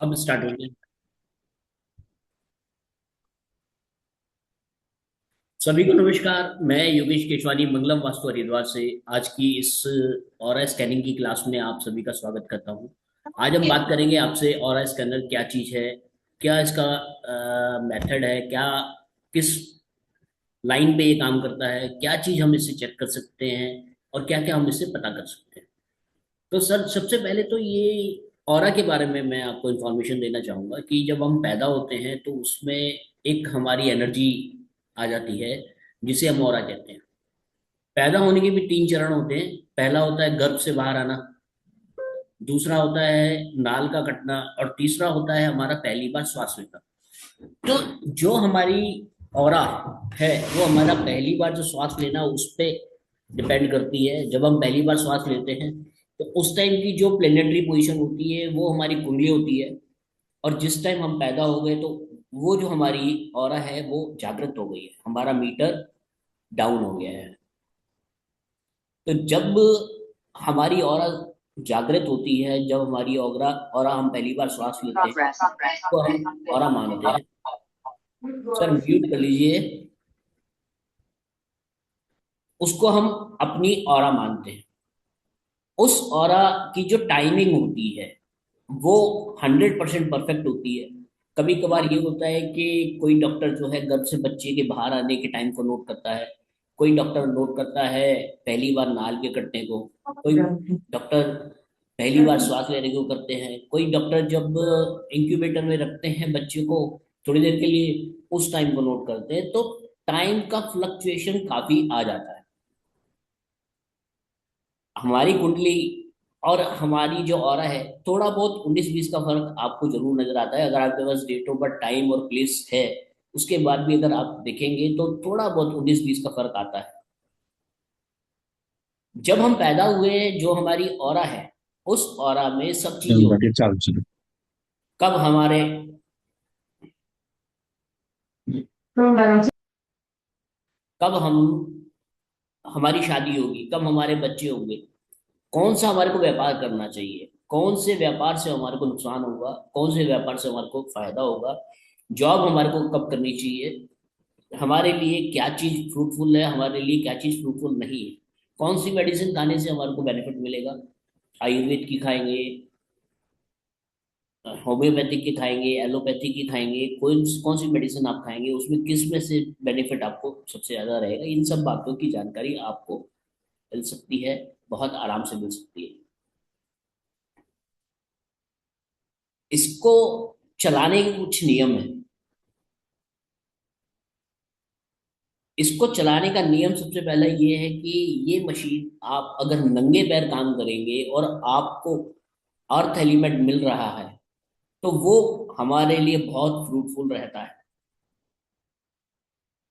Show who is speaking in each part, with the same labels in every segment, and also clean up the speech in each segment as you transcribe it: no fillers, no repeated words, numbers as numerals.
Speaker 1: अब स्टार्ट हो गया। सभी को नमस्कार। मैं योगेश केशवानी मंगलम वास्तु हरिद्वार से आज की इस ऑरा स्कैनिंग की क्लास में आप सभी का स्वागत करता हूं। आज हम बात करेंगे आपसे ऑरा स्कैनर क्या चीज है, क्या इसका मेथड है, क्या किस लाइन पे ये काम करता है, क्या चीज हम इससे चेक कर सकते हैं और क्या क्या हम इससे पता कर सकते हैं। तो सर सबसे पहले तो ये ऑरा के बारे में मैं आपको इन्फॉर्मेशन देना चाहूंगा कि जब हम पैदा होते हैं तो उसमें एक हमारी एनर्जी आ जाती है जिसे हम ऑरा कहते हैं। पैदा होने के भी तीन चरण होते हैं। पहला होता है गर्भ से बाहर आना, दूसरा होता है नाल का कटना और तीसरा होता है हमारा पहली बार श्वास लेना। तो जो हमारी ऑरा है वो हमारा पहली बार जो श्वास लेना उस पे डिपेंड करती है। जब हम पहली बार श्वास लेते हैं तो उस टाइम की जो प्लेनेटरी पोजीशन होती है वो हमारी कुंडली होती है। और जिस टाइम हम पैदा हो गए तो वो जो हमारी ऑरा है वो जागृत हो गई है, हमारा मीटर डाउन हो गया है। तो जब हमारी ऑरा जागृत होती है, जब हमारी ऑरा ऑरा हम पहली बार श्वास लेते हैं तो हम ऑरा मानते हैं। सर म्यूट कर लीजिए। उसको हम अपनी ऑरा मानते हैं। उस ऑरा की जो टाइमिंग होती है वो 100% परफेक्ट होती है। कभी कभार ये होता है कि कोई डॉक्टर जो है गर्भ से बच्चे के बाहर आने के टाइम को नोट करता है, कोई डॉक्टर नोट करता है पहली बार नाल के कटने को, कोई डॉक्टर पहली बार श्वास लेने को करते हैं, कोई डॉक्टर जब इंक्यूबेटर में रखते हैं बच्चे को थोड़ी देर के लिए उस टाइम को नोट करते हैं। तो टाइम का फ्लक्चुएशन काफी आ जाता है। हमारी कुंडली और हमारी जो ऑरा है, थोड़ा बहुत 19-20 का फर्क आपको जरूर नजर आता है। अगर आपके पास डेट ऑफ बर्थ टाइम और प्लेस है उसके बाद भी अगर आप देखेंगे तो थोड़ा बहुत 19-20 का फर्क आता है। जब हम पैदा हुए जो हमारी ऑरा है उस ऑरा में सब चीजें होती
Speaker 2: बाकी चालू चलो।
Speaker 1: हैं। कब हमारे कब हम हमारी शादी होगी, कब हमारे बच्चे होंगे, कौन सा हमारे को व्यापार करना चाहिए, कौन से व्यापार से हमारे को नुकसान होगा, कौन से व्यापार से हमारे को फायदा होगा, जॉब हमारे को कब करनी चाहिए, हमारे लिए क्या चीज फ्रूटफुल है, हमारे लिए क्या चीज फ्रूटफुल नहीं है, कौन सी मेडिसिन खाने से हमारे को बेनिफिट मिलेगा, आयुर्वेद की खाएंगे, होम्योपैथिक की खाएंगे, एलोपैथी की खाएंगे, कोई कौन सी मेडिसिन आप खाएंगे, उसमें किस में से बेनिफिट आपको सबसे ज्यादा रहेगा, इन सब बातों की जानकारी आपको मिल सकती है, बहुत आराम से मिल सकती है। इसको चलाने के कुछ नियम है। इसको चलाने का नियम सबसे पहला ये है कि ये मशीन आप अगर नंगे पैर काम करेंगे और आपको अर्थ एलिमेंट मिल रहा है तो वो हमारे लिए बहुत फ्रूटफुल रहता है।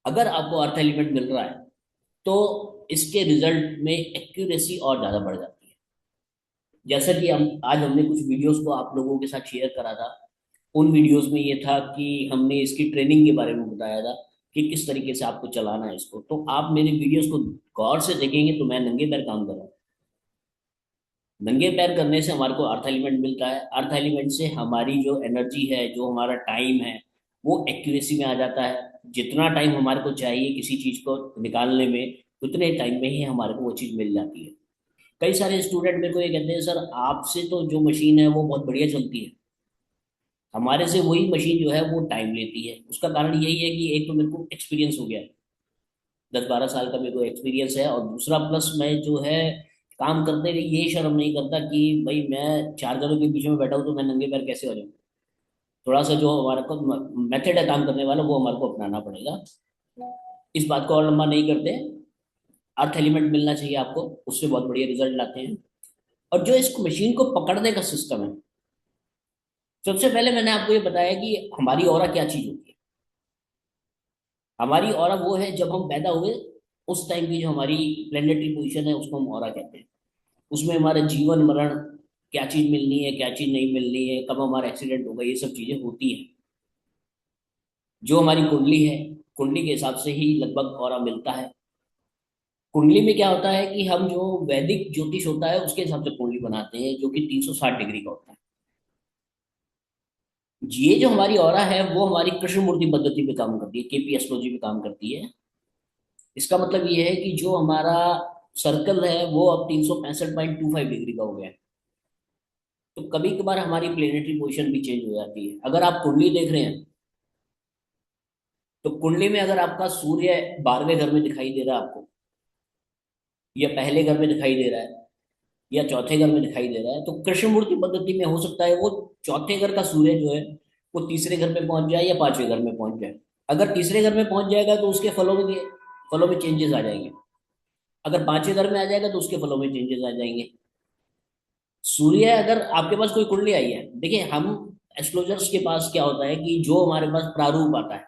Speaker 1: अगर आपको अर्थ एलिमेंट मिल रहा है तो इसके रिजल्ट में एक्यूरेसी और ज्यादा बढ़ जाती है। जैसा कि हम आज हमने कुछ वीडियोस को आप लोगों के साथ शेयर करा था। उन वीडियोस में ये था कि हमने इसकी ट्रेनिंग के बारे में बताया था कि किस तरीके से आपको चलाना है इसको। तो आप मेरे वीडियोस को गौर से देखेंगे तो मैं नंगे पैर काम कर रहा हूँ। नंगे पैर करने से हमारे को अर्थ एलिमेंट मिलता है। अर्थ एलिमेंट से हमारी जो एनर्जी है, जो हमारा टाइम है, वो एक्यूरेसी में आ जाता है। जितना टाइम हमारे को चाहिए किसी चीज को निकालने में उतने टाइम में ही हमारे को वो चीज मिल जाती है। कई सारे स्टूडेंट मेरे को ये कहते हैं सर आपसे तो जो मशीन है वो बहुत बढ़िया चलती है, हमारे से वही मशीन जो है वो टाइम लेती है। उसका कारण यही है कि एक तो मेरे को एक्सपीरियंस हो गया है, 10-12 साल का मेरे को एक्सपीरियंस है, और दूसरा प्लस मैं जो है काम करते हुए ये शर्म नहीं करता कि भाई मैं चार जनों के बीच में बैठा हूँ तो मैं नंगे पैर कैसे हो जाऊँ। थोड़ा सा जो हमारे को मेथड है काम करने वाला वो हमारे को अपनाना पड़ेगा। इस बात को और लंबा नहीं करते। अर्थ एलिमेंट मिलना चाहिए आपको, उससे बहुत बढ़िया रिजल्ट लाते हैं। और जो इस मशीन को पकड़ने का सिस्टम है, सबसे पहले मैंने आपको ये बताया कि हमारी ऑरा क्या चीज होती है। हमारी ऑरा वो है जब हम पैदा हुए उस टाइम की जो हमारी प्लेनेटरी पोजीशन है उसको हम ऑरा कहते हैं। उसमें हमारा जीवन मरण, क्या चीज मिलनी है क्या चीज नहीं मिलनी है, कब हमारा एक्सीडेंट होगा, ये सब चीजें होती हैं। जो हमारी कुंडली है, कुंडली के हिसाब से ही लगभग ऑरा मिलता है। कुंडली में क्या होता है कि हम जो वैदिक ज्योतिष होता है उसके हिसाब से कुंडली बनाते हैं जो कि 360 डिग्री का होता है। ये जो हमारी ऑरा है वो हमारी कृष्णमूर्ति पद्धति पे काम करती है, केपी एस्ट्रोलॉजी पे काम करती है। इसका मतलब ये है कि जो हमारा सर्कल है वो अब 365.25 डिग्री का हो गया है। तो कभी कभार हमारी प्लेनेटरी पोजीशन भी चेंज हो जाती है। अगर आप कुंडली देख रहे हैं, तो कुंडली में अगर आपका सूर्य 12वें घर में दिखाई दे रहा है आपको, या पहले घर में दिखाई दे रहा है, या चौथे घर में दिखाई दे रहा है, तो कृष्णमूर्ति पद्धति में हो सकता है वो चौथे घर का सूर्य जो है वो तीसरे घर में पहुंच जाए या 5वें घर में पहुंच जाए। अगर तीसरे घर में पहुंच जाएगा तो उसके फलों में चेंजेस आ जाएंगे। अगर 5वें घर में आ जाएगा तो उसके फलों में चेंजेस आ जाएंगे। सूर्य अगर आपके पास कोई कुंडली आई है, देखिए हम एस्ट्रोलजर्स के पास क्या होता है कि जो हमारे पास प्रारूप आता है,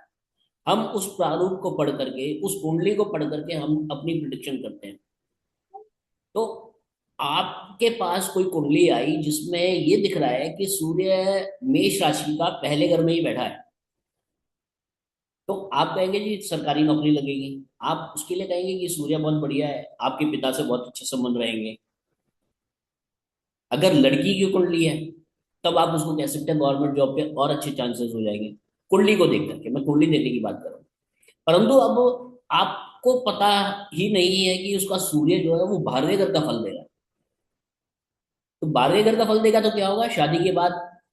Speaker 1: हम उस प्रारूप को पढ़ करके, उस कुंडली को पढ़ करके हम अपनी प्रिडिक्शन करते हैं। तो आपके पास कोई कुंडली आई जिसमें ये दिख रहा है कि सूर्य मेष राशि का पहले घर में ही बैठा है, तो आप कहेंगे जी सरकारी नौकरी लगेगी। आप उसके लिए कहेंगे कि सूर्य बहुत बढ़िया है, आपके पिता से बहुत अच्छे संबंध रहेंगे। अगर लड़की की कुंडली है, तब आप उसको कह सकते हैं गवर्नमेंट जॉब पे और अच्छे चांसेस हो जाएंगे। कुंडली को देख करके, मैं कुंडली देखने की बात कर रहा हूँ। परंतु अब आपको पता ही नहीं है कि उसका सूर्य जो है वो 12वें घर का फल देगा। तो 12वें घर का फल देगा तो क्या होगा, शादी के बाद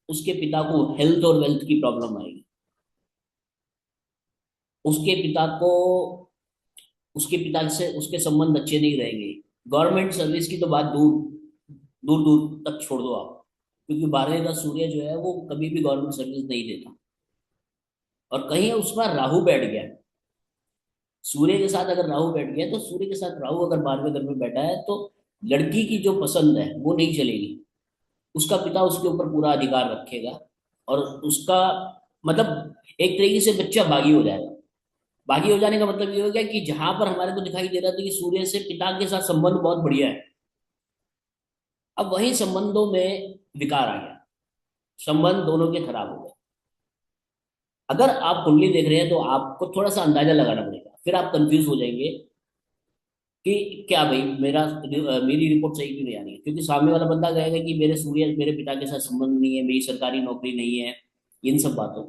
Speaker 1: उसके पिता को हेल्थ और वेल्थ की प्रॉब्लम आएगी। उसके पिता को उसके पिता से उसके संबंध अच्छे नहीं रहेंगे। गवर्नमेंट सर्विस की तो बात दूर दूर दूर तक छोड़ दो आप, क्योंकि 12वें का सूर्य जो है वो कभी भी गवर्नमेंट सर्विस नहीं देता। और कहीं उसका राहु बैठ गया, सूर्य के साथ अगर राहु बैठ गया, तो सूर्य के साथ राहु अगर 12वें घर में बैठा है, तो लड़की की जो पसंद है वो नहीं चलेगी। उसका पिता उसके ऊपर पूरा अधिकार रखेगा, और उसका मतलब एक तरीके से बच्चा बागी हो जाएगा। बागी हो जाने का मतलब ये हो गया कि जहां पर हमारे को दिखाई दे रहा था कि सूर्य से पिता के साथ संबंध बहुत बढ़िया है, अब वही संबंधों में विकार आ गया, संबंध दोनों के खराब हो गए। अगर आप कुंडली देख रहे हैं तो आपको थोड़ा सा अंदाजा लगाना पड़ेगा, फिर आप कंफ्यूज हो जाएंगे कि क्या भाई मेरी रिपोर्ट सही क्यों नहीं आ रही है, क्योंकि सामने वाला बंदा कहेगा कि मेरे सूर्य मेरे पिता के साथ संबंध नहीं है, मेरी सरकारी नौकरी नहीं है, इन सब बातों।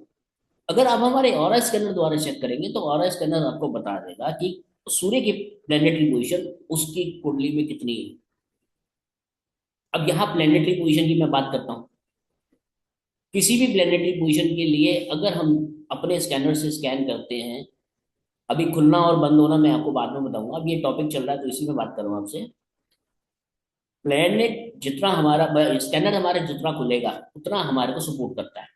Speaker 1: अगर आप हमारे ऑरा स्कैनर द्वारा चेक करेंगे तो ऑरा स्कैनर आपको बता देगा कि सूर्य की प्लेनेटरी पोजीशन उसकी कुंडली में कितनी है। अब यहाँ प्लेनेटरी पोजीशन की मैं बात करता हूँ। किसी भी प्लेनेटरी पोजीशन के लिए अगर हम अपने स्कैनर से स्कैन करते हैं, अभी खुलना और बंद होना मैं आपको बाद में बताऊंगा, अब ये टॉपिक चल रहा है तो इसी में बात करूँ आपसे। प्लेनेट जितना हमारा स्कैनर हमारे जितना खुलेगा उतना हमारे को सपोर्ट करता है।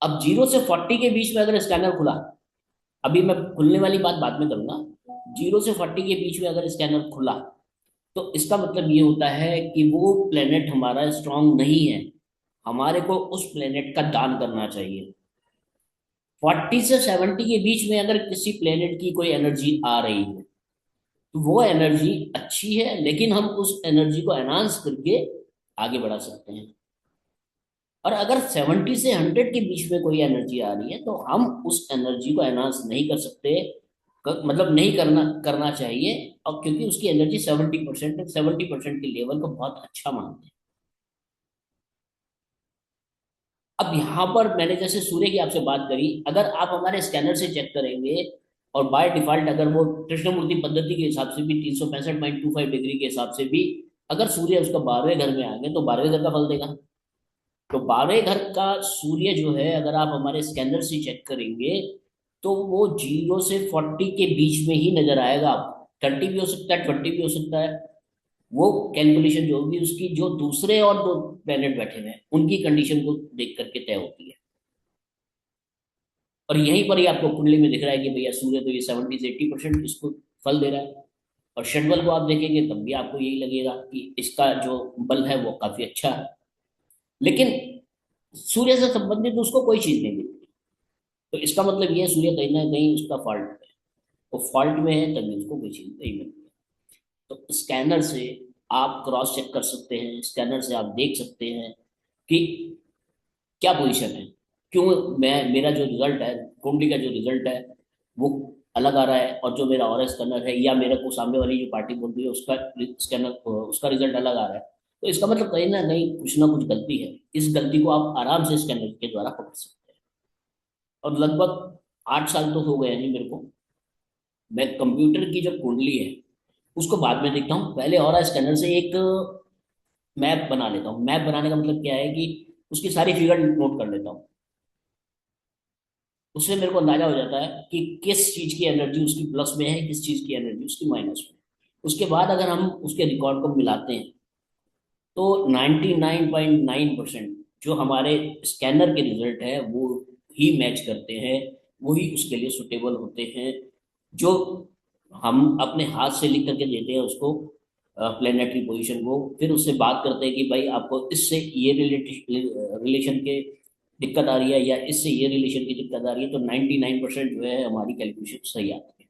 Speaker 1: अब 0 से 40 के बीच में अगर स्कैनर खुला, अभी मैं खुलने वाली बात बाद में करूंगा, 0 से 40 के बीच में अगर स्कैनर खुला, तो इसका मतलब ये होता है कि वो प्लेनेट हमारा स्ट्रांग नहीं है, हमारे को उस प्लेनेट का दान करना चाहिए। 40 से 70 के बीच में अगर किसी प्लेनेट की कोई एनर्जी आ रही है, तो वो एनर्जी अच्छी है, लेकिन हम उस एनर्जी को एनहांस करके आगे बढ़ा सकते हैं। और अगर 70 से 100 के बीच में कोई एनर्जी आ रही है, तो हम उस एनर्जी को एनहांस नहीं कर सकते, मतलब नहीं करना चाहिए। और क्योंकि उसकी एनर्जी 70% के लेवल को बहुत अच्छा मानते हैं। अब यहाँ पर मैंने जैसे सूर्य की आपसे बात करी, अगर आप हमारे स्कैनर से चेक करेंगे, और बाय डिफॉल्ट अगर वो कृष्णमूर्ति पद्धति के हिसाब से भी 365.25 डिग्री के हिसाब से भी अगर सूर्य उसका 12वें घर में आ गए, तो 12वें घर का फल देगा। तो 12वें घर का सूर्य जो है अगर आप हमारे स्कैनर से चेक करेंगे, तो वो 0 से 40 के बीच में ही नजर आएगा आपको। 30 भी हो सकता है, 20 भी हो सकता है। वो कैलकुलेशन जो होगी उसकी, जो दूसरे और दो प्लेनेट बैठे हुए हैं उनकी कंडीशन को देख करके तय होती है। और यहीं पर ही आपको कुंडली में दिख रहा है कि भैया सूर्य तो ये 70 से 80% इसको फल दे रहा है। और षडबल को आप देखेंगे तब भी आपको यही लगेगा कि इसका जो बल है वो काफी अच्छा है। लेकिन सूर्य से संबंधित उसको कोई चीज नहीं मिलती। तो इसका मतलब ये है सूर्य कहीं ना कहीं उसका फॉल्ट है। वो फॉल्ट में है तभी उसको कोई चीज नहीं मिलती। तो स्कैनर से आप क्रॉस चेक कर सकते हैं, स्कैनर से आप देख सकते हैं कि क्या पोजीशन है, क्यों मैं मेरा जो रिजल्ट है, कुंडली का जो रिजल्ट है वो अलग आ रहा है, और जो मेरा और स्कैनर है या मेरे को सामने वाली जो पार्टी बोल रही है उसका स्कैनर उसका रिजल्ट अलग आ रहा है। तो इसका मतलब कहीं ना कुछ गलती है। इस गलती को आप आराम से स्कैनर के द्वारा पकड़ सकते हैं। और लगभग 8 साल तो हो गए नहीं मेरे को। मैं कंप्यूटर की जो कुंडली है उसको बाद में देखता हूँ, पहले और स्कैनर से एक मैप बना लेता हूँ। मैप बनाने का मतलब क्या है कि उसकी सारी फिगर नोट कर लेता हूँ। उससे मेरे को अंदाजा हो जाता है कि किस चीज की एनर्जी उसकी प्लस में है, किस चीज की एनर्जी उसकी माइनस में। उसके बाद अगर हम उसके रिकॉर्ड को मिलाते हैं तो 99.9% जो हमारे स्कैनर के रिजल्ट है वो ही मैच करते हैं, वही उसके लिए सुटेबल होते हैं। जो हम अपने हाथ से लिख करके देते हैं उसको, प्लेनेटरी पोजीशन को, फिर उससे बात करते हैं कि भाई आपको इससे ये रिलेशन के दिक्कत आ रही है या इससे ये रिलेशन की दिक्कत आ रही है, तो 99% जो है हमारी कैलकुलेशन सही आती है।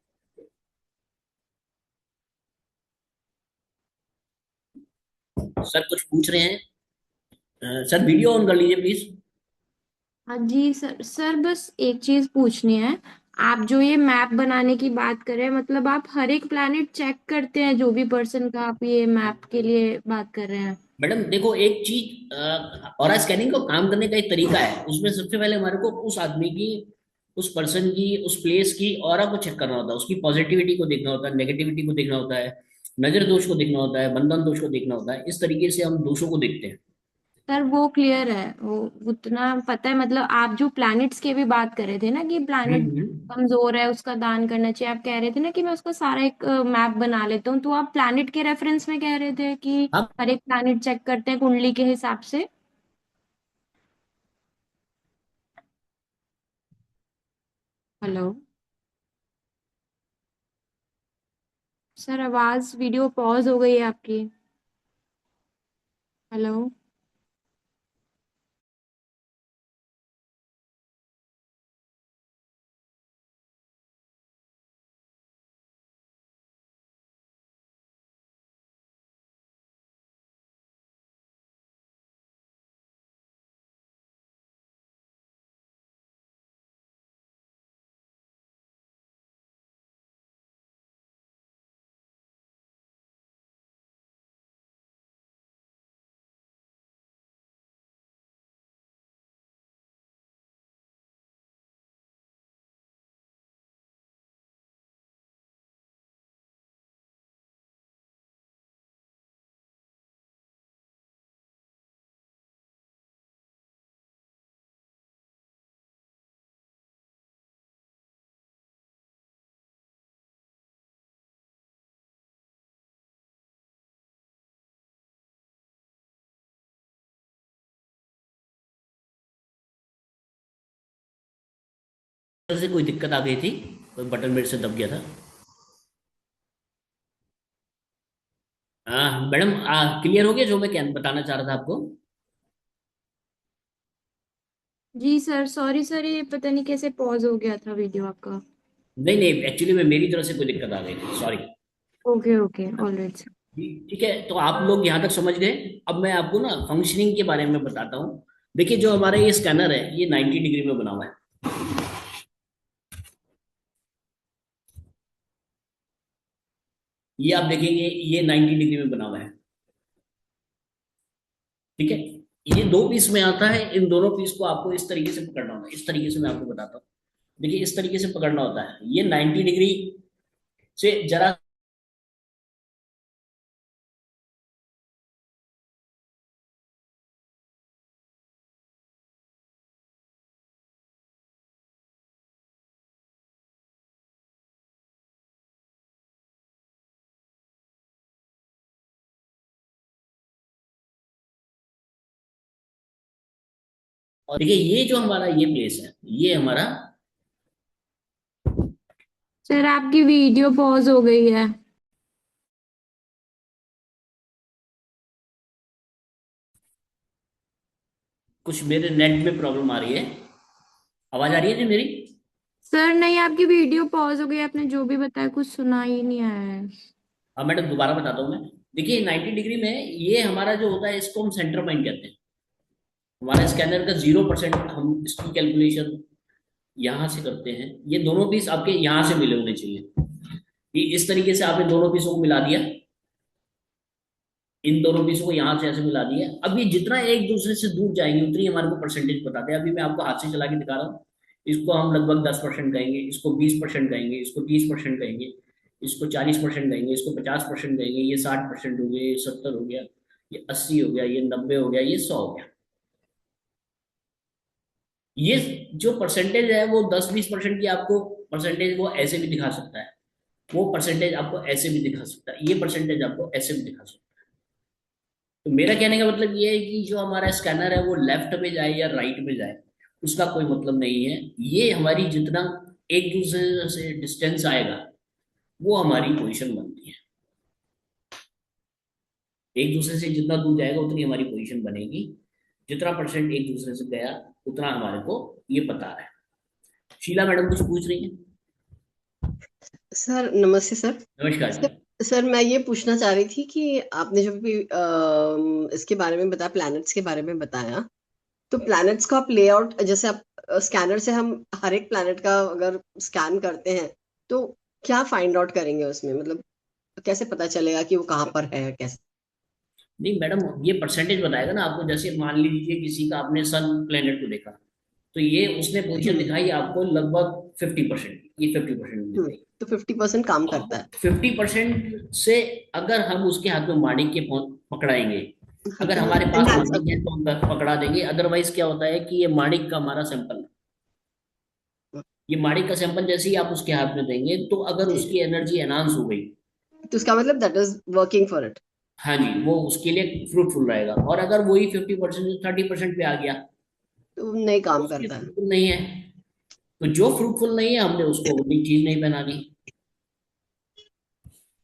Speaker 1: सर कुछ पूछ रहे हैं? सर वीडियो ऑन कर लीजिए प्लीज।
Speaker 2: हाँ जी सर। सर बस एक चीज पूछनी है। आप जो ये मैप बनाने की बात कर रहे हैं, मतलब आप हर एक प्लैनेट चेक करते हैं, जो भी पर्सन का आप ये मैप के लिए बात कर रहे हैं?
Speaker 1: मैडम देखो, एक चीज ऑरा स्कैनिंग को काम करने का एक तरीका है। उसमें सबसे पहले हमारे को उस आदमी की, उस पर्सन की, उस प्लेस की ऑरा को चेक करना होता है। उसकी पॉजिटिविटी को देखना होता है, नेगेटिविटी को देखना होता है, नजर दोष को देखना होता है, बंधन दोष को देखना होता है। इस तरीके से हम दोषों को देखते हैं।
Speaker 2: सर वो क्लियर है, वो उतना पता है। मतलब आप जो प्लैनेट्स की भी बात कर रहे थे ना कि प्लैनेट कमजोर है उसका दान करना चाहिए, आप कह रहे थे ना कि मैं उसका सारा एक मैप बना लेता हूँ, तो आप प्लैनेट के रेफरेंस में कह रहे थे कि
Speaker 1: अब
Speaker 2: हर एक प्लैनेट चेक करते हैं कुंडली के हिसाब से? हेलो सर, आवाज वीडियो पॉज हो गई है आपकी। हेलो।
Speaker 1: से कोई दिक्कत आ गई थी, कोई बटन मेरे से दब गया था। हाँ मैडम, क्लियर हो गया जो मैं बताना चाह रहा था आपको?
Speaker 2: जी सर, सॉरी सर, ये पता नहीं कैसे पॉज हो गया था वीडियो आपका।
Speaker 1: नहीं नहीं, एक्चुअली में मेरी तरफ से कोई दिक्कत आ गई थी, सॉरी।
Speaker 2: Okay okay, alright.
Speaker 1: जी ठीक है, तो आप लोग यहाँ तक समझ गए। अब मैं आपको ना फंक्शनिंग के बारे में बताता हूँ। देखिए, जो हमारा ये स्कैनर है ये 90 डिग्री में बना हुआ है। ये आप देखेंगे, ये 90 डिग्री में बना हुआ है। ठीक है, ये दो पीस में आता है। इन दोनों पीस को आपको इस तरीके से पकड़ना होता है। इस तरीके से मैं आपको बताता हूँ। देखिए, इस तरीके से पकड़ना होता है। ये 90 डिग्री से जरा, और देखिए ये जो हमारा ये प्लेस है, ये हमारा,
Speaker 2: सर आपकी वीडियो पॉज हो गई है।
Speaker 1: कुछ मेरे नेट में प्रॉब्लम आ रही है। आवाज आ रही है जी मेरी?
Speaker 2: सर नहीं, आपकी वीडियो पॉज हो गई, आपने जो भी बताया कुछ सुना ही नहीं आया है।
Speaker 1: हाँ मैडम, दोबारा बताता हूँ मैं। देखिए 90 डिग्री में ये हमारा जो होता है इसको हम सेंटर पॉइंट कहते हैं। हमारे स्कैनर का 0%, हम इसकी कैलकुलेशन यहाँ से करते हैं। ये दोनों पीस आपके यहाँ से मिले होने चाहिए। ये इस तरीके से आपने दोनों पीसों को मिला दिया। इन दोनों पीसों को यहाँ से ऐसे मिला दिया। अब ये जितना एक दूसरे से दूर जाएंगे उतनी हमारे को परसेंटेज बताते हैं। अभी मैं आपको हाथ से चला के दिखा रहा हूँ। इसको हम लगभग 10% कहेंगे, इसको 20% कहेंगे, इसको 30% कहेंगे, इसको 40% कहेंगे, इसको 50% कहेंगे, ये 60% हो गया, ये 70 हो गया, ये 80 हो गया, ये 90 हो गया, ये 100 हो गया। ये जो परसेंटेज है वो 10-20% की आपको परसेंटेज वो ऐसे भी दिखा सकता है, वो परसेंटेज आपको ऐसे भी दिखा सकता है, ये परसेंटेज आपको ऐसे भी दिखा सकता है। तो मेरा कहने का मतलब ये है कि जो हमारा स्कैनर है वो लेफ्ट में जाए या राइट में जाए उसका कोई मतलब नहीं है। ये हमारी जितना एक दूसरे से डिस्टेंस आएगा वो हमारी पोजीशन बनती है। एक दूसरे से जितना दूर जाएगा उतनी हमारी पोजीशन बनेगी। जितना परसेंट एक दूसरे से गया उतना हमारे को ये पता है। शीला मैडम कुछ पूछ रही है?
Speaker 3: सर नमस्ते सर।
Speaker 1: नमस्कार जी।
Speaker 3: सर मैं ये पूछना चाह रही थी कि आपने जो भी इसके बारे में बताया, प्लैनेट्स के बारे में बताया, तो प्लैनेट्स को आप लेआउट, जैसे आप स्कैनर से हम हर एक प्लैनेट का अगर स्कैन करते हैं तो क्या फाइंड आउट करेंगे उसमें, मतलब कैसे पता चलेगा कि वो कहाँ पर है, कैसे?
Speaker 1: नहीं मैडम, ये परसेंटेज बताएगा ना आपको। जैसे मान लीजिए किसी का आपने सन प्लेनेट को देखा, तो ये उसने पोजीशन दिखाई आपको लगभग 50%, ये 50% दिखाई।
Speaker 3: तो 50% काम करता है।
Speaker 1: 50% से अगर हम उसके हाथ में माणिक्य पकड़ाएंगे, अगर
Speaker 3: तो
Speaker 1: हमारे पास
Speaker 3: enhance
Speaker 1: माणिक है तो हम पकड़ा देंगे। अदरवाइज क्या होता है कि ये माणिक का हमारा सैंपल है, ये माणिक का सैंपल जैसे ही आप उसके हाथ में देंगे तो अगर
Speaker 3: जी,
Speaker 1: उसकी एनर्जी एनहांस हो गई,
Speaker 3: तो उसका मतलब that is working for it.
Speaker 1: हाँ जी, वो उसके लिए फ्रूटफुल रहेगा। और अगर वही 50% से 30% पे आ गया
Speaker 3: तो नहीं
Speaker 1: तो
Speaker 3: काम
Speaker 1: उसके
Speaker 3: करता है।
Speaker 1: फ्रूटफुल नहीं है। तो जो फ्रूटफुल नहीं है हमने उसको वो चीज नहीं बना दी।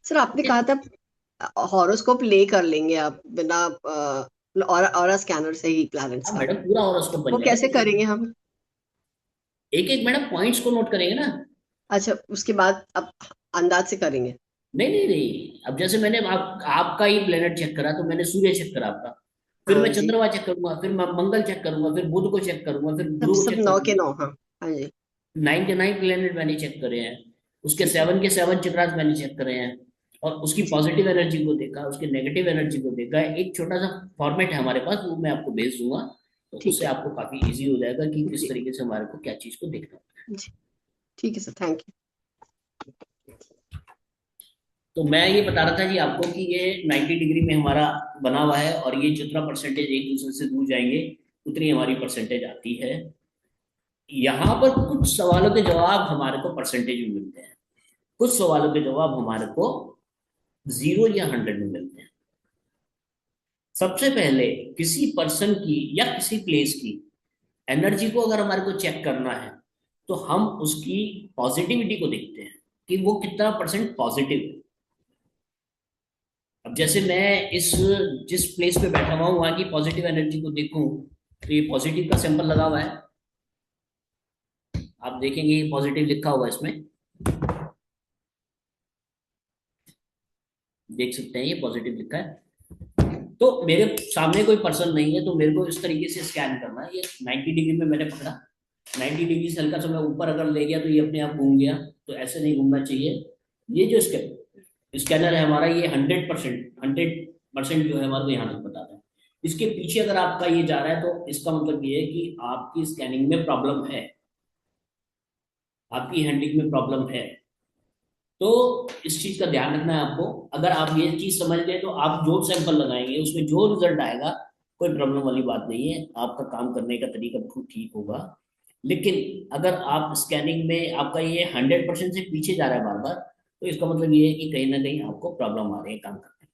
Speaker 3: सर आपने कहा था हॉरोस्कोप ले कर लेंगे आप बिना और स्कैनर से ही प्लैनेट्स
Speaker 1: हाँ
Speaker 3: का,
Speaker 1: मैडम, पूरा हॉरोस्कोप
Speaker 3: वो
Speaker 1: बन
Speaker 3: कैसे
Speaker 1: जाएगा।
Speaker 3: करेंगे हम?
Speaker 1: एक एक मैडम पॉइंट्स को नोट करेंगे ना।
Speaker 3: अच्छा, उसके बाद आप अंदाज से करेंगे?
Speaker 1: नहीं नहीं नहीं, अब जैसे मैंने आपका ही प्लेनेट चेक करा तो मैंने सूर्य चेक करा आपका, फिर
Speaker 3: हाँ
Speaker 1: मैं
Speaker 3: जी।
Speaker 1: चंद्रमा चेक करूंगा, फिर मैं मंगल चेक करूंगा, फिर बुध को चेक करूंगा, फिर
Speaker 3: सब
Speaker 1: गुरु को
Speaker 3: सब
Speaker 1: चेक
Speaker 3: 9 के
Speaker 1: करूंगा।
Speaker 3: 9, हाँ। हाँ जी।
Speaker 1: 9 के 9 प्लेनेट मैंने चेक करे हैं, उसके
Speaker 3: ठीक है।
Speaker 1: 7 के 7 चक्रास मैंने चेक करे हैं, और उसकी
Speaker 3: जी।
Speaker 1: पॉजिटिव एनर्जी को देखा, उसके नेगेटिव एनर्जी को देखा है। एक छोटा सा फॉर्मेट है हमारे पास, वो मैं आपको भेज दूंगा, तो
Speaker 3: ठीक
Speaker 1: उससे
Speaker 3: है।
Speaker 1: आपको काफी इजी हो जाएगा कि किस
Speaker 3: जी।
Speaker 1: तरीके से हमारे को क्या चीज को देखना है।
Speaker 3: जी। ठीक है सर, थैंक यू।
Speaker 1: तो मैं ये बता रहा था जी आपको कि ये 90 डिग्री में हमारा बना हुआ है, और ये जितना परसेंटेज एक दूसरे से दूर जाएंगे उतनी हमारी परसेंटेज आती है। यहाँ पर कुछ सवालों के जवाब हमारे को परसेंटेज में मिलते हैं, कुछ सवालों के जवाब हमारे को 0 या 100 में मिलते हैं। सबसे पहले किसी पर्सन की या किसी प्लेस की एनर्जी को अगर हमारे को चेक करना है तो हम उसकी पॉजिटिविटी को देखते हैं कि वो कितना परसेंट पॉजिटिव है। अब जैसे मैं इस जिस प्लेस पे बैठा हुआ हूँ वहां की पॉजिटिव एनर्जी को देखूं तो ये पॉजिटिव का सिंबल लगा हुआ है, आप देखेंगे ये पॉजिटिव लिखा हुआ है इसमें, देख सकते हैं ये पॉजिटिव लिखा है। तो मेरे सामने कोई पर्सन नहीं है तो मेरे को इस तरीके से स्कैन करना है। ये 90 डिग्री में मैंने पकड़ा, 90 डिग्री से हल्का सा मैं ऊपर अगर ले गया तो ये अपने आप घूम गया, तो ऐसे नहीं घूमना चाहिए। ये जो स्कैनर है हमारा, ये 100% जो है हमारे को यहाँ तक बताता है। इसके पीछे अगर आपका ये जा रहा है तो इसका मतलब ये है कि आपकी स्कैनिंग में प्रॉब्लम है, आपकी हैंडलिंग में प्रॉब्लम है। तो इस चीज का ध्यान रखना है आपको। अगर आप ये चीज समझ गए तो आप जो सैंपल लगाएंगे उसमें जो रिजल्ट आएगा कोई प्रॉब्लम वाली बात नहीं है, आपका काम करने का तरीका बिल्कुल ठीक होगा। लेकिन अगर आप स्कैनिंग में आपका ये 100% से पीछे जा रहा है बार बार, तो इसका मतलब ये है कि कहीं ना कहीं आपको प्रॉब्लम आ रही है काम करने में।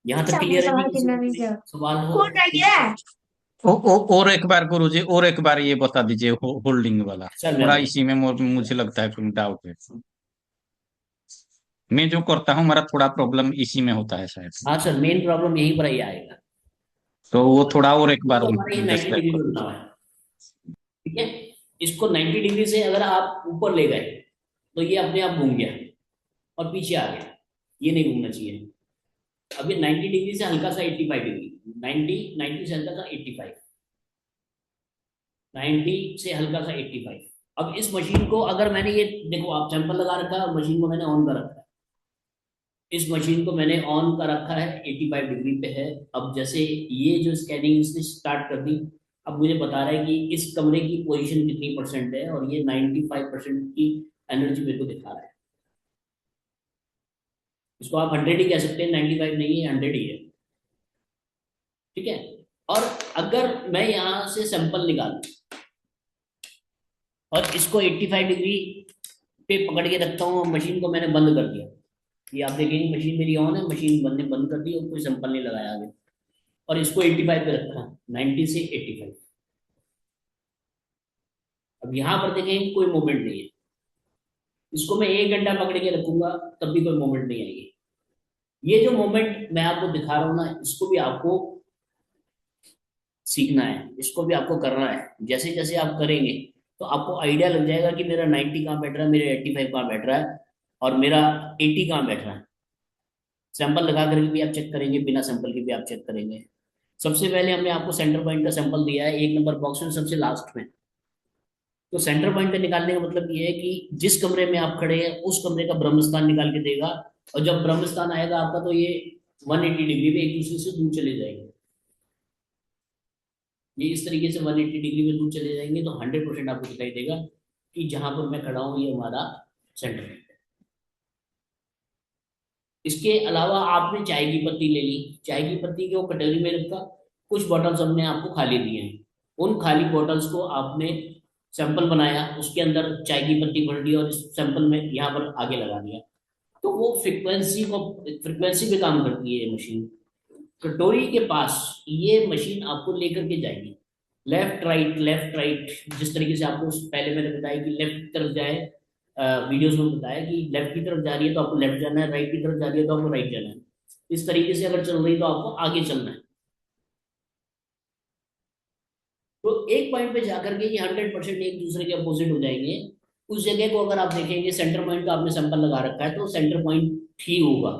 Speaker 1: यहाँ तक क्लियर है जी? किसी को कोई सवाल हो?
Speaker 4: और एक बार गुरुजी, और एक बार ये बता दीजिए होल्डिंग वाला।
Speaker 1: सर मैं
Speaker 4: थोड़ा
Speaker 1: बता,
Speaker 4: इसी में मुझे लगता है कुछ डाउट है। मैं जो करता हूँ मेरा थोड़ा प्रॉब्लम इसी में होता है शायद।
Speaker 1: हाँ सर, मेन प्रॉब्लम यहीं पर ही आएगा।
Speaker 4: तो वो थोड़ा और एक बार
Speaker 1: तो हमारा ये 90
Speaker 4: डिस्क्राइब
Speaker 1: डिग्री
Speaker 4: कर
Speaker 1: में बना
Speaker 4: दीजिए।
Speaker 1: हुआ है, ठीक है। इसको 90 डिग्री से अगर आप ऊपर ले गए तो ये अपने आप घूम गया और पीछे आ गया, ये नहीं घूमना चाहिए। अब ये 90 डिग्री से हल्का सा 85 डिग्री, 90 से हल्का सा 85, 90 से हल्का सा 85। अब इस मशीन को अगर मैंने ये देखो, आप सैंपल लगा रखा है और मशीन को मैंने ऑन कर रखा है, इस मशीन को मैंने ऑन कर रखा है, 85 डिग्री पे है। अब जैसे ये जो स्कैनिंग इसने स्टार्ट कर दी, अब मुझे बता रहा है कि इस कमरे की पोजीशन कितनी परसेंट है, और ये 95% की एनर्जी मेरे को दिखा रहा है। इसको आप 100 ही कह सकते हैं, 95 नहीं है, 100 ही है। ठीक है। और अगर मैं यहाँ से सैंपल निकालूं और इसको 85 डिग्री पे पकड़ के रखता हूँ, मशीन को मैंने बंद कर दिया, ये आप देखेंगे मशीन मेरी ऑन है, मशीन बंद बंद कर दी और कोई सैंपल नहीं लगाया आगे, और इसको 85 पे रखा, 90 से 85। अब यहाँ पर देखेंगे कोई मूवमेंट नहीं है। इसको मैं 1 घंटा पकड़ के रखूंगा तब भी कोई मूवमेंट नहीं आएगी। ये जो मोमेंट मैं आपको दिखा रहा हूँ ना, इसको भी आपको सीखना है, इसको भी आपको करना है। जैसे जैसे आप करेंगे तो आपको आइडिया लग जाएगा कि मेरा 90 कहाँ बैठ रहा है, मेरा 85 कहाँ बैठ रहा है, और मेरा 80 कहाँ बैठ रहा है। सैंपल लगा करके भी आप चेक करेंगे, बिना सैंपल के भी आप चेक करेंगे। सबसे पहले हमने आपको सेंटर पॉइंट का सैंपल दिया है 1 नंबर बॉक्स में, सबसे लास्ट में। तो सेंटर पॉइंट पे निकालने का मतलब ये है कि जिस कमरे में आप खड़े हैं उस कमरे का ब्रह्म स्थान निकाल के देगा, और जब ब्रह्म स्थान आएगा आपका तो ये 180 डिग्री पे एक दूसरे से दूर चले जाएंगे। ये इस तरीके से 180 डिग्री में दूर चले जाएंगे, तो 100% आपको दिखाई देगा कि जहां पर मैं खड़ा हूं ये हमारा सेंटर पॉइंट है। इसके अलावा आपने चाय की पत्ती ले ली, चाय की पत्ती को कटोरी में रखा, कुछ बॉटल्स हमने आपको खाली दिए हैं, उन खाली बॉटल्स को आपने सैंपल बनाया, उसके अंदर चाय की पत्ती भर दी और इस सैंपल में यहाँ पर आगे लगा दिया। तो वो फ्रिक्वेंसी पे काम करती है ये मशीन। कटोरी के पास ये मशीन आपको लेकर के जाएगी, लेफ्ट राइट लेफ्ट राइट, जिस तरीके से आपको पहले मैंने बताया कि लेफ्ट की तरफ जाए, वीडियोस में बताया कि लेफ्ट की तरफ जा रही है तो आपको लेफ्ट जाना है, राइट की तरफ जा रही है तो आपको राइट जाना है। इस तरीके से अगर चल रही है तो आपको आगे चलना है। तो एक पॉइंट पे जाकर के ये 100% एक दूसरे के अपोजिट हो जाएंगे। उस जगह को अगर आप देखेंगे सेंटर पॉइंट का आपने सैंपल लगा रखा है तो सेंटर पॉइंट ही होगा।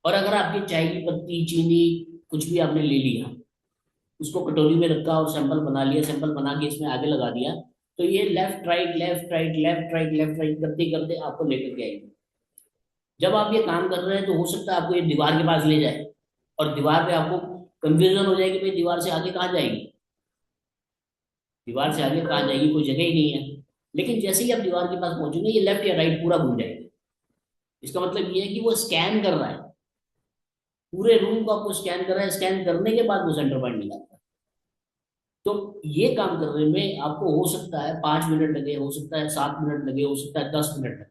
Speaker 1: और अगर आपकी चाय की पत्ती चीनी कुछ भी आपने ले लिया, उसको कटोरी में रखा और सैंपल बना लिया, सैंपल बना के इसमें आगे लगा दिया, तो ये left right left right left right left right करते करते आपको लेकर के आएगी। जब आप ये काम कर रहे हैं तो हो सकता है आपको ये दीवार के पास ले जाए, और दीवार पे आपको कंफ्यूजन हो जाएगी भाई दीवार से आगे कहाँ जाएगी, दीवार से आगे कहाँ जाएगी, कोई जगह ही नहीं है। लेकिन जैसे ही आप दीवार के पास पहुंचेंगे ये लेफ्ट या राइट पूरा घूम जाएगा। इसका मतलब ये है कि वो स्कैन कर रहा है, पूरे रूम को आपको स्कैन कर रहा है, स्कैन करने के बाद वो सेंटर पॉइंट निकालता है। तो ये काम करने में आपको हो सकता है 5 मिनट लगे, हो सकता है 7 मिनट लगे, हो सकता है 10 मिनट लगे,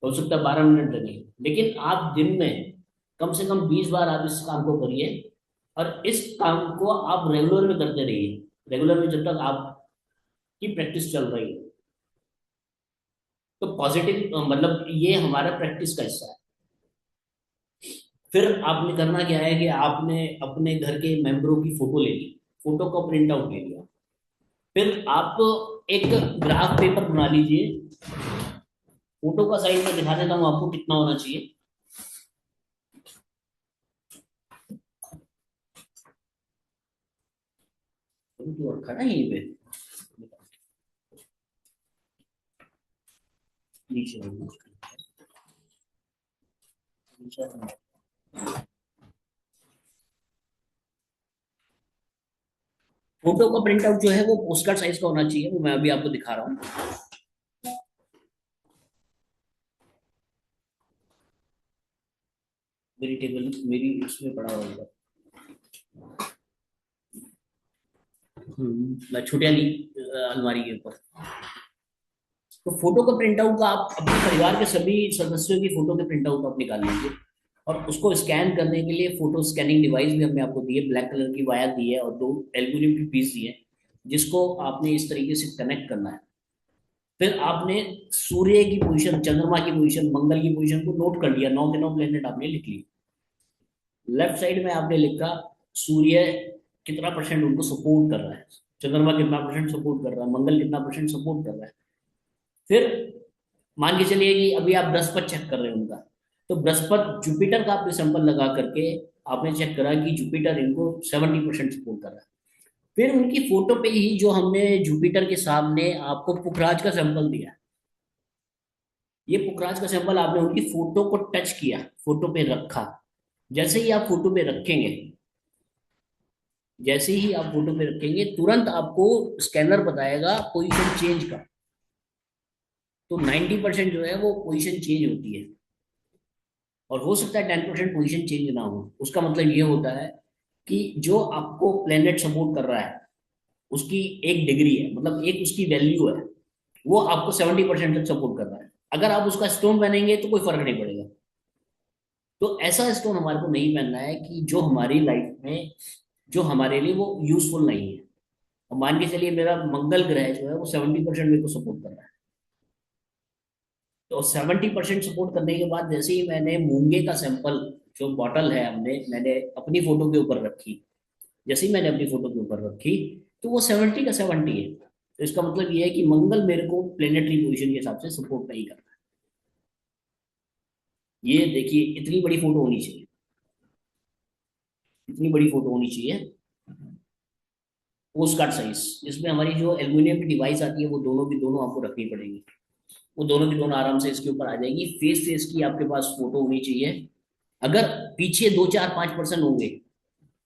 Speaker 1: हो सकता है 12 मिनट लगे, लेकिन आप दिन में कम से कम 20 बार आप इस काम को करिए, और इस काम को आप रेगुलर में करते रहिए, रेगुलर में जब तक आपकी प्रैक्टिस चल रही है। तो पॉजिटिव मतलब ये हमारा प्रैक्टिस का हिस्सा है। फिर आपने करना क्या है कि आपने अपने घर के मेंबरों की फोटो ले ली, फोटो का प्रिंट आउट ले लिया, फिर आप एक ग्राफ पेपर बना लीजिए। फोटो का साइज में दिखा देता हूँ आपको कितना होना चाहिए। तो रखा ना यहीं पे नीचे फोटो का प्रिंट आउट जो है वो पोस्टकार्ड साइज का होना चाहिए, वो मैं अभी आपको दिखा रहा हूँ। मेरी टेबल मेरी इसमें पड़ा होगा, मैं छुटिया ली अलमारी के ऊपर। तो फोटो का प्रिंट आउट का आप अपने परिवार के सभी सदस्यों की फोटो के प्रिंट आउट आप निकाल लीजिए, और उसको स्कैन करने के लिए फोटो स्कैनिंग डिवाइस भी हमने आपको दी है, ब्लैक कलर की वायर दी है और 2 एल्यूमिनियम की पीस दी है, जिसको आपने इस तरीके से कनेक्ट करना है। फिर आपने सूर्य की पोजीशन, चंद्रमा की पोजीशन, मंगल की पोजीशन को नोट कर लिया, 9 के 9 प्लेनेट आपने लिख लिए। लेफ्ट साइड में आपने लिखा सूर्य कितना परसेंट उनको सपोर्ट कर रहा है, चंद्रमा कितना परसेंट सपोर्ट कर रहा है, मंगल कितना परसेंट सपोर्ट कर रहा है। फिर मान के चलिए कि अभी आप बृहस्पति चेक कर रहे हैं उनका, तो बृहस्पति जुपिटर का आपने सैंपल लगा करके आपने चेक करा कि जुपिटर इनको 70% सपोर्ट कर रहा है। फिर उनकी फोटो पे ही जो हमने जुपिटर के सामने आपको पुखराज का सैंपल दिया, ये पुखराज का सैंपल आपने उनकी फोटो को टच किया, फोटो पे रखा। जैसे ही आप फोटो पे रखेंगे, जैसे ही आप फोटो पे रखेंगे, तुरंत आपको स्कैनर बताएगा पोजीशन चेंज का। तो 90% जो है वो पोजीशन चेंज होती है, और हो सकता है 10% पोजीशन चेंज ना हो। उसका मतलब ये होता है कि जो आपको प्लेनेट सपोर्ट कर रहा है, उसकी एक डिग्री है, मतलब एक उसकी वैल्यू है, वो आपको 70% तक सपोर्ट कर रहा है। अगर आप उसका स्टोन पहनेंगे तो कोई फर्क नहीं पड़ेगा। तो ऐसा स्टोन हमारे को नहीं पहनना है कि जो हमारी लाइफ में, जो हमारे लिए वो यूजफुल नहीं है। अब मान के चलिए मेरा मंगल ग्रह जो है वो 70% मेरे को सपोर्ट कर रहा है। तो 70% सपोर्ट करने के बाद जैसे ही मैंने मूंगे का सैंपल, जो बॉटल है, मैंने अपनी फोटो के ऊपर रखी, जैसे ही मैंने अपनी फोटो के ऊपर रखी, तो वो 70 का 70 है। तो इसका मतलब ये है कि मंगल मेरे को प्लेनेटरी पोजिशन के हिसाब से सपोर्ट नहीं कर रहा। ये देखिए, इतनी बड़ी फोटो होनी चाहिए, इतनी बड़ी फोटो होनी चाहिए। पोस्ट कार्ड साइज, जिसमें हमारी जो एल्यूमिनियम की डिवाइस आती है वो दोनों की दोनों आपको रखनी पड़ेगी। वो दोनों की दोनों आराम से इसके ऊपर आ जाएगी। फेस फेस की आपके पास फोटो होनी चाहिए। अगर पीछे 2 4 5% होंगे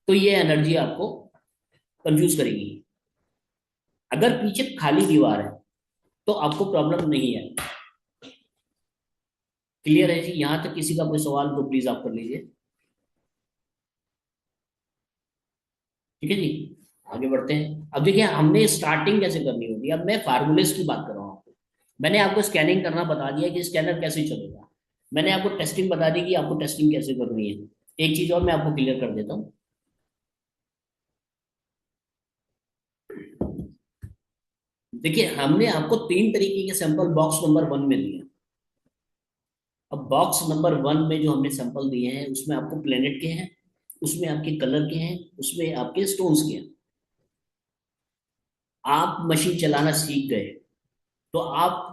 Speaker 1: तो ये एनर्जी आपको कंफ्यूज करेगी। अगर पीछे खाली दीवार है तो आपको प्रॉब्लम नहीं है। क्लियर है जी? यहां तक किसी का कोई सवाल तो प्लीज आप कर लीजिए। ठीक है जी, आगे बढ़ते हैं। अब देखिए हमने स्टार्टिंग कैसे करनी होती है। अब मैं फार्मूलेस की बात कर रहा हूँ आपको। मैंने आपको स्कैनिंग करना बता दिया कि स्कैनर कैसे चलेगा। मैंने आपको टेस्टिंग बता दी कि आपको टेस्टिंग कैसे करनी है। एक चीज और मैं आपको क्लियर कर देता हूँ। देखिए, हमने आपको 3 तरीके के सैंपल बॉक्स नंबर 1 में दिए। अब बॉक्स नंबर 1 में जो हमने सैंपल दिए हैं उसमें आपको प्लेनेट के हैं, उसमें आपके कलर के हैं, उसमें आपके स्टोन्स के हैं। आप मशीन चलाना सीख गए तो आप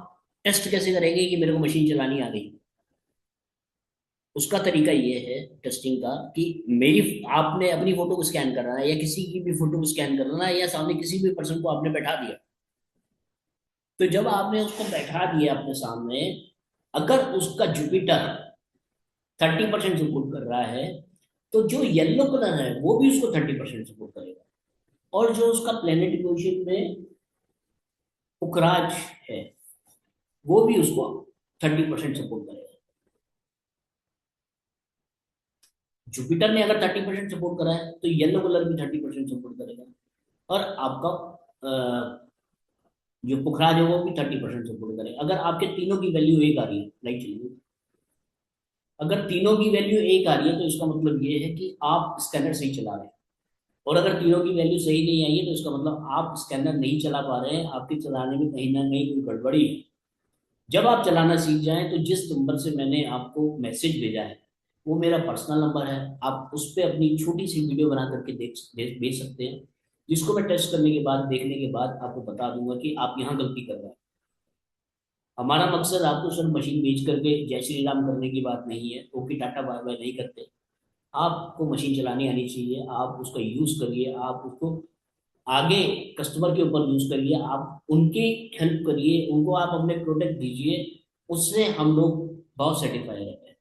Speaker 1: टेस्ट कैसे करेंगे कि मेरे को मशीन चलानी आ गई? उसका तरीका ये है टेस्टिंग का कि मेरी, आपने अपनी फोटो को स्कैन करना है या किसी की भी फोटो को स्कैन करना है, या सामने किसी भी पर्सन को आपने बैठा दिया। तो जब आपने उसको बैठा दिया अपने सामने, अगर उसका जुपिटर 30% सपोर्ट कर रहा है, तो जो येलो कलर है वो भी उसको 30% सपोर्ट करेगा। और जो उसका प्लेनेट पोजिशन में पुखराज है, वो भी उसको 30% सपोर्ट करेगा। जुपिटर ने अगर 30% सपोर्ट करा है तो येलो कलर भी 30% सपोर्ट करेगा। और आपका जो पुखराज है वो भी 30% सपोर्ट करेगा। अगर आपके तीनों की वैल्यू एक आ रही है, लाइक चलिए, अगर तीनों की वैल्यू एक आ रही है तो इसका मतलब ये है कि आप स्कैनर सही चला रहे हैं। और अगर तीनों की वैल्यू सही नहीं आई है तो इसका मतलब आप स्कैनर नहीं चला पा रहे हैं, आपके चलाने में कहीं ना कहीं कोई गड़बड़ी है। जब आप चलाना सीख जाएं तो जिस नंबर से मैंने आपको मैसेज भेजा है वो मेरा पर्सनल नंबर है। आप उस पर अपनी छोटी सी वीडियो बना करके भेज सकते हैं, जिसको मैं टेस्ट करने के बाद, देखने के बाद आपको बता दूंगा कि आप यहाँ गलती कर रहे हैं। हमारा मकसद आपको सिर्फ मशीन बेच करके जय श्री राम करने की बात नहीं है, ओके टाटा बाय बाय नहीं करते। आपको मशीन चलानी आनी चाहिए, आप उसका यूज करिए, आप उसको आगे कस्टमर के ऊपर यूज करिए, आप उनकी हेल्प करिए, उनको आप अपने प्रोडक्ट दीजिए। उससे हम लोग बहुत सेटिस्फाई रहते हैं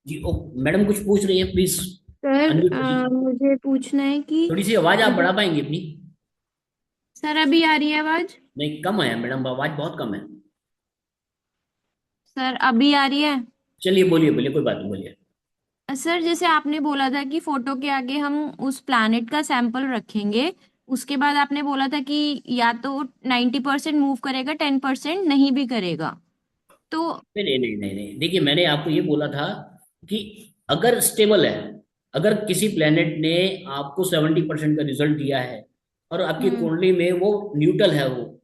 Speaker 1: जी। ओ मैडम कुछ पूछ रही है, प्लीज
Speaker 2: सर
Speaker 1: अनम्यूट करिए।
Speaker 2: मुझे पूछना है कि
Speaker 1: थोड़ी सी आवाज आप
Speaker 2: अभी,
Speaker 1: बढ़ा पाएंगे अपनी?
Speaker 2: सर अभी आ रही है आवाज?
Speaker 1: नहीं, कम है मैडम, आवाज बहुत कम है।
Speaker 2: सर अभी आ रही है?
Speaker 1: चलिए बोलिए बोलिए, कोई बात नहीं, बोलिए।
Speaker 2: सर जैसे आपने बोला था कि फोटो के आगे हम उस प्लैनेट का सैंपल रखेंगे, उसके बाद आपने बोला था कि या तो 90% मूव करेगा, 10% नहीं भी करेगा। तो
Speaker 1: नहीं नहीं नहीं नहीं नहीं, देखिए मैंने आपको ये बोला था कि अगर स्टेबल है, अगर किसी प्लेनेट ने आपको 70% का रिजल्ट दिया है और आपकी
Speaker 2: हम्म।
Speaker 1: कुंडली में वो न्यूट्रल है, वो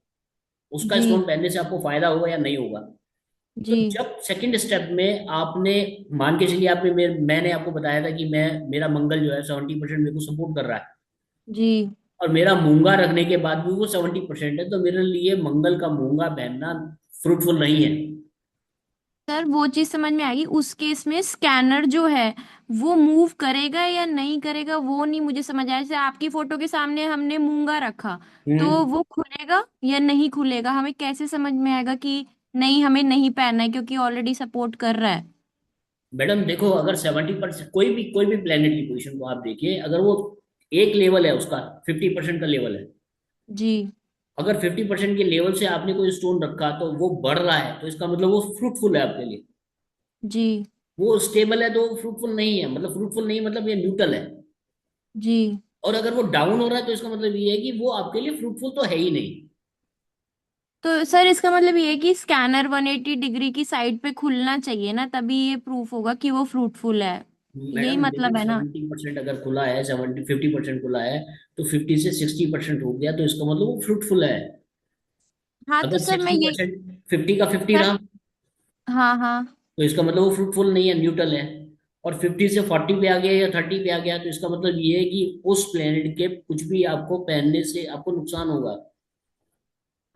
Speaker 1: उसका
Speaker 2: जी।
Speaker 1: स्टोन पहनने से आपको फायदा होगा या नहीं होगा। तो
Speaker 2: जी।
Speaker 1: जब सेकंड स्टेप में आपने, मान के चलिए आपने मैंने आपको बताया था कि मैं, मेरा मंगल जो है 70% मेरे को सपोर्ट कर रहा है,
Speaker 2: जी।
Speaker 1: और मेरा मूंगा रखने के बाद भी वो 70% है, तो मेरे लिए मंगल का मूंगा पहनना फ्रूटफुल नहीं है।
Speaker 2: सर वो चीज समझ में आएगी, उस केस में स्कैनर जो है वो मूव करेगा या नहीं करेगा वो नहीं मुझे समझ आया। जैसे आपकी फोटो के सामने हमने मूंगा रखा, तो
Speaker 1: हम्म।
Speaker 2: वो खुलेगा या नहीं खुलेगा, हमें कैसे समझ में आएगा कि नहीं, हमें नहीं पहनना है क्योंकि ऑलरेडी सपोर्ट कर रहा है।
Speaker 1: मैडम देखो, अगर 70% कोई भी प्लेनेट की पोजीशन को आप देखिए, अगर वो एक लेवल है उसका, 50% का लेवल है,
Speaker 2: जी।
Speaker 1: अगर 50% के लेवल से आपने कोई स्टोन रखा तो वो बढ़ रहा है, तो इसका मतलब वो फ्रूटफुल है आपके लिए।
Speaker 2: जी।
Speaker 1: वो स्टेबल है तो फ्रूटफुल नहीं है, मतलब फ्रूटफुल नहीं मतलब ये न्यूट्रल है।
Speaker 2: जी।
Speaker 1: और अगर वो डाउन हो रहा है तो इसका मतलब ये है कि वो आपके लिए फ्रूटफुल तो है ही नहीं।
Speaker 2: तो सर इसका मतलब ये है कि स्कैनर 180 डिग्री की साइड पे खुलना चाहिए ना, तभी ये प्रूफ होगा कि वो फ्रूटफुल है। यही
Speaker 1: मैडम लेकिन
Speaker 2: मतलब है ना।
Speaker 1: 70% अगर खुला है, 50% खुला है, तो 50 से 60% हो गया, तो इसका मतलब वो फ्रूटफुल है।
Speaker 2: हाँ तो
Speaker 1: अगर
Speaker 2: सर मैं
Speaker 1: सिक्सटी
Speaker 2: ये
Speaker 1: परसेंट 50 का 50
Speaker 2: सर।
Speaker 1: रहा,
Speaker 2: हाँ हाँ।
Speaker 1: तो इसका मतलब वो फ्रूटफुल नहीं है, न्यूट्रल है। और 50 से 40 पे आ गया या 30 पे आ गया, तो इसका मतलब ये है कि उस प्लेनेट के कुछ भी आपको पहनने से आपको नुकसान होगा।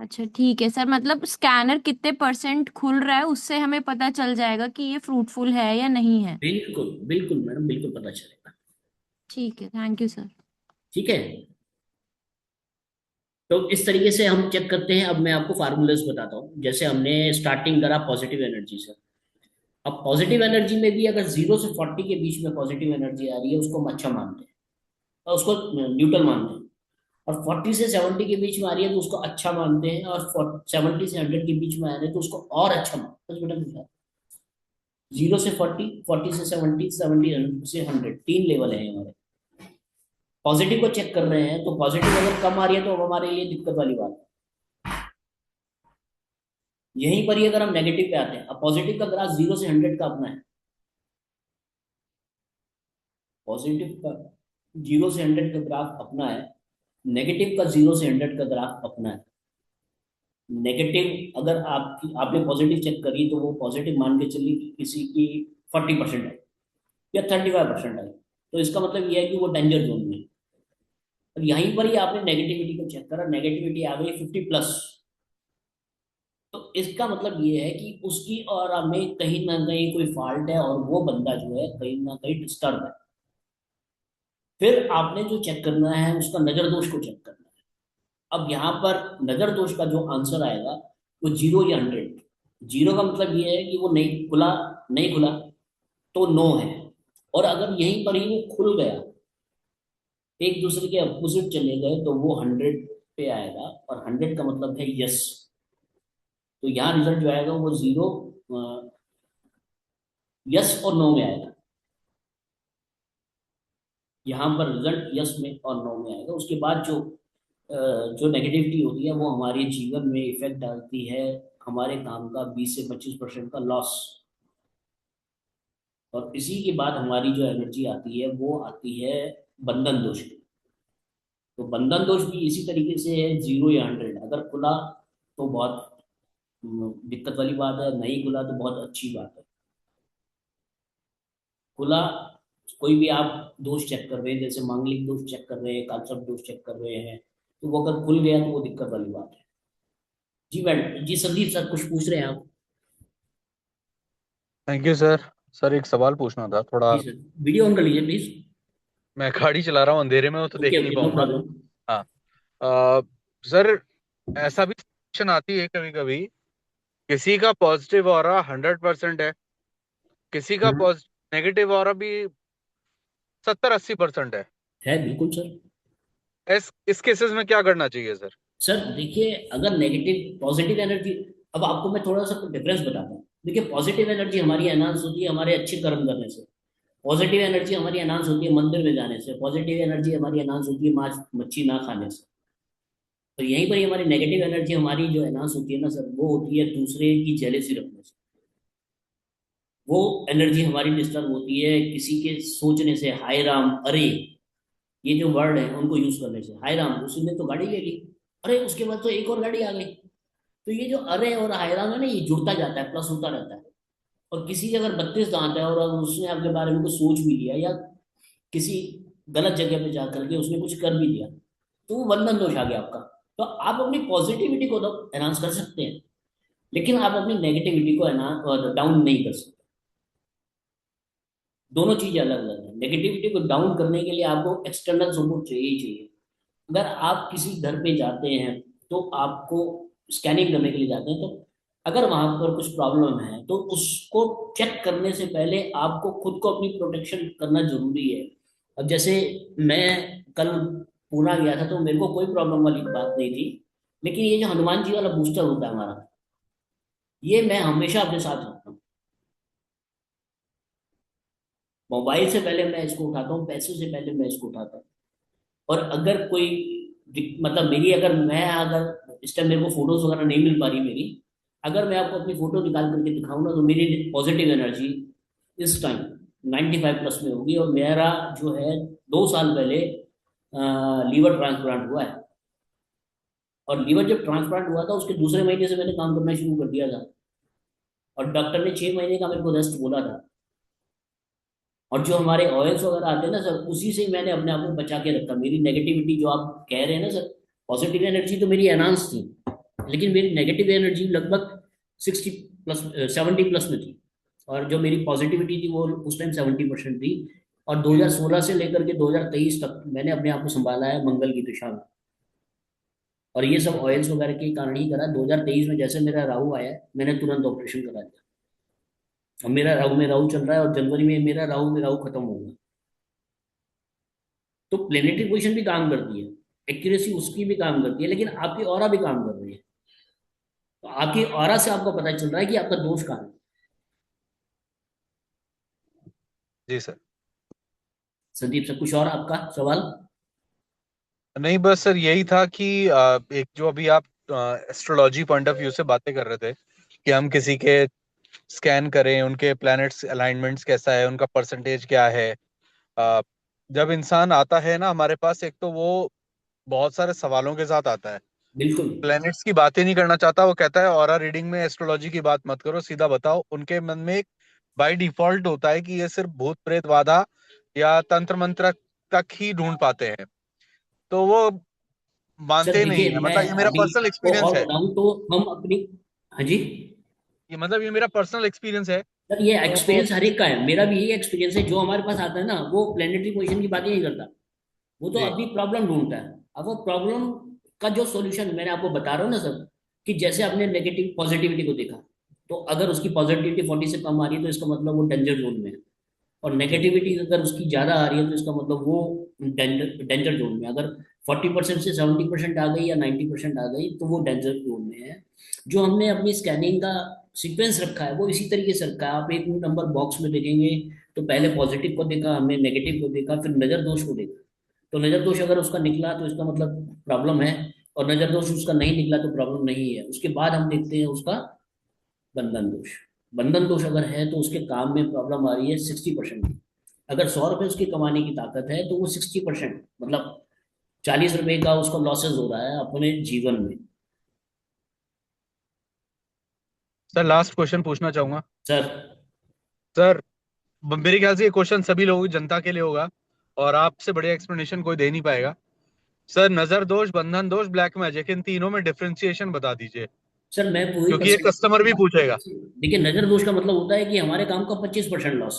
Speaker 2: अच्छा ठीक है सर, मतलब स्कैनर कितने परसेंट खुल रहा है उससे हमें पता चल जाएगा कि ये फ्रूटफुल है या नहीं है।
Speaker 1: बिल्कुल बिल्कुल मैडम, बिल्कुल पता चलेगा।
Speaker 2: ठीक है, थैंक यू सर।
Speaker 1: ठीक है, तो इस तरीके से हम चेक करते हैं। अब मैं आपको फार्मूलाज बताता हूँ। जैसे हमने स्टार्टिंग करा पॉजिटिव एनर्जी से। अब पॉजिटिव एनर्जी में भी अगर 0 से 40 के बीच में पॉजिटिव एनर्जी आ रही है, उसको हम अच्छा मानते हैं और उसको न्यूट्रल मानते हैं। और 40 से 70 के बीच में आ रही है तो उसको अच्छा मानते हैं, और 70 से 100 के बीच में आ रहे हैं तो उसको और अच्छा मानते हैं। बस बेटा लिखा 0 से 40, 40 से 70, 70 से 100, 3 लेवल है हमारे। पॉजिटिव को चेक कर रहे हैं तो पॉजिटिव अगर कम आ रही है तो हमारे लिए दिक्कत वाली बात है। यहीं पर ही अगर हम नेगेटिव पे आते हैं, अब पॉजिटिव का ग्राफ 0 से 100 का अपना है। पॉजिटिव का 0 से 100 का ग्राफ अपना है, नेगेटिव का 0 से 100 का ग्राफ अपना है। नेगेटिव अगर आपने पॉजिटिव चेक करी तो वो पॉजिटिव मान के चली कि किसी की 40% है या 35% है, तो इसका मतलब ये है कि वो डेंजर जोन में है। और यहीं पर ही आपने नेगेटिविटी को चेक करा, नेगेटिविटी आ गई 50+, तो इसका मतलब ये है कि उसकी और में कहीं ना कहीं कोई फॉल्ट है और वो बंदा जो है कहीं ना कहीं डिस्टर्ब है। फिर आपने जो चेक करना है उसका नजर दोष को चेक करना है। अब यहाँ पर नजर दोष का जो आंसर आएगा वो 0 या 100। 0 का मतलब ये है कि वो नहीं खुला, नहीं खुला तो नो है। और अगर यहीं पर ही वो खुल गया, एक दूसरे के अपोजिट चले गए, तो वो 100 पे आएगा, और 100 का मतलब है यस। तो यहाँ रिजल्ट जो आएगा वो 0, यस और नो में आएगा। यहाँ पर रिजल्ट यस में और नो में आएगा। उसके बाद जो नेगेटिविटी होती है वो हमारे जीवन में इफेक्ट डालती है, हमारे काम का 20 से 25% का लॉस। और इसी के बाद हमारी जो एनर्जी आती है वो आती है बंधन दोष की। तो बंधन दोष भी इसी तरीके से है, 0 या 100। अगर खुला तो बहुत दिक्कत वाली बात है, नहीं खुला तो बहुत अच्छी बात है। खुला, कोई भी आप दोष चेक कर रहे हैं, जैसे मांगलिक दोष चेक कर रहे हैं, कालसर्प दोष चेक कर रहे हैं, तो वो अगर खुल गया तो वो दिक्कत वाली बात है। जी मैडम, जी संदीप सर कुछ पूछ रहे हैं आप?
Speaker 5: Thank you sir. सर एक सवाल पूछना था थोड़ा।
Speaker 1: जी सर, वीडियो ऑन कर लीजिए प्लीज।
Speaker 5: मैं गाड़ी चला रहा हूँ, अंधेरे में हो तो
Speaker 1: ओके
Speaker 5: देख नहीं
Speaker 1: ओके, नो
Speaker 5: पाऊंगा।
Speaker 1: प्रॉब्लम।
Speaker 5: हाँ। सर ऐसा भी सिचुएशन आती है कभी कभी, किसी का पॉजिटिव ऑरा 100% है, किसी का नेगेटिव ऑरा भी 70-80% है।
Speaker 1: है बिल्कुल सर।
Speaker 5: इस केसेस में क्या करना चाहिए सर?
Speaker 1: सर देखिए, अगर नेगेटिव पॉजिटिव एनर्जी, अब आपको मैं थोड़ा सा डिफरेंस बताता हूँ। देखिए, पॉजिटिव एनर्जी हमारी एनहांस होती है हमारे अच्छे कर्म करने से। पॉजिटिव एनर्जी हमारी एनहांस होती है मंदिर में जाने से। पॉजिटिव एनर्जी हमारी एनहांस होती है मांस मच्छी ना खाने से। तो यहीं पर ही हमारी नेगेटिव एनर्जी हमारी जो एनहांस होती है ना सर, वो होती है दूसरे की जेलेसी रखने से। वो एनर्जी हमारी डिस्टर्ब होती है किसी के सोचने से, हाय राम, अरे, ये जो वर्ड है उनको यूज करने से। हाय राम, उसने तो गाड़ी ले ली, अरे उसके बाद तो एक और गाड़ी आ गई। तो ये जो अरे और हाय राम है ना, ये जुड़ता जाता है, प्लस होता रहता है। और किसी के अगर 32 दांत है और उसने आपके बारे में कुछ सोच भी लिया, या किसी गलत जगह पे जा करके उसने कुछ कर भी दिया, तो वो बंधन दोष आ गया आपका। तो आप अपनी पॉजिटिविटी को तो एनहांस कर सकते हैं, लेकिन आप अपनी नेगेटिविटी को डाउन नहीं कर सकते। दोनों चीजें अलग अलग है। नेगेटिविटी को डाउन करने के लिए आपको एक्सटर्नल सपोर्ट चाहिए ही चाहिए। अगर आप किसी घर पे जाते हैं तो आपको स्कैनिंग करने के लिए जाते हैं, तो अगर वहां पर कुछ प्रॉब्लम है तो उसको चेक करने से पहले आपको खुद को अपनी प्रोटेक्शन करना जरूरी है। अब जैसे मैं कल पूना गया था तो मेरे को कोई प्रॉब्लम वाली बात नहीं थी, लेकिन ये जो हनुमान जी वाला बूस्टर होता है हमारा, ये मैं हमेशा अपने साथ रखता हूँ। मोबाइल से पहले मैं इसको उठाता हूँ, पैसे से पहले मैं इसको उठाता हूँ। और अगर कोई मतलब मेरी अगर मैं अगर इस टाइम मेरे को फोटोज वगैरह नहीं मिल पा रही मेरी, अगर मैं आपको अपनी फोटो निकाल करके दिखाऊं ना तो मेरी पॉजिटिव एनर्जी इस टाइम 95 प्लस में होगी। और मेरा जो है 2 साल पहले लीवर ट्रांसप्लांट हुआ है, और लीवर जब ट्रांसप्लांट हुआ था उसके दूसरे महीने से मैंने काम करना शुरू कर दिया था, और डॉक्टर ने 6 महीने का मेरे को रेस्ट बोला था। और जो हमारे ऑयल्स वगैरह आते हैं ना सर, उसी से मैंने अपने आप को बचा के रखा। मेरी नेगेटिविटी जो आप कह रहे हैं ना सर, पॉजिटिव एनर्जी तो मेरी एनहांस थी, लेकिन मेरी नेगेटिव एनर्जी लगभग 60 प्लस 70 प्लस में थी। और जो मेरी पॉजिटिविटी थी वो उस टाइम 70% थी। और 2016 से लेकर के 2023 तक मैंने अपने आप को संभाला है मंगल की दिशा में। और ये सब ऑयल्स वगैरह के कारण ही करा। 2023 में जैसे मेरा राहु आया मैंने तुरंत ऑपरेशन करा दिया। अब मेरा राहु में राहु चल रहा है, और जनवरी में मेरा राहु में राहु खत्म होगा। तो प्लेनेटरी पोजीशन भी काम करती है, एक्यूरेसी उसकी भी काम करती है, लेकिन आपकी ऑरा भी काम कर रही है। तो आपकी ऑरा से आपको पता चल रहा है कि आपका दोष कहाँ है।
Speaker 5: जी सर।
Speaker 1: संदीप सर, कुछ और आपका सवाल?
Speaker 5: नहीं बस सर यही था कि एक जो अभी आप एस्ट्रोलॉजी पॉइंट ऑफ व्यू से बातें कर रहे थे कि हम किसी के स्कैन करें, उनके प्लैनेट्स अलाइनमेंट्स कैसा है, उनका परसेंटेज क्या है। अ, जब इंसान आता है ना हमारे पास, एक तो वो बहुत सारे सवालों के साथ आता है,
Speaker 1: बिल्कुल
Speaker 5: प्लैनेट्स की बातें नहीं करना चाहता। वो कहता है ऑरा रीडिंग में एस्ट्रोलॉजी की बात मत करो, सीधा बताओ। उनके मन में एक बाय डिफॉल्ट होता है कि ये सिर्फ भूत प्रेत बाधा या तंत्र मंत्र तक ही ढूंढ पाते हैं, तो वो
Speaker 1: सर,
Speaker 5: मानते नहीं
Speaker 1: देखिए
Speaker 5: है।
Speaker 1: मैं
Speaker 5: मतलब ये मेरा
Speaker 1: अभी
Speaker 5: पर्सनल
Speaker 1: आपको
Speaker 5: एक्सपीरियंस
Speaker 1: और
Speaker 5: है।
Speaker 1: बताऊं तो हम अपनी, हाँ जी
Speaker 5: ये मतलब ये मेरा पर्सनल एक्सपीरियंस है।
Speaker 1: सर, ये
Speaker 5: तो
Speaker 1: एक्सपीरियंस हर एक का है। मेरा भी यही एक्सपीरियंस है। जो हमारे पास आता है ना वो प्लेनेटरी पोजीशन की बात ही नहीं करता, वो तो
Speaker 5: जी
Speaker 1: अपनी प्रॉब्लम ढूंढता है। अब वो प्रॉब्लम का जो सॉल्यूशन मैंने आपको बता रहा हूँ ना सर, कि जैसे आपने नेगेटिव पॉजिटिविटी को देखा, तो अगर उसकी पॉजिटिविटी 40 से कम आ रही है तो इसका मतलब वो डेंजर जोन में है। और
Speaker 5: जी
Speaker 1: नेगेटिविटी अगर उसकी ज्यादा आ रही है तो इसका मतलब वो डेंजर डेंजर जोन में। अगर 40% से 70% आ गई या 90% आ गई तो वो डेंजर जोन में है। जो हमने अपनी स्कैनिंग का सीक्वेंस रखा है वो इसी तरीके से रखा है। आप एक नंबर बॉक्स में देखेंगे तो पहले पॉजिटिव को देखा हमने, नेगेटिव को देखा, फिर नजर दोष को देखा। तो नजर दोष अगर उसका निकला तो इसका मतलब प्रॉब्लम है, और नजर दोष उसका नहीं निकला तो प्रॉब्लम नहीं है। उसके बाद हम देखते हैं उसका बंधन दोष। बंधन दोष अगर है तो उसके काम में प्रॉब्लम आ रही है 60% की। अगर 100 रुपए उसकी कमाने की ताकत है तो वो 60%, मतलब 40 रुपए का उसका लॉसेस हो रहा है अपने जीवन में।
Speaker 5: सर, लास्ट क्वेश्चन पूछना चाहूंगा।
Speaker 1: सर,
Speaker 5: सर, मेरे ख्याल से ये क्वेश्चन सभी लोगों की, जनता के लिए होगा, और आपसे बढ़िया एक्सप्लेनेशन कोई दे नहीं पाएगा। सर, नजर दोष, बंधन दोष, ब्लैक मैजिक, इन तीनों में डिफरेंशिएशन बता दीजिए,
Speaker 1: सर मैं पूरी
Speaker 5: क्योंकि ये
Speaker 1: पर्सनल
Speaker 5: कस्टमर भी पूछेगा।
Speaker 1: देखिए, नजर दोष का मतलब होता है कि हमारे काम का 25% लॉस।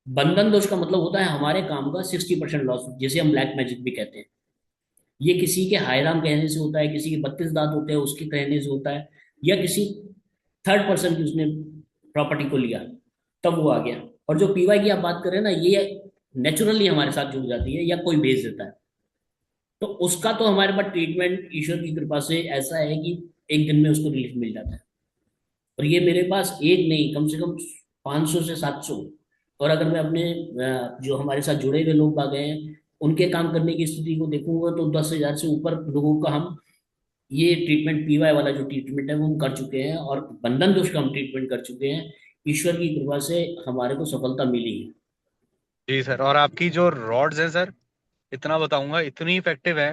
Speaker 1: बंधन दोष का मतलब होता है हमारे काम का 60% लॉस, जिसे हम ब्लैक मैजिक भी कहते हैं। ये किसी के हायराम कहने से होता है, किसी के 32 दांत होते हैं उसके कहने से होता है, या किसी थर्ड पर्सन की उसने प्रॉपर्टी को लिया तब वो आ गया। और जो पीवाई की आप बात कर रहे हैं ना, ये नेचुरली हमारे साथ जुड़ जाती है या कोई भेज देता है। तो उसका तो हमारे पास ट्रीटमेंट ईश्वर की कृपा से ऐसा है कि एक दिन में उसको रिलीफ मिल जाता है। और ये मेरे पास एक नहीं, कम से कम 500 से 700। और अगर मैं अपने जो हमारे साथ जुड़े हुए लोग आ गए हैं उनके काम करने की स्थिति को देखूंगा तो 10,000 से ऊपर लोगों का हम ये ट्रीटमेंट, पीवाई वाला जो ट्रीटमेंट है वो हम कर चुके हैं, और बंधन दोष का हम ट्रीटमेंट कर चुके हैं। ईश्वर की कृपा से हमारे को सफलता मिली है।
Speaker 5: जी सर, और आपकी जो रॉड्स हैं सर, इतना बताऊंगा, इतनी इफेक्टिव है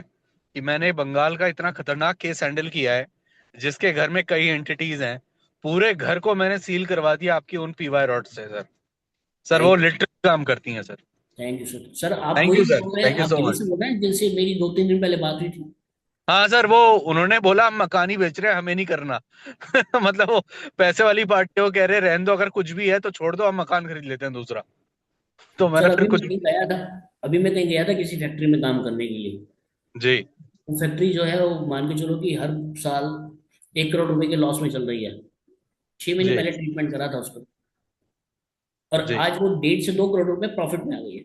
Speaker 5: कि मैंने बंगाल का इतना खतरनाक केस हैंडल किया है, जिसके घर में कई एंटिटीज हैं। पूरे घर को मैंने सील करवा दिया आपकी उन पीवाई रॉड से सर। सर, वो
Speaker 1: थैंक
Speaker 5: लिटरली काम करती हैं sir.
Speaker 1: Thank you sir. Sir आप
Speaker 5: थैंक
Speaker 1: वही
Speaker 5: यू सर,
Speaker 1: बोल रहे हैं,
Speaker 5: थैंक यू
Speaker 1: आप
Speaker 5: सो
Speaker 1: वहीं
Speaker 5: मच।
Speaker 1: से बोल रहे हैं जिनसे मेरी 2-3 दिन पहले बात हुई थी?
Speaker 5: हाँ सर, वो उन्होंने बोला हम मकान ही बेच रहे हैं, हमें नहीं करना। मतलब वो पैसे वाली पार्टी, वो कह रहे रहने दो, अगर कुछ भी है तो छोड़ दो, हम मकान खरीद लेते हैं दूसरा। तो
Speaker 1: सर,
Speaker 5: मैंने फिर
Speaker 1: अभी मैं
Speaker 5: कुछ।
Speaker 1: कहीं गया था, अभी मैं कहीं गया था किसी फैक्ट्री में काम करने के लिए।
Speaker 5: जी
Speaker 1: वो फैक्ट्री जो है वो मान के चलो कि हर साल 1 करोड़ रुपए के लॉस में चल रही है। 6 महीने
Speaker 5: जी
Speaker 1: पहले ट्रीटमेंट करा था उसको, और
Speaker 5: जी।
Speaker 1: आज वो 1.5 से 2 करोड़ रुपए प्रॉफिट में आ गई है।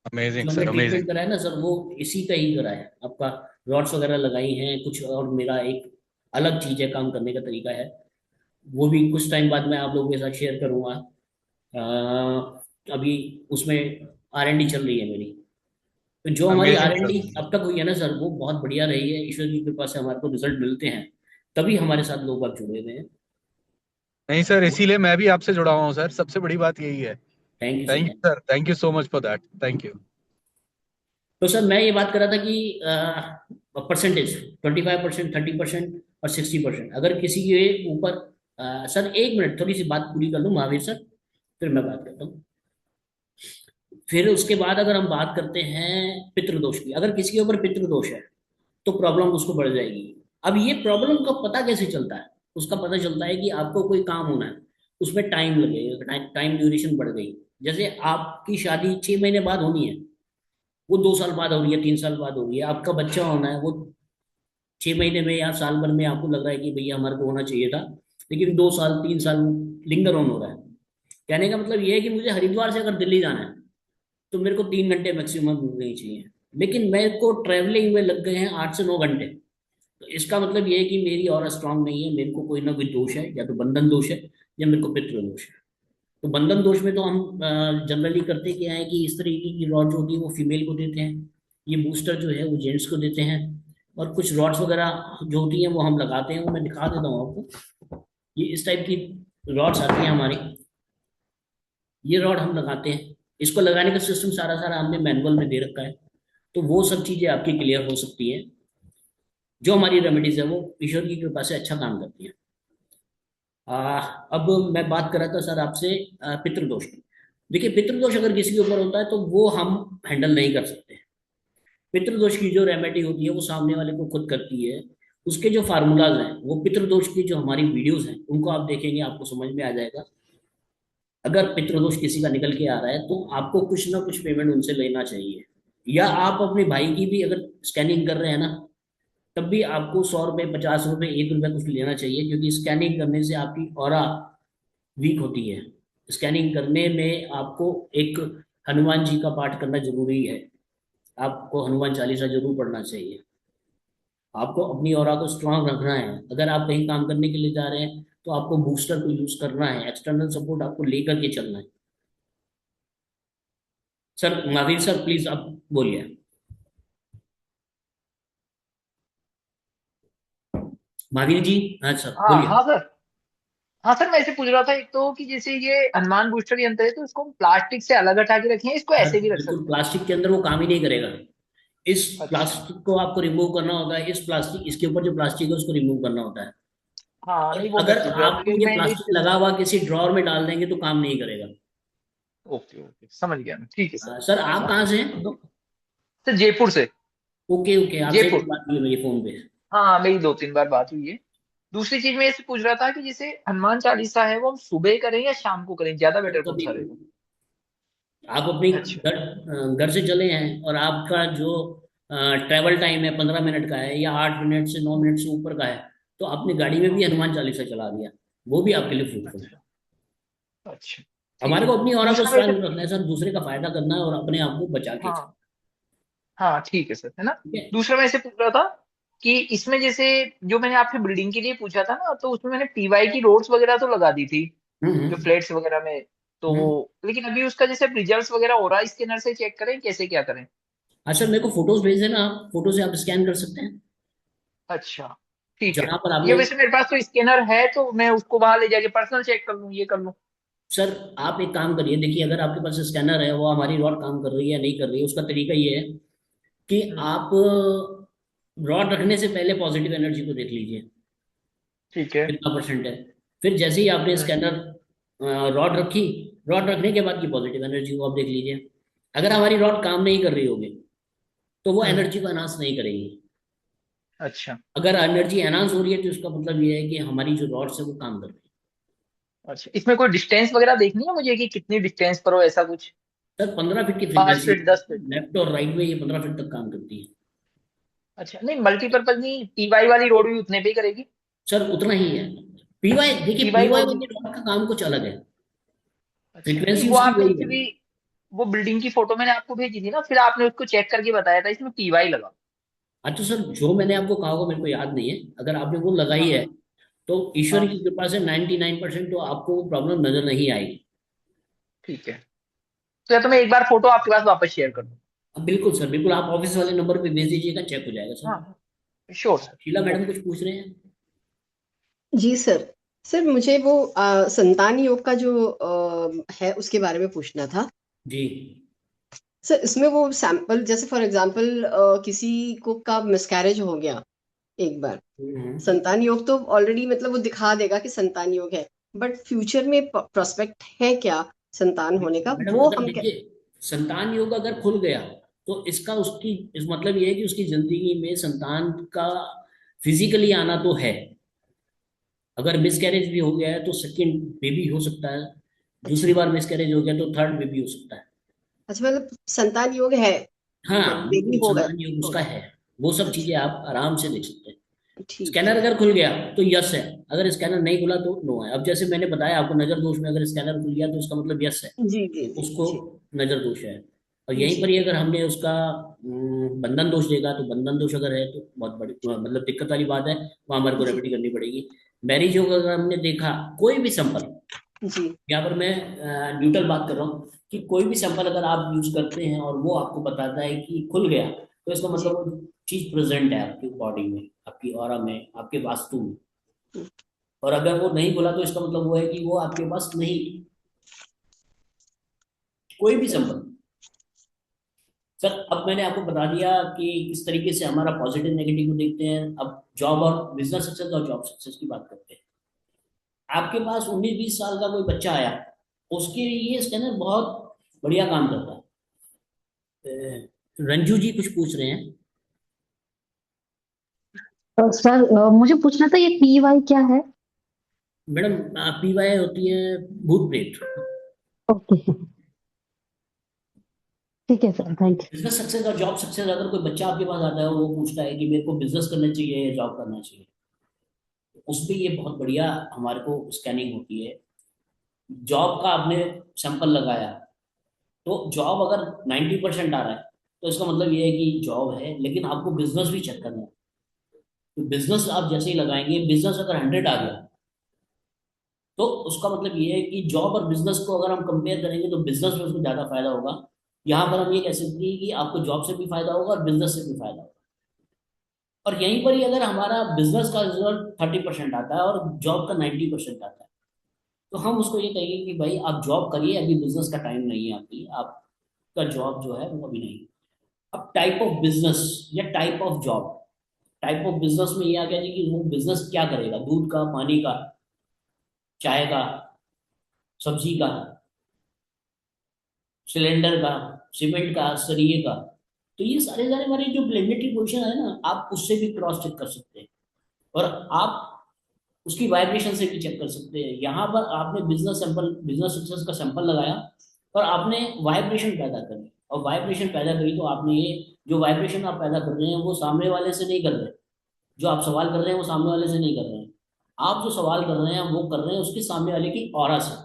Speaker 5: अमेजिंग
Speaker 1: जो हमने
Speaker 5: सर, अमेजिंग।
Speaker 1: ट्रीटमेंट कराया ना सर, वो इसी का ही करा है आपका। रॉड्स वगैरह लगाई हैं कुछ, और मेरा एक अलग चीज है, काम करने का तरीका है, वो भी कुछ टाइम बाद मैं आप लोगों के साथ शेयर करूंगा। अभी उसमें R&D चल रही है मेरी। तो जो हमारी
Speaker 5: अमेजिंग
Speaker 1: R&D
Speaker 5: सर।
Speaker 1: अब तक हुई है ना सर, वो बहुत बढ़िया रही है, ईश्वर की कृपा से हमारे को रिजल्ट मिलते हैं, तभी हमारे साथ लोग अब जुड़े हुए हैं।
Speaker 5: नहीं सर, इसीलिए मैं भी आपसे जुड़ा हुआ हूँ सर, सबसे बड़ी बात यही है।
Speaker 1: Thank you
Speaker 5: thank
Speaker 1: sir.
Speaker 5: You sir, thank you so much for that, thank you.
Speaker 1: तो सर मैं ये बात कर रहा था कि परसेंटेज 25%, 30% और 60%, अगर किसी के ऊपर सर 1 मिनट थोड़ी सी बात पूरी कर लूँ महावीर सर, फिर मैं बात करता हूँ। फिर उसके बाद अगर हम बात करते हैं पितृदोष की, अगर किसी के ऊपर पितृदोष है तो प्रॉब्लम उसको बढ़ जाएगी। अब ये प्रॉब्लम का पता कैसे चलता है? उसका पता चलता है कि आपको कोई काम होना है, उसमें टाइम लगेगा, टाइम ड्यूरेशन बढ़ गई। जैसे आपकी शादी 6 महीने बाद होनी है, वो 2 साल बाद हो रही है, 3 साल बाद हो रही है। आपका बच्चा होना है, वो 6 महीने में या साल भर में आपको लग रहा है कि भैया हमारे को होना चाहिए था, लेकिन 2 साल 3 साल लिंगर ऑन हो रहा है। कहने का मतलब ये है कि मुझे हरिद्वार से अगर दिल्ली जाना है तो मेरे को 3 घंटे मैक्सिमम मिलने चाहिए, लेकिन मेरे को ट्रैवलिंग में लग गए हैं 8 से 9 घंटे। तो इसका मतलब ये है कि मेरी और स्ट्रांग नहीं है, मेरे को कोई ना कोई दोष है, या तो बंधन दोष है या मेरे को पितृ दोष है। तो बंधन दोष में तो हम जनरली करते क्या है कि इस तरीके की रॉड जो होती है वो फीमेल को देते हैं, ये बूस्टर जो है वो जेंट्स को देते हैं, और कुछ रॉड्स वगैरह जो होती हैं वो हम लगाते हैं, वो मैं दिखा देता हूँ आपको। ये इस टाइप की रॉड्स आती हैं हमारी, ये रॉड हम लगाते हैं। इसको लगाने का सिस्टम सारा सारा हमने मैनुअल में दे रखा है। तो वो सब चीजें आपकी क्लियर हो सकती हैं। जो हमारी रेमेडीज है वो ईश्वर की कृपा से अच्छा काम करती है। अब मैं बात कर रहा था सर आपसे पितृदोष की। देखिए पितृदोष अगर किसी के ऊपर होता है तो वो हम हैंडल नहीं कर सकते। पितृदोष की जो रेमेडी होती है वो सामने वाले को खुद करती है। उसके जो फार्मूलाज हैं, वो पितृदोष की जो हमारी वीडियोस हैं उनको आप देखेंगे, आपको समझ में आ जाएगा। अगर पितृदोष किसी का निकल के आ रहा है तो आपको कुछ ना कुछ पेमेंट उनसे लेना चाहिए, या आप अपने भाई की भी अगर स्कैनिंग कर रहे हैं ना, तब भी आपको 100 रुपये, 50 रुपये, 1 रुपया कुछ लेना चाहिए, क्योंकि स्कैनिंग करने से आपकी ऑरा वीक होती है। स्कैनिंग करने में आपको एक हनुमान जी का पाठ करना जरूरी है, आपको हनुमान चालीसा जरूर पढ़ना चाहिए। आपको अपनी ऑरा को स्ट्रांग रखना है। अगर आप कहीं काम करने के लिए जा रहे हैं तो आपको बूस्टर को यूज करना है, एक्सटर्नल सपोर्ट आपको लेकर के चलना है। सर महावीर सर प्लीज आप बोलिए। महावीर जी, हाँ सर
Speaker 6: हाँ
Speaker 1: बोलिए।
Speaker 6: हाँ सर। हाँ सर, मैं ऐसे पूछ रहा था एक तो कि जैसे ये हनुमान बूस्टर यंत्र है तो इसको हम प्लास्टिक से अलग हटा के रखें, इसको
Speaker 1: सर
Speaker 6: ऐसे भी रख
Speaker 1: बिल्कुल
Speaker 6: सकते हैं?
Speaker 1: प्लास्टिक के अंदर वो काम ही नहीं करेगा। इस
Speaker 6: अच्छा।
Speaker 1: प्लास्टिक को आपको रिमूव करना होगा, इस प्लास्टिक, इसके ऊपर जो प्लास्टिक है उसको रिमूव करना होता है।
Speaker 6: हाँ
Speaker 1: और
Speaker 6: नहीं, वो मैं
Speaker 1: अगर
Speaker 6: पूछ रहा था
Speaker 1: आप
Speaker 6: क्योंकि
Speaker 1: ये
Speaker 6: मैं इस
Speaker 1: प्लास्टिक लगा हुआ किसी ड्रॉर में डाल देंगे तो काम नहीं करेगा।
Speaker 6: ओके ओके, समझ गया मैं, ठीक है सर।
Speaker 1: सर आप कहाँ से हैं?
Speaker 6: दो, सर जयपुर से।
Speaker 1: ओके ओके, आपसे भी
Speaker 6: जयपुर।
Speaker 1: बात हुई है मेरी फोन पे।
Speaker 6: हाँ, मेरी 2-3 बार बात हुई है। दूसरी चीज मैं ऐसे पूछ रहा था कि जैसे हनुमान चालीसा है वो हम सुबह करें या शाम को करें, ज्यादा बेटर कौन
Speaker 1: कभी
Speaker 6: सा रहेगा?
Speaker 1: आप अपनी
Speaker 6: अच्छा।
Speaker 1: घर से चले हैं और आपका जो ट्रैवल टाइम है 15 मिनट का है, या 8 मिनट से 9 मिनट से ऊपर का है, तो अपनी गाड़ी में भी
Speaker 6: हाँ।
Speaker 1: हनुमान चालीसा चला दिया, वो भी आपके लिए फ्रूटफुल है।
Speaker 6: अच्छा। अच्छा। ठीक
Speaker 1: हमारे
Speaker 6: है।
Speaker 1: को अपनी ऑरा को
Speaker 6: दूसरा वैसे,
Speaker 1: स्ट्रांग रखना है सर, दूसरे का फायदा करना है और अपने आप को बचा के
Speaker 6: हाँ हाँ ठीक है सर, है ना।
Speaker 1: ठीक है।
Speaker 6: दूसरा मैं ऐसे पूछ रहा था कि इसमें जैसे जो मैंने आपसे बिल्डिंग के लिए पूछा था ना, तो उसमें मैंने पीवाई की रोड्स वगैरह तो लगा दी थी जो
Speaker 1: हम्म।
Speaker 6: फ्लैट्स वगैरह में। तो
Speaker 1: हम्म।
Speaker 6: लेकिन अभी उसका जैसे रिजल्ट्स वगैरह हो रहा है, स्कैनर से चेक करें कैसे क्या करें?
Speaker 1: अच्छा मेरे को फोटोज भेज देना, आप फोटो से आप स्कैन कर सकते हैं
Speaker 6: अच्छा। ठीक है।
Speaker 1: जहां पर
Speaker 6: ये
Speaker 1: आपने।
Speaker 6: वैसे मेरे पास तो स्कैनर है, तो मैं उसको वहां ले जाके पर्सनल चेक कर लूँ, ये कर लूँ?
Speaker 1: सर आप एक काम करिए, देखिए अगर आपके पास स्कैनर है, वो हमारी रॉड काम कर रही है या नहीं कर रही है, उसका तरीका ये है कि
Speaker 6: हम्म।
Speaker 1: आप रॉड रखने से पहले पॉजिटिव एनर्जी को देख लीजिए
Speaker 6: ठीक है।
Speaker 1: कितना परसेंट है। फिर जैसे ही आपने
Speaker 6: हम्म।
Speaker 1: स्कैनर रॉड रखी, रॉड रखने के बाद की पॉजिटिव एनर्जी को आप देख लीजिए। अगर हमारी रॉड काम नहीं कर रही होगी तो वो
Speaker 6: हम्म।
Speaker 1: एनर्जी को एनहांस नहीं करेगी।
Speaker 6: अच्छा।
Speaker 1: अगर एनर्जी एनहांस हो रही है तो इसका मतलब ये है कि हमारी जो रॉड्स है वो काम कर रही है।
Speaker 6: अच्छा, इसमें कोई डिस्टेंस वगैरह देखनी है मुझे कि कितनी डिस्टेंस पर हो, ऐसा कुछ?
Speaker 1: सर 15 फीट की
Speaker 6: 5 फीट,
Speaker 1: फ्रीक्वेंसी,
Speaker 6: 10 फीट?
Speaker 1: लेफ्ट और राइट में ये 15 फीट तक काम करती है।
Speaker 6: अच्छा, नहीं मल्टीपर्पज नहीं, टीवाई वाली रोड भी उतने पे ही करेगी?
Speaker 1: सर उतना ही है। पीवाई देखिए,
Speaker 6: पीवाई
Speaker 1: पीवाई
Speaker 6: वो
Speaker 1: वाले डॉट का काम कुछ अलग है,
Speaker 6: अच्छा नहीं,
Speaker 1: फ्रीक्वेंसी
Speaker 6: वो
Speaker 1: उसकी
Speaker 6: आपने
Speaker 1: वही है।
Speaker 6: एक्चुअली वो बिल्डिंग की फोटो मैंने आपको भेजी थी ना, फिर आपने उसको चेक करके बताया था इसमें पीवाई लगा।
Speaker 1: हाँ तो सर जो मैंने आपको कहा होगा मेरे को याद नहीं है, अगर आपने वो लगाई
Speaker 6: हाँ
Speaker 1: है तो ईश्वर
Speaker 6: हाँ
Speaker 1: की कृपा से 99% तो आपको वो प्रॉब्लम नजर नहीं आएगी।
Speaker 6: ठीक है। तो या तो मैं एक बार फोटो आपके पास वापस शेयर कर दूँ।
Speaker 1: अब बिल्कुल सर, बिल्कुल आप ऑफिस वाले नंबर पे भेज दीजिएगा, चेक हो जाएगा सर।
Speaker 6: हाँ sure sir.
Speaker 1: Sheela madam
Speaker 6: okay.
Speaker 1: कुछ पूछ रहे हैं?
Speaker 3: जी सर। सर मुझे वो संतान योग का जो है उसके बारे में पूछना था।
Speaker 1: जी।
Speaker 3: सर इसमें वो सैंपल जैसे फॉर एग्जांपल किसी को का मिसकैरेज हो गया एक बार,
Speaker 1: हम्म।
Speaker 3: संतान योग तो ऑलरेडी मतलब वो दिखा देगा कि संतान योग है, बट फ्यूचर में प्रोस्पेक्ट है क्या संतान होने का,
Speaker 1: मैडम
Speaker 3: वो
Speaker 1: अगर
Speaker 3: हम
Speaker 1: देखिए, संतान योग अगर खुल गया तो इसका उसकी इस मतलब ये है कि उसकी जिंदगी में संतान का फिजिकली आना तो है। अगर मिसकैरेज भी हो गया है तो सेकंड बेबी हो सकता है,
Speaker 3: अच्छा।
Speaker 1: दूसरी बार मिसकैरेज हो गया तो थर्ड बेबी हो सकता है।
Speaker 3: अच्छा मतलब संतान योग है,
Speaker 1: हाँ
Speaker 3: बेबी
Speaker 1: बिल्कुल,
Speaker 3: होगा।
Speaker 1: संतान योग उसका
Speaker 3: होगा।
Speaker 1: है। वो सब
Speaker 3: अच्छा।
Speaker 1: चीजें आप आराम से देख सकते हैं।
Speaker 3: ठीक
Speaker 1: स्कैनर
Speaker 3: है।
Speaker 1: अगर खुल गया तो यस है, अगर स्कैनर नहीं खुला तो नो है। अब जैसे मैंने बताया आपको, नजर दोष में अगर स्कैनर खुल गया तो उसका मतलब यस है,
Speaker 3: जी जी जी
Speaker 1: उसको
Speaker 3: जी
Speaker 1: नजर दोष है। और यहीं
Speaker 3: जी।
Speaker 1: पर ही अगर हमने उसका बंधन दोष देखा तो बंधन दोष अगर है तो बहुत बड़ी मतलब दिक्कत वाली बात है, वो हमारे को
Speaker 3: जी
Speaker 1: रेमेडी करनी पड़ेगी। मैरिज योग अगर हमने देखा, कोई भी सैंपल,
Speaker 3: जी
Speaker 1: यहाँ पर मैं न्यूट्रल बात कर रहा हूँ, कि कोई भी सैंपल अगर आप यूज करते हैं और वो आपको बताता है कि खुल गया, तो इसका मतलब
Speaker 3: जी।
Speaker 1: वो चीज प्रेजेंट है आपकी बॉडी में, आपकी ऑरा में, आपके वास्तु में। और अगर वो नहीं खुला तो इसका मतलब वो है कि वो आपके पास नहीं, कोई भी
Speaker 3: सर
Speaker 1: सैंपल। सर अब मैंने आपको बता दिया कि किस तरीके से हमारा पॉजिटिव नेगेटिव को देखते हैं। अब जॉब और बिजनेस सक्सेस और जॉब सक्सेस की बात करते हैं। आपके पास 19-20 साल का कोई बच्चा आया, उसके लिए स्कैनर बहुत बढ़िया काम करता है। रंजू जी कुछ पूछ रहे हैं।
Speaker 7: सर मुझे पूछना था ये PY क्या है?
Speaker 1: मैडम पीवाई होती है भूत प्रेत।
Speaker 7: ओके ठीक है sir, thank you.
Speaker 1: Business success और जॉब सक्सेस, अगर कोई बच्चा आपके पास आता है और वो पूछता है कि मेरे को बिजनेस करना चाहिए या जॉब करना चाहिए, उस पर ये बहुत बढ़िया हमारे को स्कैनिंग होती है। जॉब का आपने सैंपल लगाया, तो जॉब अगर 90% आ रहा है तो इसका मतलब ये है कि जॉब है, लेकिन आपको बिजनेस भी चेक करना है। तो बिजनेस आप जैसे ही लगाएंगे, बिजनेस अगर 100 आ गया तो उसका मतलब ये है कि जॉब और बिजनेस को अगर हम कंपेयर करेंगे तो बिजनेस में उसको ज्यादा फायदा होगा। यहाँ पर हम ये कह सकते हैं कि आपको जॉब से भी फायदा होगा और बिजनेस से भी फायदा होगा। और यहीं पर ही अगर हमारा बिजनेस का रिजल्ट 30% आता है और जॉब का 90% आता है, तो हम उसको ये कहेंगे कि भाई आप जॉब करिए, अभी बिजनेस का टाइम नहीं है, आपकी आपका जॉब जो है वो अभी नहीं। अब टाइप ऑफ बिजनेस या type of job, type of business में ये आ गया जी कि वो बिजनेस क्या करेगा, दूध का, पानी का, चाय का, सब्जी का, सिलेंडर का, सीमेंट का, सरिये का। तो ये सारे सारे हमारे जो प्लेनेटरी पोजिशन है ना, आप उससे भी क्रॉस चेक कर सकते हैं। और आप उसकी वाइब्रेशन से भी चेक कर सकते हैं। यहाँ पर आपने बिजनेस सक्सेस का सैंपल लगाया और आपने वाइब्रेशन पैदा करी, और वाइब्रेशन पैदा करी तो आपने ये जो वाइब्रेशन आप पैदा कर रहे हैं वो सामने वाले से नहीं कर रहे, जो आप सवाल कर रहे हैं वो सामने वाले से नहीं कर रहे हैं। आप जो सवाल कर रहे हैं वो कर रहे हैं उसके सामने वाले की ऑरा से।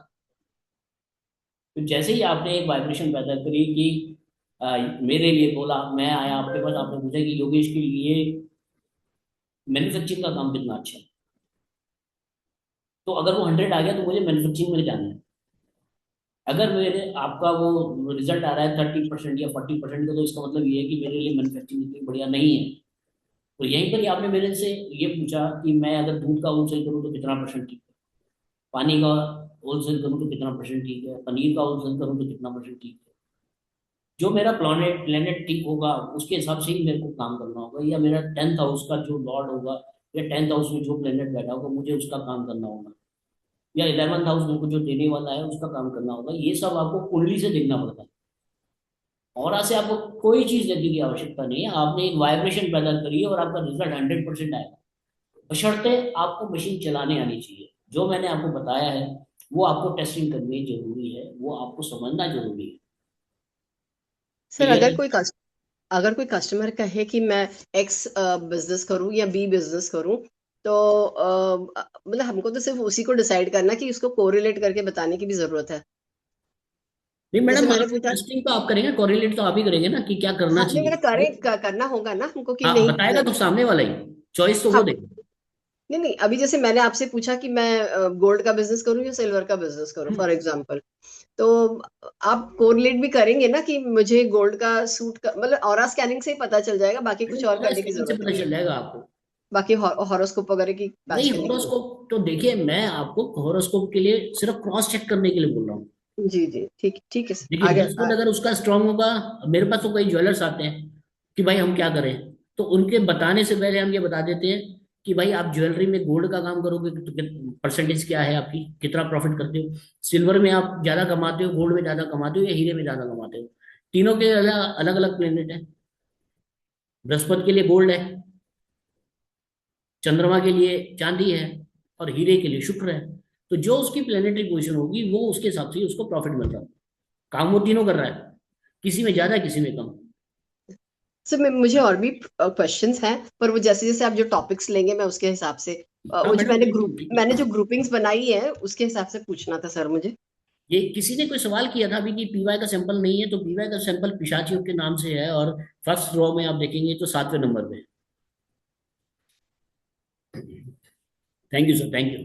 Speaker 1: तो जैसे ही आपने एक वाइब्रेशन पैदा करी कि मेरे लिए बोला, मैं आया आपके पास, आपने पूछा कि योगेश के लिए मैन्युफैक्चरिंग का काम कितना अच्छा है, तो अगर वो 100 आ गया तो मुझे मैन्युफैक्चरिंग में जाना है। अगर मेरे आपका वो रिजल्ट आ रहा है 30% या 40% का, तो इसका मतलब ये है कि मेरे लिए मैन्युफैक्चरिंग इतनी बढ़िया नहीं है। तो यहीं पर ही आपने मेरे से ये पूछा कि मैं अगर दूध का होलसेल करूँ तो कितना परसेंट ठीक है, पानी का होलसेल करूँ तो कितना परसेंट ठीक है, पनीर का होलसेल करूँ तो कितना परसेंट ठीक है। जो मेरा प्लानेट प्लेनेट ठीक होगा उसके हिसाब से ही मेरे को काम करना होगा, या मेरा 10th हाउस का जो लॉर्ड होगा या 10th हाउस में जो प्लेनेट बैठा होगा मुझे उसका काम करना होगा, या 11th हाउस मेरे को जो देने वाला है उसका काम करना होगा। ये सब आपको कुंडली से देखना पड़ता है। और से आपको कोई चीज देखने की आवश्यकता नहीं है, आपने एक वाइब्रेशन पैदा करी है और आपका रिजल्ट 100% आएगा। बशर्ते आपको मशीन चलाने आनी चाहिए। जो मैंने आपको बताया है वो आपको टेस्टिंग करनी जरूरी है, वो आपको समझना जरूरी है।
Speaker 3: सर
Speaker 1: क्लियर है?
Speaker 3: अगर कोई कस्टमर कहे कि मैं एक्स बिजनेस करूं या बी बिजनेस करूं, तो मतलब हमको तो सिर्फ उसी को डिसाइड करना कि उसको कोरिलेट करके बताने की भी जरूरत है।
Speaker 1: नहीं
Speaker 3: जैसे
Speaker 1: मैडम,
Speaker 3: मैंने
Speaker 1: आप
Speaker 3: पूछा,
Speaker 1: टेस्टिंग तो आप करेंगे, कोरिलेट तो आप ही करेंगे ना कि क्या करना
Speaker 3: हाँ नहीं
Speaker 1: चाहिए
Speaker 3: मेरा करना होगा ना हमको कि
Speaker 1: हाँ,
Speaker 3: नहीं
Speaker 1: बताएगा तो सामने वाला ही, चॉइस तो वो
Speaker 3: हाँ
Speaker 1: देगा।
Speaker 3: नहीं नहीं, अभी जैसे मैंने आपसे पूछा कि मैं गोल्ड का बिजनेस करूं या सिल्वर का बिजनेस करूं
Speaker 1: हम्म,
Speaker 3: फॉर एग्जांपल, तो आप कोरिलेट भी करेंगे ना कि मुझे गोल्ड का सूट का मतलब ऑरा स्कैनिंग से ही पता चल जाएगा, बाकी कुछ और
Speaker 1: पूरा
Speaker 3: करने की
Speaker 1: स्कैन से
Speaker 3: जरूरत
Speaker 1: पता
Speaker 3: नहीं है,
Speaker 1: चल जाएगा आपको।
Speaker 3: बाकी हॉरोस्कोप वगैरह की मैच
Speaker 1: नहीं,
Speaker 3: करने की जरूरत
Speaker 1: हॉरोस्कोप तो देखिए, मैं आपको हॉरोस्कोप के लिए सिर्फ क्रॉस चेक करने के लिए बोल रहा हूँ।
Speaker 3: जी जी ठीक ठीक है सर,
Speaker 1: देखिए
Speaker 3: आगे
Speaker 1: ब्रहस्पति अगर उसका स्ट्रांग होगा, मेरे पास तो कई ज्वेलर्स आते हैं कि भाई हम क्या करें, तो उनके बताने से पहले हम ये बता देते हैं कि भाई आप ज्वेलरी में गोल्ड का काम करोगे तो परसेंटेज क्या है आपकी, कितना प्रॉफिट करते हो, सिल्वर में आप ज्यादा कमाते हो, गोल्ड में ज्यादा कमाते हो या हीरे में ज्यादा कमाते हो। तीनों के अलग अलग अलग प्लेनेट है। बृहस्पति के लिए गोल्ड है, चंद्रमा के लिए चांदी है, और हीरे के लिए शुक्र है। तो जो उसकी प्लेनेटरी पोजीशन होगी वो उसके हिसाब से ही उसको प्रॉफिट मिल रहा है। काम वो तीनों कर रहा है, किसी में ज्यादा किसी में कम।
Speaker 3: सर मुझे और भी क्वेश्चंस हैं, पर वो जैसे जैसे आप जो टॉपिक्स लेंगे मैं उसके हिसाब से
Speaker 1: हाँ
Speaker 3: वो जो
Speaker 1: मैडम, बिल्कुल
Speaker 3: मैंने
Speaker 1: बिल्कुल।
Speaker 3: जो ग्रुपिंग्स बनाई है उसके हिसाब से पूछना था सर मुझे।
Speaker 1: ये किसी ने कोई सवाल किया था अभी कि पीवाई का सैंपल नहीं है, तो पीवाई का सैंपल पिशाचियों के नाम से है, और फर्स्ट रो में आप देखेंगे तो 7वें नंबर पे। Thank you sir, thank you.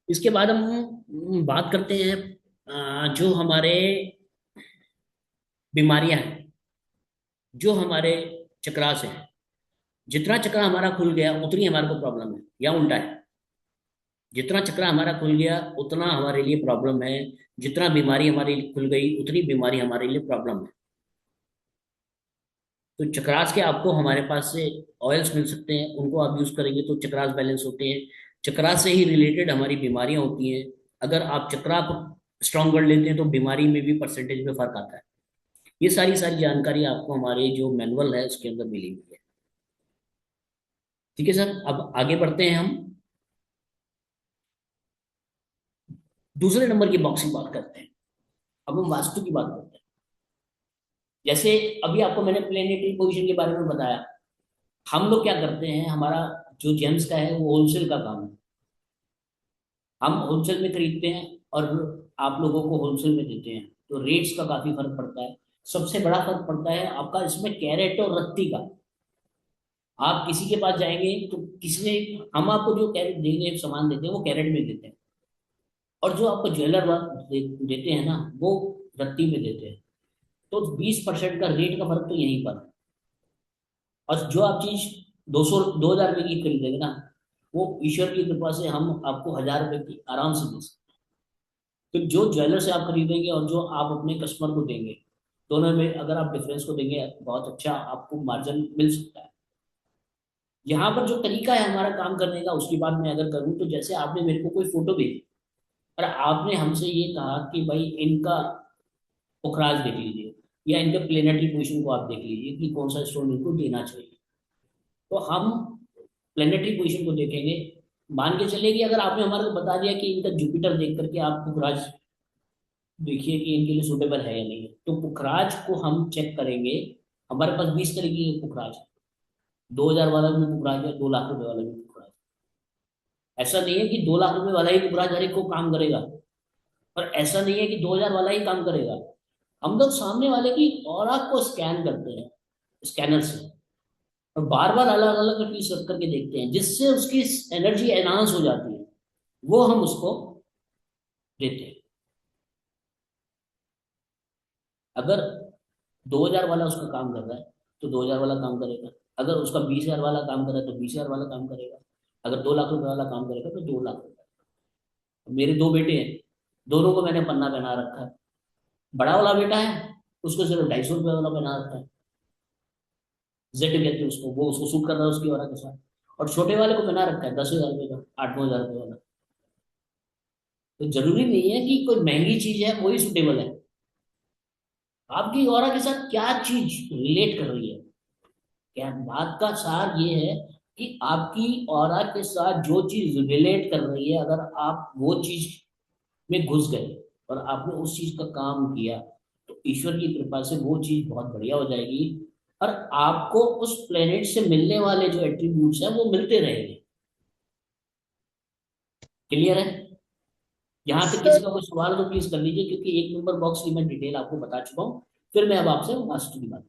Speaker 1: इसके बाद हम बात करते हैं जो हमारे बीमारियां हैं, जो हमारे चक्रास हैं। जितना चक्रा हमारा खुल गया उतनी हमारे को प्रॉब्लम है, या उल्टा है, जितना चक्रा हमारा खुल गया उतना हमारे लिए प्रॉब्लम है, जितना बीमारी हमारी खुल गई उतनी बीमारी हमारे लिए प्रॉब्लम है। तो चक्रास के आपको हमारे पास से ऑयल्स मिल सकते हैं, उनको आप यूज करेंगे तो चक्रास बैलेंस होते हैं। चक्रास से ही रिलेटेड हमारी बीमारियां होती हैं। अगर आप चक्रा को स्ट्रॉन्ग कर लेते हैं तो बीमारी में भी परसेंटेज में फर्क आता है। ये सारी सारी जानकारी आपको हमारे जो मैनुअल है उसके अंदर मिली हुई है। ठीक है सर, अब आगे बढ़ते हैं हम दूसरे नंबर की बॉक्स की बात करते हैं। अब हम वास्तु की बात करते हैं। जैसे अभी आपको मैंने प्लेनेटरी पोजीशन के बारे में बताया। हम लोग क्या करते हैं, हमारा जो जेम्स का है वो होलसेल का काम है। हम होलसेल में खरीदते हैं और आप लोगों को होलसेल में देते हैं, तो रेट्स का काफी फर्क पड़ता है। सबसे बड़ा फर्क पड़ता है आपका इसमें कैरेट और रत्ती का। आप किसी के पास जाएंगे तो किसी ने, हम आपको जो कैरेट देंगे सामान देते हैं वो कैरेट में देते हैं, और जो आपको ज्वेलर देते हैं ना वो रत्ती में देते हैं। तो 20% का रेट का फर्क तो यहीं पर है। और जो आप चीज 200 2000 रुपए की खरीदेंगे ना, वो ईश्वर की कृपा से हम आपको 1000 रुपए की आराम से दे सकते हैं। तो जो ज्वेलर से आप खरीदेंगे और जो आप अपने कस्टमर को देंगे, दोनों में अगर आप डिफरेंस को देंगे बहुत अच्छा आपको मार्जिन मिल सकता है। यहाँ पर जो तरीका है हमारा काम करने का उसकी बात मैं अगर करूँ, तो जैसे आपने मेरे को कोई फोटो भेजी और आपने हमसे ये कहा कि भाई इनका पुखराज देख लीजिए, या इनके प्लेनेटरी पोजिशन को आप देख लीजिए कि कौन सा स्टोन इनको देना चाहिए, तो हम प्लेनेटरी पोजीशन को देखेंगे। मान के चलिए कि अगर आपने हमारे को बता दिया कि इनका जुपिटर देख करके आप पुखराज देखिए कि इनके लिए सूटेबल है या नहीं है, तो पुखराज को हम चेक करेंगे। हमारे पास 20 तरीके के पुखराज है। 2000 वाला भी पुखराज है, 2 लाख रुपए वाला भी पुखराज है। ऐसा नहीं है कि 2 लाख रुपए वाला ही पुखराज हर एक को काम करेगा, और ऐसा नहीं है कि 2000 वाला ही काम करेगा। हम लोग सामने वाले की ऑरा को स्कैन करते हैं स्कैनर से, और बार बार अलग अलग चीज करके देखते हैं, जिससे उसकी एनर्जी एनहांस हो जाती है, वो हम उसको देते हैं। अगर 2000 वाला उसका काम कर रहा है तो 2000 वाला काम करेगा। अगर उसका 20,000 वाला काम कर रहा है तो 20,000 वाला काम करेगा। अगर 2 लाख रुपए वाला काम करेगा तो 2 लाख रुपए। मेरे दो बेटे हैं, दोनों को मैंने पन्ना पहना रखा है। बड़ा वाला बेटा है उसको सिर्फ 250 रुपये वाला पहना रखा है, जेड कहते हैं उसको, वो उसको सूट कर रहा है उसकी और के साथ। और छोटे वाले को पहना रखा है 10,000 रुपये का, 8-9 हजार रुपये वाला। तो जरूरी नहीं है कि कोई महंगी चीज है वही सुटेबल है। आपकी ऑरा के साथ क्या चीज रिलेट कर रही है, क्या बात का सार ये है कि आपकी ऑरा के साथ जो चीज रिलेट कर रही है, अगर आप वो चीज में घुस गए और आपने उस चीज का काम किया, तो ईश्वर की कृपा से वो चीज बहुत बढ़िया हो जाएगी, और आपको उस प्लेनेट से मिलने वाले जो एट्रीब्यूट्स हैं वो मिलते रहेंगे। क्लियर है? यहाँ तक
Speaker 3: सर
Speaker 1: किसी का कोई सवाल हो तो प्लीज कर लीजिए, क्योंकि 1 नंबर बॉक्स की मैं डिटेल आपको बता चुका हूँ। फिर मैं अब आपसे वास्तु की बात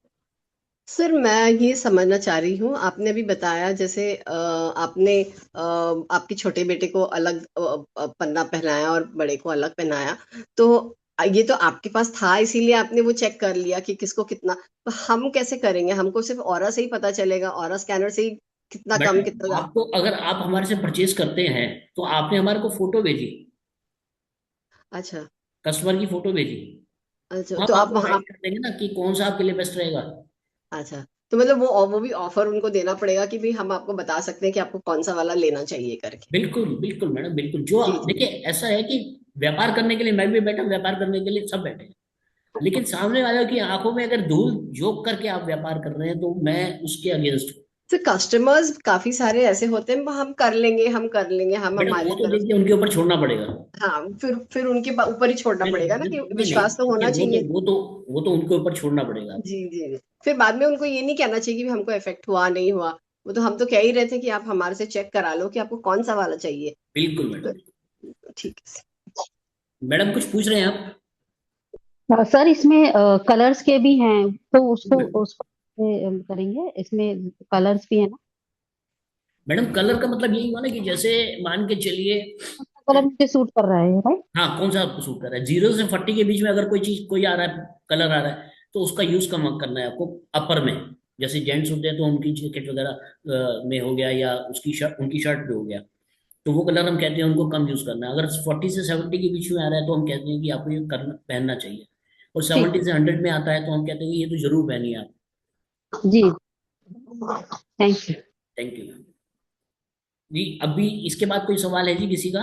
Speaker 3: सर मैं ये समझना चाह रही हूँ, आपने अभी बताया जैसे आपने आपके छोटे बेटे को अलग पन्ना पहनाया और बड़े को अलग पहनाया, तो ये तो आपके पास था इसीलिए आपने वो चेक कर लिया कि किसको कितना। तो हम कैसे करेंगे? हमको सिर्फ ऑरा से ही पता चलेगा, ऑरा स्कैनर से ही कितना कम कितना
Speaker 1: मैडम,
Speaker 3: ज्यादा।
Speaker 1: आपको अगर आप हमारे से परचेज करते हैं तो आपने हमारे को फोटो भेजी,
Speaker 3: अच्छा।
Speaker 1: कस्टमर की फोटो भेजी,
Speaker 3: अच्छा
Speaker 1: तो
Speaker 3: तो
Speaker 1: हम
Speaker 3: आप
Speaker 1: आपको
Speaker 3: वहाँ
Speaker 1: गाइड कर देंगे ना कि कौन सा आपके लिए बेस्ट रहेगा।
Speaker 3: अच्छा, तो मतलब वो भी ऑफर उनको देना पड़ेगा कि भाई हम आपको बता सकते हैं कि आपको कौन सा वाला लेना चाहिए करके।
Speaker 1: बिल्कुल बिल्कुल मैडम, बिल्कुल। जो
Speaker 3: जी जी।
Speaker 1: देखिए, ऐसा है कि व्यापार करने के लिए मैं भी बैठा, व्यापार करने के लिए सब बैठे हैं, लेकिन सामने वाले की आंखों में अगर धूल झोंक करके आप व्यापार कर रहे हैं तो मैं उसके अगेंस्ट हूँ।
Speaker 3: तो कस्टमर्स काफी सारे ऐसे होते हैं, हम कर लेंगे हम कर लेंगे, हम
Speaker 1: मैडम,
Speaker 3: हमारी
Speaker 1: वो तो
Speaker 3: तरफ
Speaker 1: देखिए उनके ऊपर छोड़ना पड़ेगा।
Speaker 3: हाँ, फिर उनके ऊपर ही छोड़ना
Speaker 1: नहीं
Speaker 3: पड़ेगा ना
Speaker 1: नहीं
Speaker 3: कि
Speaker 1: नहीं नहीं
Speaker 3: विश्वास तो
Speaker 1: देखिए,
Speaker 3: होना चाहिए।
Speaker 1: वो तो उनके ऊपर छोड़ना पड़ेगा आपको।
Speaker 3: जी जी जी। फिर बाद में उनको ये नहीं कहना चाहिए कि हमको इफेक्ट हुआ नहीं हुआ। वो तो हम तो कह ही रहे थे कि आप हमारे से चेक करा लो कि आपको कौन सा वाला चाहिए।
Speaker 1: बिल्कुल मैडम,
Speaker 3: तो
Speaker 1: बिल्कुल।
Speaker 3: ठीक है।
Speaker 1: मैडम, कुछ पूछ रहे हैं आप?
Speaker 7: सर इसमें कलर्स के भी हैं तो उसको उसको करेंगे, इसमें कलर्स भी है ना?
Speaker 1: मैडम, कलर का मतलब यही हुआ ना कि जैसे मान के चलिए,
Speaker 7: कलर मुझे सूट कर रहा है, राइट?
Speaker 1: हाँ, कौन सा आपको सूट कर रहा है, 0 से 40 के बीच में अगर कोई चीज कोई आ रहा है, कलर आ रहा है, तो उसका यूज कम करना है आपको। अपर में जैसे जेंट्स होते हैं तो उनकी जैकेट वगैरह में हो गया, या उसकी शर्ट, उनकी शर्ट पे हो गया, तो वो कलर हम कहते हैं उनको कम यूज करना है। अगर 40 से 70 के बीच में आ रहा है तो हम कहते हैं कि आपको ये करना पहनना चाहिए। और
Speaker 7: ठीक
Speaker 1: 70 से 100 में आता है तो हम कहते हैं कि ये तो जरूर पहनिए आप।
Speaker 7: है जी। Thank you.
Speaker 1: थैंक यू जी। अभी इसके बाद कोई सवाल है जी किसी का?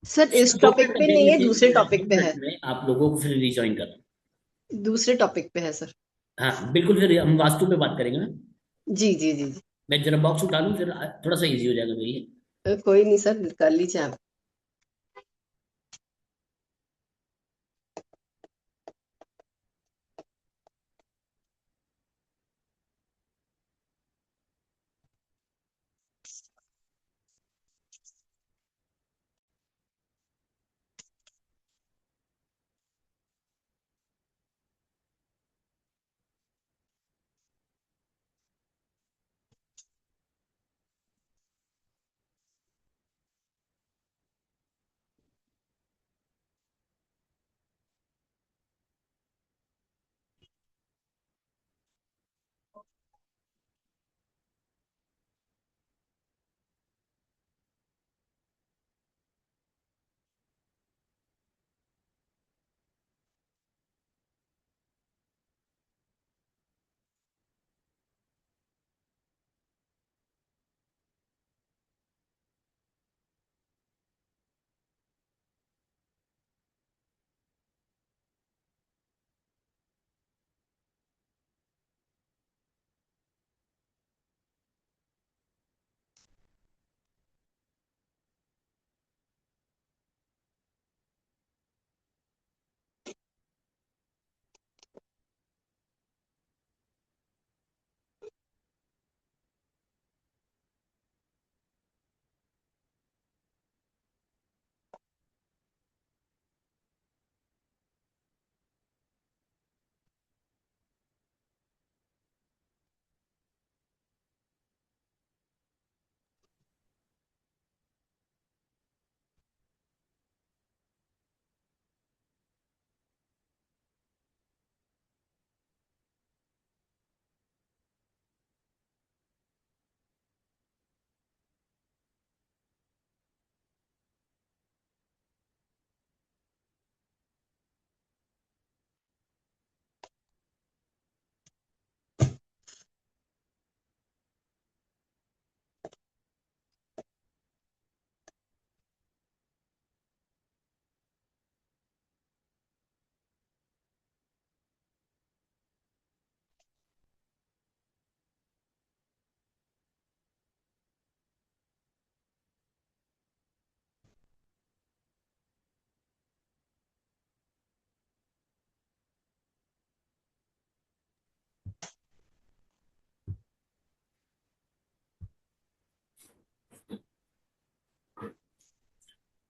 Speaker 3: सर इस
Speaker 1: दो
Speaker 3: टॉपिक
Speaker 1: मिनट का
Speaker 3: पे
Speaker 1: देख
Speaker 3: नहीं है,
Speaker 1: लीजिए,
Speaker 3: दूसरे
Speaker 1: मैं
Speaker 3: टॉपिक
Speaker 1: दो
Speaker 3: पे
Speaker 1: मिनट
Speaker 3: है।
Speaker 1: में आप लोगों को फिर रिज्वाइन कर।
Speaker 3: दूसरे टॉपिक पे है सर।
Speaker 1: हाँ बिल्कुल, फिर हम वास्तु पे बात करेंगे ना।
Speaker 3: जी जी जी जी।
Speaker 1: मैं जरा बॉक्स उठा लूँ, फिर थोड़ा सा इजी हो जाएगा मेरे लिए।
Speaker 3: कोई नहीं सर, कर लीजिए आप।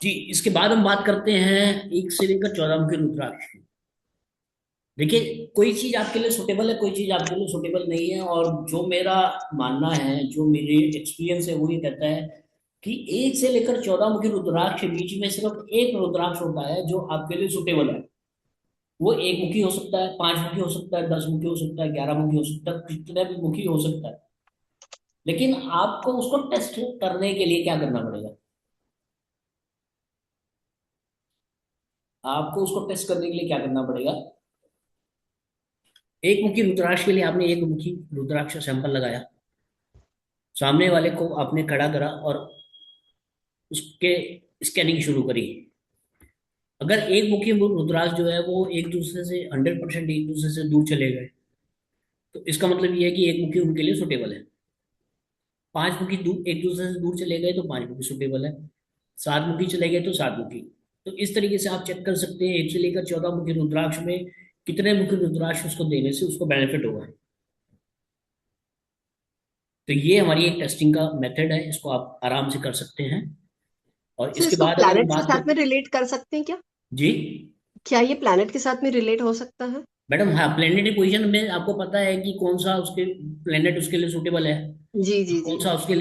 Speaker 1: जी, इसके बाद हम बात करते हैं 1 से लेकर 14 मुखी रुद्राक्ष की। देखिए, कोई चीज आपके लिए सुटेबल है, कोई चीज आपके लिए सुटेबल नहीं है। और जो मेरा मानना है, जो मेरे एक्सपीरियंस है, वो ये कहता है कि 1 से लेकर 14 मुखी रुद्राक्ष के बीच में सिर्फ एक रुद्राक्ष होता है जो आपके लिए सुटेबल है। वो 1 मुखी हो सकता है, 5 मुखी हो सकता है, 10 मुखी हो सकता है, 11 मुखी हो सकता है, कितने भी मुखी हो सकता है। लेकिन आपको उसको टेस्ट करने के लिए क्या करना पड़ेगा? आपको उसको टेस्ट करने के लिए क्या करना पड़ेगा? 1 मुखी रुद्राक्ष के लिए आपने 1 मुखी रुद्राक्ष सैंपल लगाया, सामने वाले को आपने खड़ा करा और उसके स्कैनिंग शुरू करी। अगर 1 मुखी रुद्राक्ष जो है वो एक दूसरे से 100% एक दूसरे से दूर चले गए, तो इसका मतलब ये है कि 1 मुखी उनके लिए सुटेबल है। 5 मुखी एक दूसरे से दूर चले गए तो 5 मुखी सुटेबल है। 7 मुखी चले गए तो 7 मुखी। तो इस तरीके से आप चेक कर सकते हैं 1 से लेकर 14 मुखी रुद्राक्ष में कितने मुखी रुद्राक्ष उसको देने से उसको बेनिफिट होगा। तो ये हमारी एक टेस्टिंग का मेथड है, इसको आप आराम से कर सकते हैं। और
Speaker 3: सर
Speaker 1: इसके
Speaker 3: इसको
Speaker 1: बाद अगर हम
Speaker 3: प्लैनेट्स के
Speaker 1: बात
Speaker 3: साथ में
Speaker 1: करें।
Speaker 3: रिलेट कर सकते हैं क्या?
Speaker 1: जी
Speaker 3: क्या ये प्लैनेट के साथ में रिलेट हो सकता है?
Speaker 1: मैडम, हाँ, प्लेनेटरी पोजीशन में आपको पता है कि कौन सा उसके प्लेनेट उसके लिए सूटेबल है,
Speaker 3: जी जी जी
Speaker 1: कौन सा उसके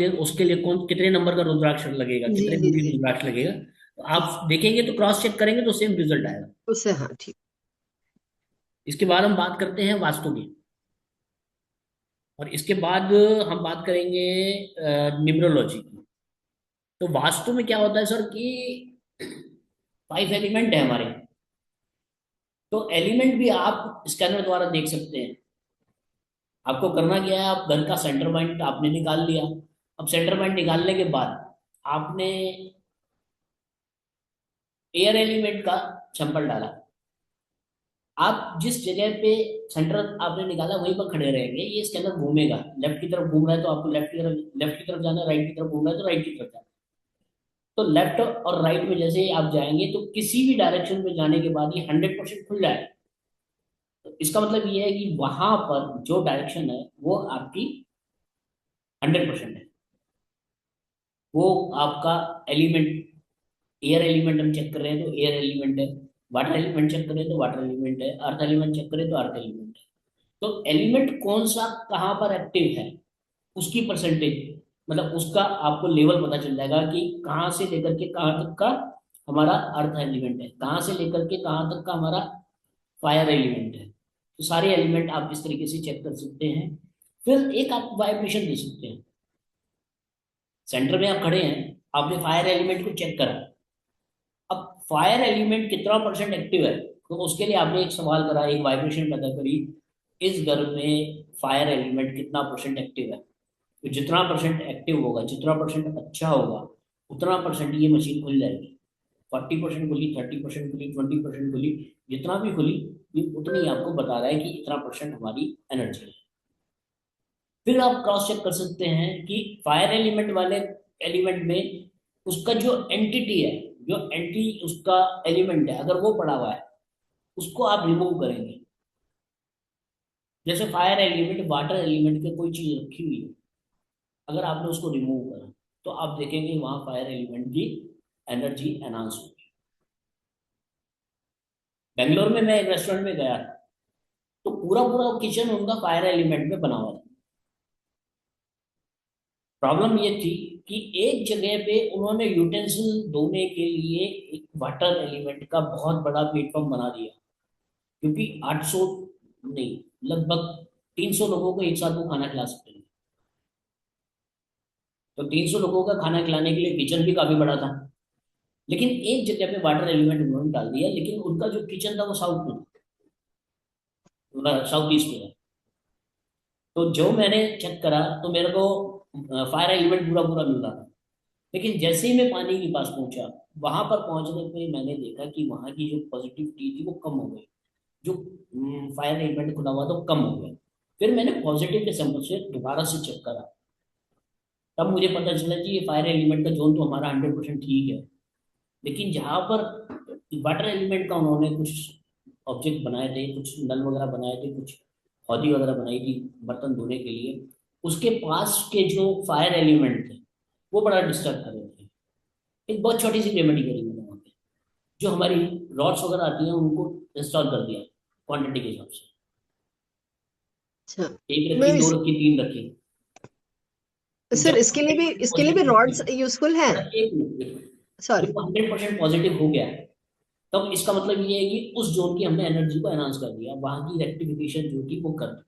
Speaker 1: लिए कौन कितने नंबर का रुद्राक्ष लगेगा,
Speaker 3: जी
Speaker 1: कितने
Speaker 3: जी
Speaker 1: मुखी
Speaker 3: जी
Speaker 1: रुद्राक्ष लगेगा। तो आप देखेंगे तो क्रॉस चेक करेंगे तो सेम रिजल्ट आएगा।
Speaker 3: उससे हाँ ठीक।
Speaker 1: इसके बाद हम बात करते हैं वास्तु की, और इसके बाद हम बात करेंगे न्यूमरोलॉजी की। तो वास्तु में क्या होता है सर कि 5 एलिमेंट है हमारे। तो एलिमेंट भी आप स्कैनर द्वारा देख सकते हैं। आपको करना क्या है, आप घर का सेंटर पॉइंट आपने निकाल लिया। अब सेंटर पॉइंट निकालने के बाद आपने एयर एलिमेंट का सैंपल डाला। आप जिस जगह पे सेंटर आपने निकाला वहीं पर खड़े रहेंगे, ये स्कैनर घूमेगा। लेफ्ट की तरफ घूम रहा है तो आपको लेफ्ट की तरफ जाना है, राइट की तरफ घूम रहा है तो राइट की तरफ जाना है। तो लेफ्ट और राइट में जैसे ही आप जाएंगे तो किसी भी डायरेक्शन में जाने के बाद ये 100% खुल जाएगा। तो इसका मतलब ये है कि वहां पर जो डायरेक्शन है वो आपकी 100% है। वो आपका एलिमेंट, एयर एलिमेंट हम चेक कर रहे हैं तो एयर एलिमेंट है, वाटर एलिमेंट चेक करें तो वाटर एलिमेंट है, अर्थ एलिमेंट चेक करें तो अर्थ एलिमेंट है। तो एलिमेंट कौन सा कहाँ पर एक्टिव है उसकी परसेंटेज, मतलब उसका आपको लेवल पता चल जाएगा कि कहाँ से लेकर के कहाँ तक का हमारा अर्थ एलिमेंट है, कहाँ से लेकर के कहाँ तक का हमारा फायर एलिमेंट है। तो सारे एलिमेंट आप इस तरीके से चेक कर सकते हैं। फिर एक आप वाइब्रेशन दे सकते हैं। सेंटर में आप खड़े हैं, आपने फायर एलिमेंट को चेक करा। अब फायर एलिमेंट कितना परसेंट एक्टिव है, तो उसके लिए आपने एक सवाल करा, एक वाइब्रेशन पैदा करी, इस घर में फायर एलिमेंट कितना परसेंट एक्टिव है। तो जितना परसेंट एक्टिव होगा, जितना परसेंट अच्छा होगा, उतना परसेंट ये मशीन खुल जाएगी। 40% खुली, 30% खुली, 20% खुली, जितना भी खुली, ये उतनी आपको बता रहा है कि इतना परसेंट हमारी एनर्जी है। फिर आप क्रॉस चेक कर सकते हैं कि फायर एलिमेंट वाले एलिमेंट में उसका जो एंटिटी है, जो एंटी उसका एलिमेंट है, अगर वो पड़ा हुआ है उसको आप रिमूव करेंगे। जैसे फायर एलिमेंट, वाटर एलिमेंट की कोई चीज रखी हुई है, अगर आपने उसको रिमूव करा तो आप देखेंगे वहां फायर एलिमेंट की एनर्जी एनहांस होगी। बेंगलोर में मैं एक रेस्टोरेंट में गया था, तो पूरा पूरा किचन उनका फायर एलिमेंट में बना हुआ था। प्रॉब्लम ये थी कि एक जगह पे उन्होंने यूटेंसिल धोने के लिए एक वाटर एलिमेंट का बहुत बड़ा प्लेटफॉर्म बना दिया, क्योंकि 800 नहीं, लगभग 300 लोगों को एक साथ वो खाना खिला सकते हैं। तो 300 लोगों का खाना खिलाने के लिए किचन भी काफी बड़ा था, लेकिन एक जगह पे वाटर एलिमेंट उन्होंने डाल दिया। लेकिन उनका जो किचन था वो साउथ में, साउथ ईस्ट में था। तो जो मैंने चेक करा तो मेरे को फायर एलिमेंट पूरा पूरा मिल रहा था। लेकिन जैसे ही मैं पानी के पास पहुंचा, वहां पर पहुंचने पे मैंने देखा कि वहां की जो पॉजिटिविटी थी वो कम हो गई, जो फायर एलिमेंट खुला हुआ था वो कम हो गया। फिर मैंने पॉजिटिव के सैंपल से दोबारा से चेक करा, तब मुझे पता चला कि ये फायर एलिमेंट का जोन तो हमारा 100% ठीक है। लेकिन जहाँ पर वाटर एलिमेंट का उन्होंने कुछ ऑब्जेक्ट बनाए थे, कुछ नल वगैरह बनाए थे, कुछ हौदी वगैरह बनाई थी बर्तन धोने के लिए, उसके पास के जो फायर एलिमेंट थे वो बड़ा डिस्टर्ब कर रहे थे। एक बहुत छोटी सी रेमेडी करी मैंने, जो हमारी रॉड्स वगैरह आती हैं उनको इंस्टॉल कर दिया क्वांटिटी के हिसाब से।
Speaker 3: अच्छा,
Speaker 1: एक
Speaker 3: मैं
Speaker 1: रखी, दो रखी, तीन रखी। तो
Speaker 3: सर
Speaker 1: जब
Speaker 3: इसके लिए भी रॉड्स यूजफुल है?
Speaker 1: एक मिनट,
Speaker 3: सॉरी।
Speaker 1: जब 100% पॉजिटिव हो गया तब इसका मतलब ये है कि उस जोन की हमने एनर्जी को एनहांस कर दिया, वहां की रेक्टिफिकेशन जो थी वो कर दी।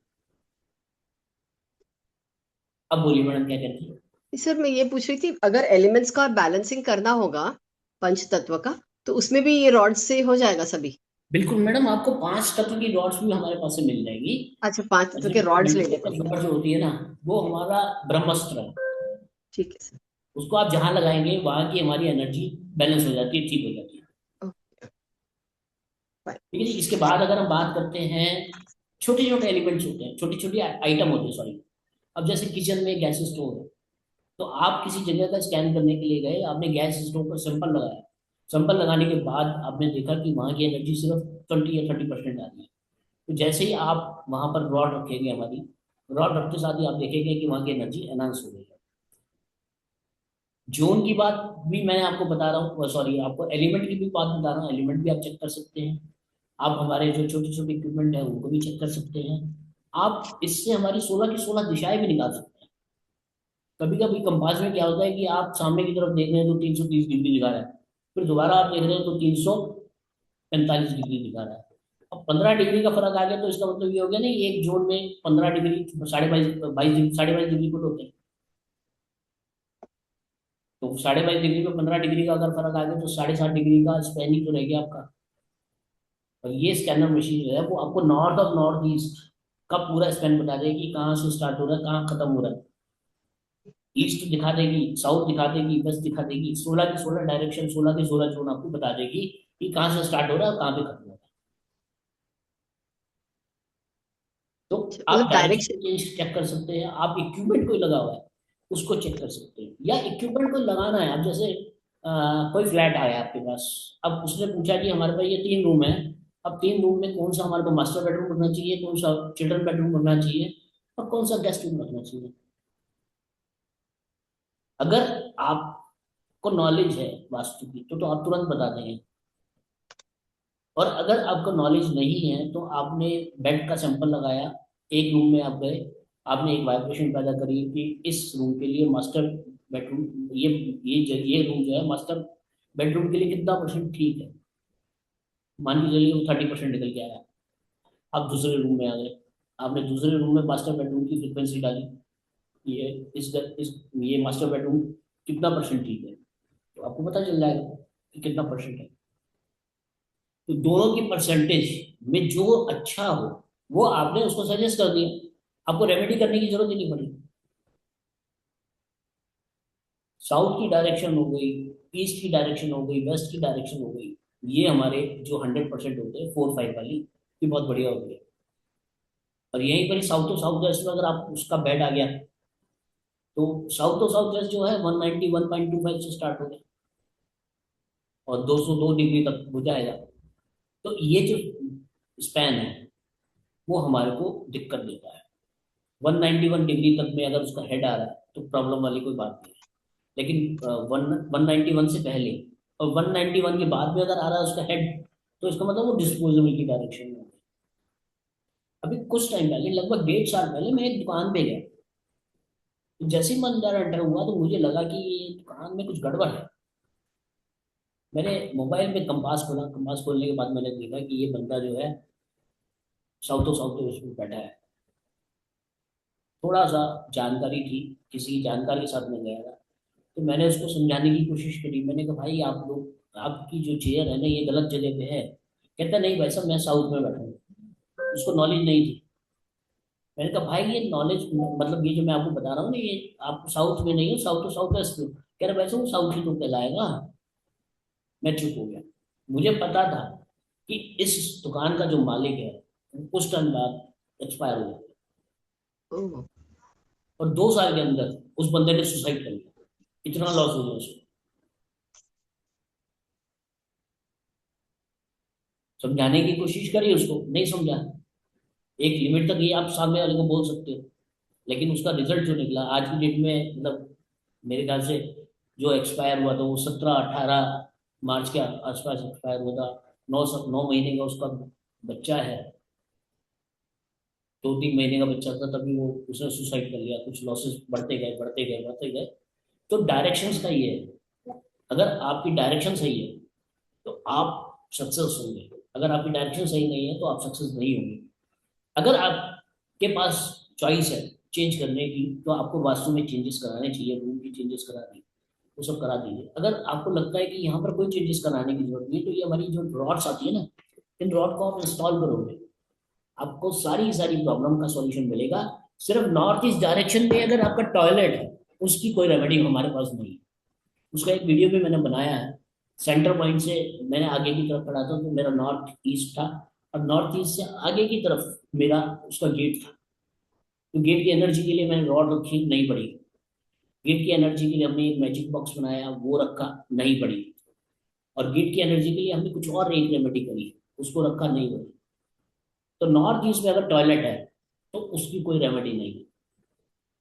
Speaker 1: अब बोलिए मैडम क्या कहती है।
Speaker 3: सर मैं ये पूछ रही थी, अगर एलिमेंट्स का बैलेंसिंग करना होगा पंच तत्व का, तो उसमें भी ये रॉड्स से हो जाएगा सभी?
Speaker 1: बिल्कुल मैडम, आपको 5 तत्व की रॉड्स भी हमारे पास से मिल जाएगी।
Speaker 3: अच्छा, 5 तत्व
Speaker 1: जैसे
Speaker 3: के रॉड्स लेने
Speaker 1: 100
Speaker 3: पड़ेंगे।
Speaker 1: जो होती है ना, वो हमारा ब्रह्मास्त्र है।
Speaker 3: ठीक है सर।
Speaker 1: उसको आप जहां लगाएंगे वहां की हमारी एनर्जी बैलेंस हो जाती है, ठीक हो जाती है।
Speaker 3: Okay, fine.
Speaker 1: ठीक है जी। इसके बाद अगर हम बात करते हैं, छोटे छोटे एलिमेंट्स होते हैं, छोटी छोटी आइटम होते हैं, सॉरी। अब जैसे किचन में गैस स्टोव है, तो आप किसी जगह का स्कैन करने के लिए गए, आपने गैस स्टोव पर सैंपल लगाया। सैंपल लगाने के बाद आपने देखा कि वहां की एनर्जी सिर्फ 20 या 30% आ रही है। तो जैसे ही आप वहां पर रॉड रखेंगे, हमारी रॉड रखते साथ ही आप देखेंगे कि वहां की एनर्जी एनहांस हो गई है। जोन की बात भी मैं आपको बता रहा हूँ, सॉरी, आपको एलिमेंट की भी बात बता रहा हूँ। एलिमेंट भी आप चेक कर सकते हैं। आप हमारे जो छोटे छोटे इक्विपमेंट है उनको भी चेक कर सकते हैं। आप इससे हमारी 16 की 16 दिशाएं भी निकाल सकते हैं। कभी कभी कंपास में क्या होता है कि आप सामने की तरफ देख रहे हैं तो 330 डिग्री दिखा रहा है, फिर दोबारा आप देख रहे हो तो 345 डिग्री दिखा रहा है। अब 15 डिग्री का फर्क आ गया तो इसका मतलब ये हो गया नहीं, एक जोन में 15 डिग्री, 22.5 22 22 डिग्री फुट होते हैं। तो 22.5 डिग्री में 15 डिग्री का अगर फर्क आ गया तो 7.5 डिग्री का स्पैन ही तो रह गया आपका। और ये स्कैनर मशीन जो है वो आपको नॉर्थ ऑफ नॉर्थ ईस्ट का पूरा स्पैन बता देगी कि कहाँ से स्टार्ट हो रहा है, कहाँ खत्म हो रहा है। ईस्ट दिखा देगी, साउथ दिखा देगी, वेस्ट दिखा देगी। 16 की 16 डायरेक्शन, 16 के 16 जोन आपको बता देगी कि कहाँ से स्टार्ट हो रहा है और कहाँ पे खत्म हो रहा है। तो आप
Speaker 3: मतलब
Speaker 1: डायरेक्शन
Speaker 3: डायरेक्शन।
Speaker 1: चेंज चेक कर सकते हैं। आप इक्विपमेंट कोई लगा हुआ है उसको चेक कर सकते हैं, या इक्विपमेंट कोई लगाना है। अब जैसे कोई फ्लैट आया आपके पास, अब उसने पूछा कि हमारे पास ये 3 रूम है। अब 3 रूम में कौन सा हमारे को मास्टर बेडरूम रखना चाहिए, कौन सा चिल्ड्रन बेडरूम रखना चाहिए, और कौन सा गेस्ट रूम रखना चाहिए। अगर आपको नॉलेज है वास्तु की तो आप तुरंत बता देंगे। और अगर आपको नॉलेज नहीं है तो आपने बेड का सैंपल लगाया, एक रूम में आप गए, आपने एक वाइब्रेशन पैदा करी कि इस रूम के लिए मास्टर बेडरूम, ये रूम जो है मास्टर बेडरूम के लिए कितना परसेंट ठीक है। मान के चलिए वो 30% निकल के आया। आप दूसरे रूम में आ गए, आपने दूसरे रूम में मास्टर बेडरूम की फ्रिक्वेंसी डाली, ये ये मास्टर बेडरूम कितना परसेंट ठीक है, तो आपको पता चल जाएगा कि कितना परसेंट है। तो दोनों की परसेंटेज में जो अच्छा हो वो आपने उसको सजेस्ट कर दिया, आपको रेमेडी करने की जरूरत ही नहीं पड़ी। साउथ की डायरेक्शन हो गई, ईस्ट की डायरेक्शन हो गई, वेस्ट की डायरेक्शन हो गई, ये हमारे जो 100% होते हैं 4 5 वाली, ये बहुत बढ़िया होती है। और यहीं पर ही साउथ टू साउथ वेस्ट में अगर आप उसका बेड आ गया तो साउथ टू साउथ वेस्ट जो है 191.25 से स्टार्ट हो गया और 202 डिग्री तक हो जाएगा। तो ये जो स्पैन है वो हमारे को दिक्कत देता है। 191 डिग्री तक में अगर उसका हेड आ रहा है तो प्रॉब्लम वाली कोई बात नहीं है। लेकिन 191 से पहले और 191 के बाद में अगर आ रहा है उसका हेड, तो इसका मतलब वो डिस्पोजेबल की डायरेक्शन में है। अभी कुछ टाइम पहले, लगभग 1.5 साल पहले, मैं एक दुकान पे गया। तो जैसे ही मैं अंदर एंटर हुआ तो मुझे लगा कि ये दुकान में कुछ गड़बड़ है। मैंने मोबाइल में कंपास खोला, कंपास खोलने के बाद मैंने देखा कि ये बंदा जो है साउथ साउथ उसमें बैठा है। थोड़ा सा जानकारी थी, किसी जानकारी के साथ में गया था। तो मैंने उसको समझाने की कोशिश करी। मैंने कहा भाई आप लोग, आपकी जो चेयर है ना ये गलत जगह पे है। कहता नहीं भाई साहब मैं साउथ में बैठा हूँ। उसको नॉलेज नहीं थी। मैंने कहा भाई ये नॉलेज मतलब ये जो मैं आपको बता रहा हूँ ना, ये आप साउथ में नहीं हो, साउथ तो साउथ वेस्ट में। कह रहे वैसे वो साउथ ही तो कहलाएगा। मैं चुप हो गया। मुझे पता था कि इस दुकान का जो मालिक है कुछ टाइम बाद एक्सपायर हो गया
Speaker 3: ओह,
Speaker 1: और 2 साल के अंदर उस बंदे ने सुसाइड कर लिया। इतना लॉस हो गया उसको। समझाने की कोशिश करी, उसको नहीं समझा। एक लिमिट तक ये आप सामने वाले को बोल सकते हो, लेकिन उसका रिजल्ट जो निकला आज की डेट में, मतलब मेरे ख्याल से जो एक्सपायर हुआ था वो 17 18 मार्च के आसपास एक्सपायर होगा। 9 महीने का उसका बच्चा है, 2-3 महीने का बच्चा था तभी वो उसने सुसाइड कर लिया। कुछ लॉसेस बढ़ते गए बढ़ते गए बढ़ते गए। तो डायरेक्शंस का ये है, अगर आपकी डायरेक्शन सही है तो आप सक्सेस होंगे, अगर आपकी डायरेक्शन सही नहीं है तो आप सक्सेस नहीं होंगे। अगर आपके पास चॉइस है चेंज करने की तो आपको वास्तु में चेंजेस कराने चाहिए, रूम की चेंजेस करा दी, वो सब करा दीजिए। अगर आपको लगता है कि यहाँ पर कोई चेंजेस कराने की जरूरत नहीं है तो ये हमारी जो रॉड्स आती है ना, इन रॉड को आप इंस्टॉल करोगे, आपको सारी सारी प्रॉब्लम का सॉल्यूशन मिलेगा। सिर्फ नॉर्थ ईस्ट डायरेक्शन में अगर आपका टॉयलेट है उसकी कोई रेमेडी हमारे पास नहीं है। उसका एक वीडियो भी मैंने बनाया है। सेंटर पॉइंट से मैंने आगे की तरफ पढ़ा था तो मेरा नॉर्थ ईस्ट था, और नॉर्थ ईस्ट से आगे की तरफ मेरा उसका गेट था। तो गेट की एनर्जी के लिए मैंने रॉड रखी, नहीं पड़ी। गेट की एनर्जी के लिए हमने एक मैजिक बॉक्स बनाया, वो रखा, नहीं पड़ी। और गेट की एनर्जी के लिए हमने कुछ और एक रेमेडी करी, उसको रखा, नहीं पड़ी। तो नॉर्थ ईस्ट में अगर टॉयलेट है तो उसकी कोई रेमेडी नहीं है।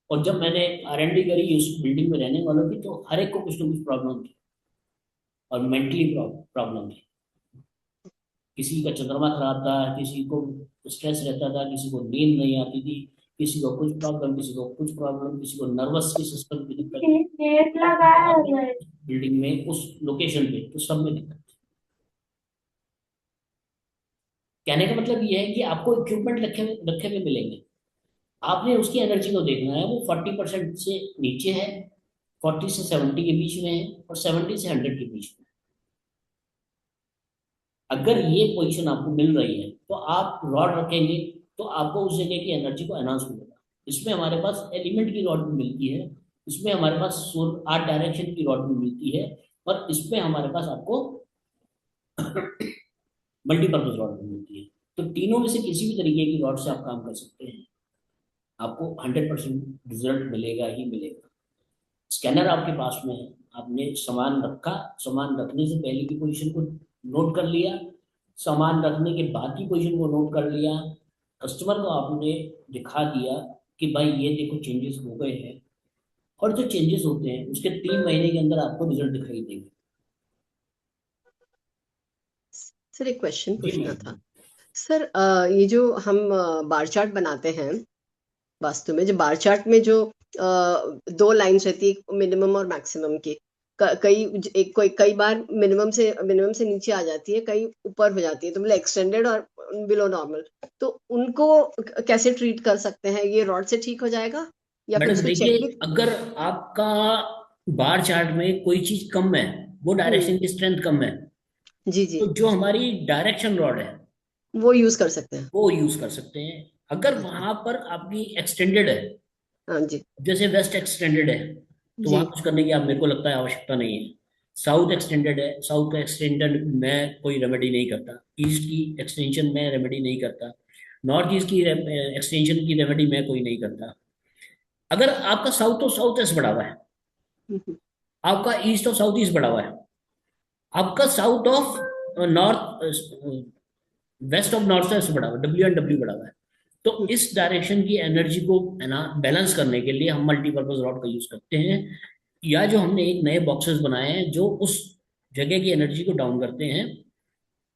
Speaker 1: और जब मैंने R&D करी उस बिल्डिंग में रहने वालों की तो हर एक को कुछ ना कुछ प्रॉब्लम थी, और मेंटली प्रॉब्लम थी। किसी का चंद्रमा खराब था, किसी को स्ट्रेस रहता था, किसी को नींद नहीं आती थी, किसी को कुछ प्रॉब्लम, किसी को कुछ प्रॉब्लम, किसी को नर्वस की सिस्टम की दिक्कत थी। बिल्डिंग में उस लोकेशन पे तो सब में दिक्कत थी। कहने का मतलब ये है कि आपको इक्विपमेंट रखे रखे हुए मिलेंगे, आपने उसकी एनर्जी को देखना है। वो 40% से नीचे है, 40 से 70 के बीच में है, और 70 से 100 के बीच में। अगर ये पोजीशन आपको मिल रही है तो आप रॉड रखेंगे तो आपको उस जगह की एनर्जी को एनहांस मिलेगा। इसमें हमारे पास एलिमेंट की रॉड भी मिलती है, इसमें हमारे पास 8 डायरेक्शन की रॉड भी मिलती है, और इसमें हमारे पास आपको मल्टीपर्पज रॉड भी मिलती है। तो तीनों में से किसी भी तरीके की रॉड से आप काम कर सकते हैं, आपको 100% रिजल्ट मिलेगा ही मिलेगा। स्कैनर आपके पास में है, आपने सामान रखा, सामान रखने से पहले की पोजीशन को नोट कर लिया, सामान रखने के बाद की पोजीशन को नोट कर लिया, कस्टमर को आपने दिखा दिया कि भाई ये देखो चेंजेस हो गए हैं। और जो चेंजेस होते हैं उसके 3 महीने के अंदर आपको रिजल्ट दिखाई देंगे।
Speaker 3: सर एक क्वेश्चन
Speaker 1: जी
Speaker 3: पूछना
Speaker 1: मैम।
Speaker 3: था सर। ये जो हम बार चार्ट बनाते हैं वास्तु में, जो बार चार्ट में जो 2 लाइन्स रहती है मिनिमम और मैक्सिमम की, कई बार मिनिमम से नीचे आ जाती है, कई ऊपर हो जाती है, तो मतलब एक्सटेंडेड और बिलो नॉर्मल, तो उनको कैसे ट्रीट कर सकते हैं? ये रॉड से ठीक हो जाएगा या फिर
Speaker 1: मैडम
Speaker 3: उसको
Speaker 1: देखिए,
Speaker 3: चेक भी?
Speaker 1: अगर आपका बार चार्ट में कोई चीज कम है, वो डायरेक्शन की स्ट्रेंथ कम है,
Speaker 3: जी जी,
Speaker 1: तो जो हमारी डायरेक्शन रॉड है
Speaker 3: वो यूज कर सकते हैं।
Speaker 1: वो यूज कर सकते हैं। अगर
Speaker 3: अच्छा,
Speaker 1: वहां पर आपकी एक्सटेंडेड है,
Speaker 3: हाँ जी
Speaker 1: जैसे वेस्ट एक्सटेंडेड है, तो
Speaker 3: जी
Speaker 1: वहां कुछ करने की आप मेरे को लगता है आवश्यकता नहीं है। साउथ एक्सटेंडेड है, साउथ का एक्सटेंडेड मैं कोई रेमेडी नहीं करता। ईस्ट की एक्सटेंशन में रेमेडी नहीं करता। नॉर्थ ईस्ट की एक्सटेंशन की रेमेडी मैं कोई नहीं करता। अगर आपका साउथ तो साउथ एस बढ़ा हुआ है,
Speaker 3: हम्म,
Speaker 1: आपका ईस्ट और साउथ ईस्ट बढ़ा हुआ है, आपका south of north waste of north waste बढ़ा हुआ है, W&W बढ़ा हुआ है, तो इस डायरेक्शन की एनर्जी को है ना बैलेंस करने के लिए हम मल्टीपर्पज रॉड का यूज करते हैं। या जो हमने एक नए बॉक्सेस बनाए हैं जो उस जगह की एनर्जी को डाउन करते हैं।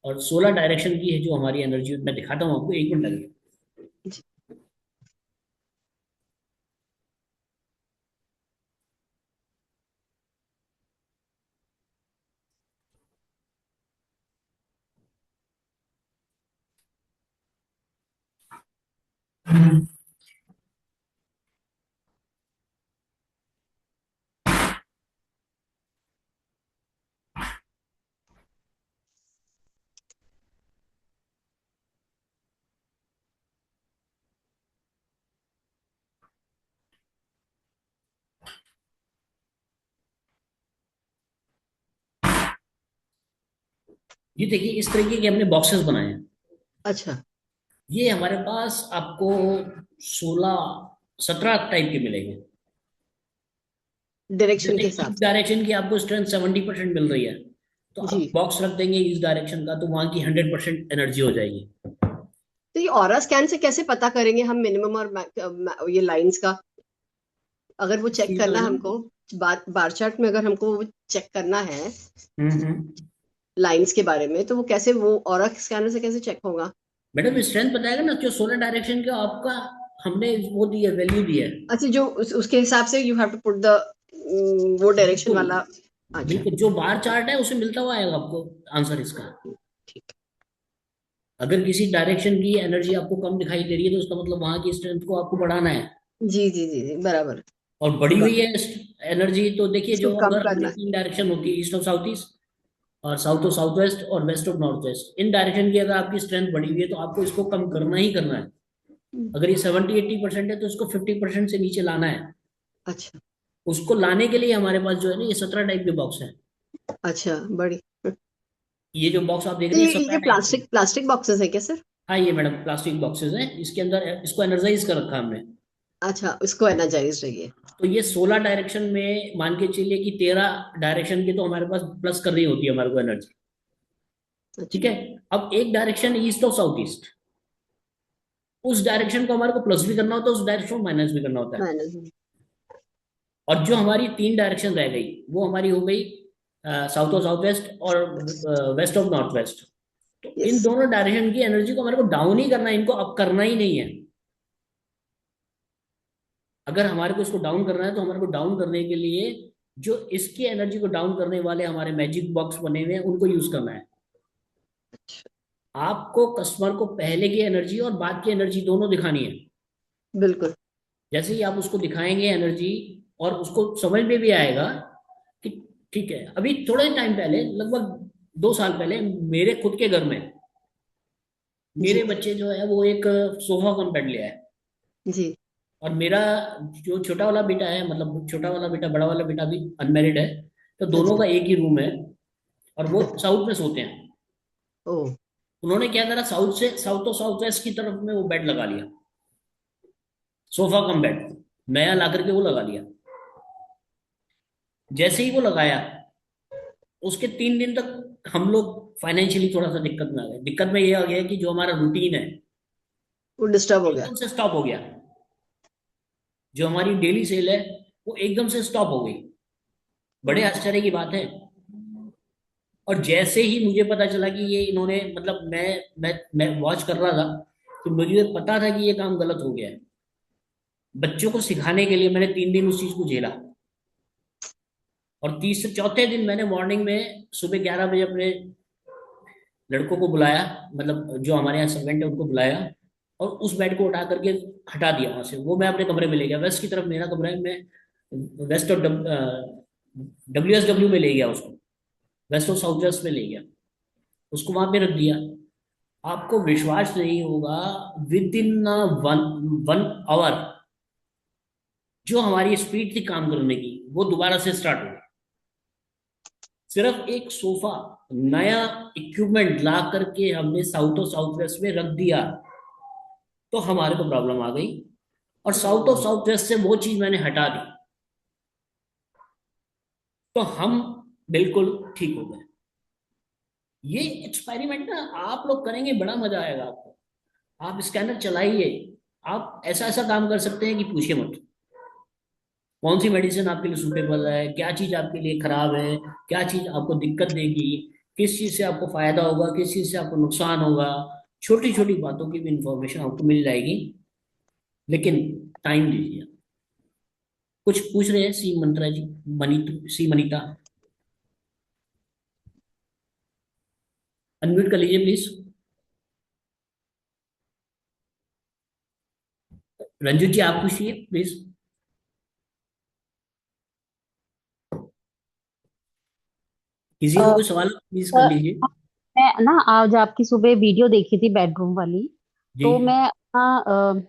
Speaker 1: और 16 डायरेक्शन की है जो हमारी एनर्जी, मैं दिखाता हूँ आपको, 1 मिनट लगेगा।
Speaker 3: जी।
Speaker 1: ये देखिए, इस तरीके के हमने बॉक्सेस बनाए हैं।
Speaker 3: अच्छा,
Speaker 1: ये हमारे पास आपको 16-17 टाइप के मिलेंगे।
Speaker 3: डायरेक्शन
Speaker 1: जैसे
Speaker 3: के हिसाब
Speaker 1: इस
Speaker 3: से।
Speaker 1: डायरेक्शन की आपको स्ट्रेंथ 70% मिल रही है, तो
Speaker 3: जी,
Speaker 1: आप बॉक्स रख देंगे इस डायरेक्शन का, तो वहां की 100% एनर्जी हो जाएगी।
Speaker 3: तो ये ऑरा स्कैन से कैसे पता करेंगे हम मिनिमम और ये लाइंस का? अगर वो
Speaker 1: इस
Speaker 3: चेक
Speaker 1: चीज का
Speaker 3: करना है
Speaker 1: मैडम।
Speaker 3: हमको, बार चार्ट में अगर हमको वो चेक करना है,
Speaker 1: हम्म।
Speaker 3: लाइंस के बारे में, तो वो कैसे, वो ऑरा स्कैनर से कैसे चेक होगा?
Speaker 1: मैडम स्ट्रेंथ बताएगा ना, जो सोलर डायरेक्शन का आपका हमने वो दिया, वैल्यू दिया है।
Speaker 3: अच्छा, जो उसके हिसाब से you have to put the वो डायरेक्शन
Speaker 1: बिल्कुल
Speaker 3: वाला। अच्छा,
Speaker 1: बिल्कुल, जो बार चार्ट है उसे मिलता हुआ आएगा आपको आंसर इसका।
Speaker 3: ठीक।
Speaker 1: अगर किसी डायरेक्शन की एनर्जी आपको कम दिखाई दे रही है तो उसका मतलब वहां की स्ट्रेंथ को आपको बढ़ाना है,
Speaker 3: जी जी जी जी, बराबर।
Speaker 1: और बढ़ी हुई है एनर्जी तो देखिए,
Speaker 3: इसको
Speaker 1: जो
Speaker 3: कम
Speaker 1: अगर हमारी
Speaker 3: करना।
Speaker 1: तीन डायरेक्शन होती है, ईस्ट ऑफ साउथ ईस्ट और साउथ ऑफ साउथ वेस्ट और वेस्ट ऑफ नॉर्थ वेस्ट, इन डायरेक्शन की अगर आपकी स्ट्रेंथ बढ़ी हुई है तो आपको इसको कम करना ही करना है। अगर ये 70-80% है तो इसको 50% से नीचे लाना है।
Speaker 3: अच्छा
Speaker 1: उसको लाने के लिए हमारे पास जो है ना, ये 17 टाइप के बॉक्स हैं।
Speaker 3: अच्छा, बड़ी।
Speaker 1: ये जो बॉक्स आप देख
Speaker 3: तो
Speaker 1: रहे हैं,
Speaker 3: ये
Speaker 1: 17 टाइप के।
Speaker 3: प्लास्टिक बॉक्सेस है क्या सर?
Speaker 1: हाँ, ये मैडम प्लास्टिक बॉक्सेस हैं, इसके अंदर इसको एनर्जाइज कर रखा है हमने।
Speaker 3: अच्छा, उसको एनर्जाइज रहिए।
Speaker 1: तो ये 16 डायरेक्शन में मान के चलिए कि 13 डायरेक्शन की तो हमारे पास प्लस करनी होती है हमारे को एनर्जी। ठीक
Speaker 3: अच्छा,
Speaker 1: है। अब एक direction east of south east, उस डायरेक्शन को हमारे को प्लस भी करना होता है, उस डायरेक्शन को माइनस भी करना होता है।
Speaker 3: मैंने।
Speaker 1: और जो हमारी तीन डायरेक्शन रह गई वो हमारी हो गई साउथ ऑफ साउथ वेस्ट और वेस्ट ऑफ नॉर्थ वेस्ट। तो इन
Speaker 3: यस।
Speaker 1: दोनों डायरेक्शन की एनर्जी को हमारे को डाउन ही करना है, इनको अप करना ही नहीं है। अगर हमारे को इसको डाउन करना है तो हमारे को डाउन करने के लिए जो इसकी एनर्जी को डाउन करने वाले हमारे मैजिक बॉक्स बने हुए हैं उनको यूज करना है। आपको कस्टमर को पहले की एनर्जी और बाद की एनर्जी दोनों दिखानी है।
Speaker 3: बिल्कुल।
Speaker 1: जैसे ही आप उसको दिखाएंगे एनर्जी, और उसको समझ में भी आएगा कि ठीक है। अभी थोड़े टाइम पहले, लगभग 2 साल पहले, मेरे खुद के घर में
Speaker 3: जी
Speaker 1: मेरे बच्चे जो है वो एक सोफा कम बेड ले आए।
Speaker 3: जी।
Speaker 1: और मेरा जो छोटा वाला बेटा है, मतलब छोटा वाला बेटा, बड़ा वाला बेटा अभी अनमेरिड है, तो दोनों
Speaker 3: अच्छा।
Speaker 1: का एक ही रूम है और वो साउथ में सोते हैं।
Speaker 3: ओ।
Speaker 1: उन्होंने क्या करा, साउथ से साउथ और साउथ वेस्ट की तरफ में वो बेड लगा लिया, सोफा कम बेड नया ला करके वो लगा लिया। जैसे ही वो लगाया, उसके 3 दिन तक हम लोग फाइनेंशियली थोड़ा सा दिक्कत में आ गए। दिक्कत में ये आ गया कि जो हमारा रूटीन है
Speaker 3: वो डिस्टर्ब हो गया।
Speaker 1: एकदम से स्टॉप हो गया। जो हमारी डेली सेल है वो एकदम से स्टॉप हो गई। बड़े आश्चर्य की बात है। और जैसे ही मुझे पता चला कि ये इन्होंने, मतलब मैं वॉच कर रहा था, तो मुझे पता था कि ये काम गलत हो गया है। बच्चों को सिखाने के लिए मैंने 3 दिन उस चीज को झेला। और तीसरे चौथे दिन मैंने मॉर्निंग में सुबह 11 बजे अपने लड़कों को बुलाया, मतलब जो हमारे यहाँ सर्वेंट है उनको बुलाया, और उस बेड को उठा करके हटा दिया वहां से। वो मैं अपने कमरे में ले गया, वेस्ट की तरफ मेरा कमरा है, मैं वेस्ट और WSW में ले गया उसको, वेस्ट और साउथ वेस्ट में ले गया, उसको वहां पे रख दिया। आपको विश्वास नहीं होगा, with in one one hour जो हमारी स्पीड थी काम करने की वो दोबारा से स्टार्ट हो गई। सिर्फ एक सोफा नया इक्विपमेंट ला करके हमने साउथ और साउथ वेस्ट में रख दिया तो हमारे को प्रॉब्लम आ गई, और साउथ और साउथ वेस्ट से वो चीज मैंने हटा दी तो हम बिल्कुल ठीक हो गए। ये एक्सपेरिमेंट ना आप लोग करेंगे, बड़ा मजा आएगा आपको। आप स्कैनर चलाइए, आप ऐसा ऐसा काम कर सकते हैं कि पूछिए मत। कौन सी मेडिसिन आपके लिए सूटेबल है, क्या चीज आपके लिए खराब है, क्या चीज आपको दिक्कत देगी, किस चीज से आपको फायदा होगा, किस चीज से आपको नुकसान होगा। छोटी छोटी बातों की भी इंफॉर्मेशन आपको मिल जाएगी, लेकिन टाइम दीजिए। कुछ पूछ रहे हैं सी मंत्रा जी, सी मनीता, अनम्यूट कर लीजिए प्लीज। रंजू जी आप पूछिए प्लीज, किसी को कोई सवाल प्लीज कर
Speaker 7: सर,
Speaker 1: लीजिए।
Speaker 7: मैं ना आज आपकी सुबह वीडियो देखी थी बेडरूम वाली।
Speaker 1: जी।
Speaker 7: तो मैं अपना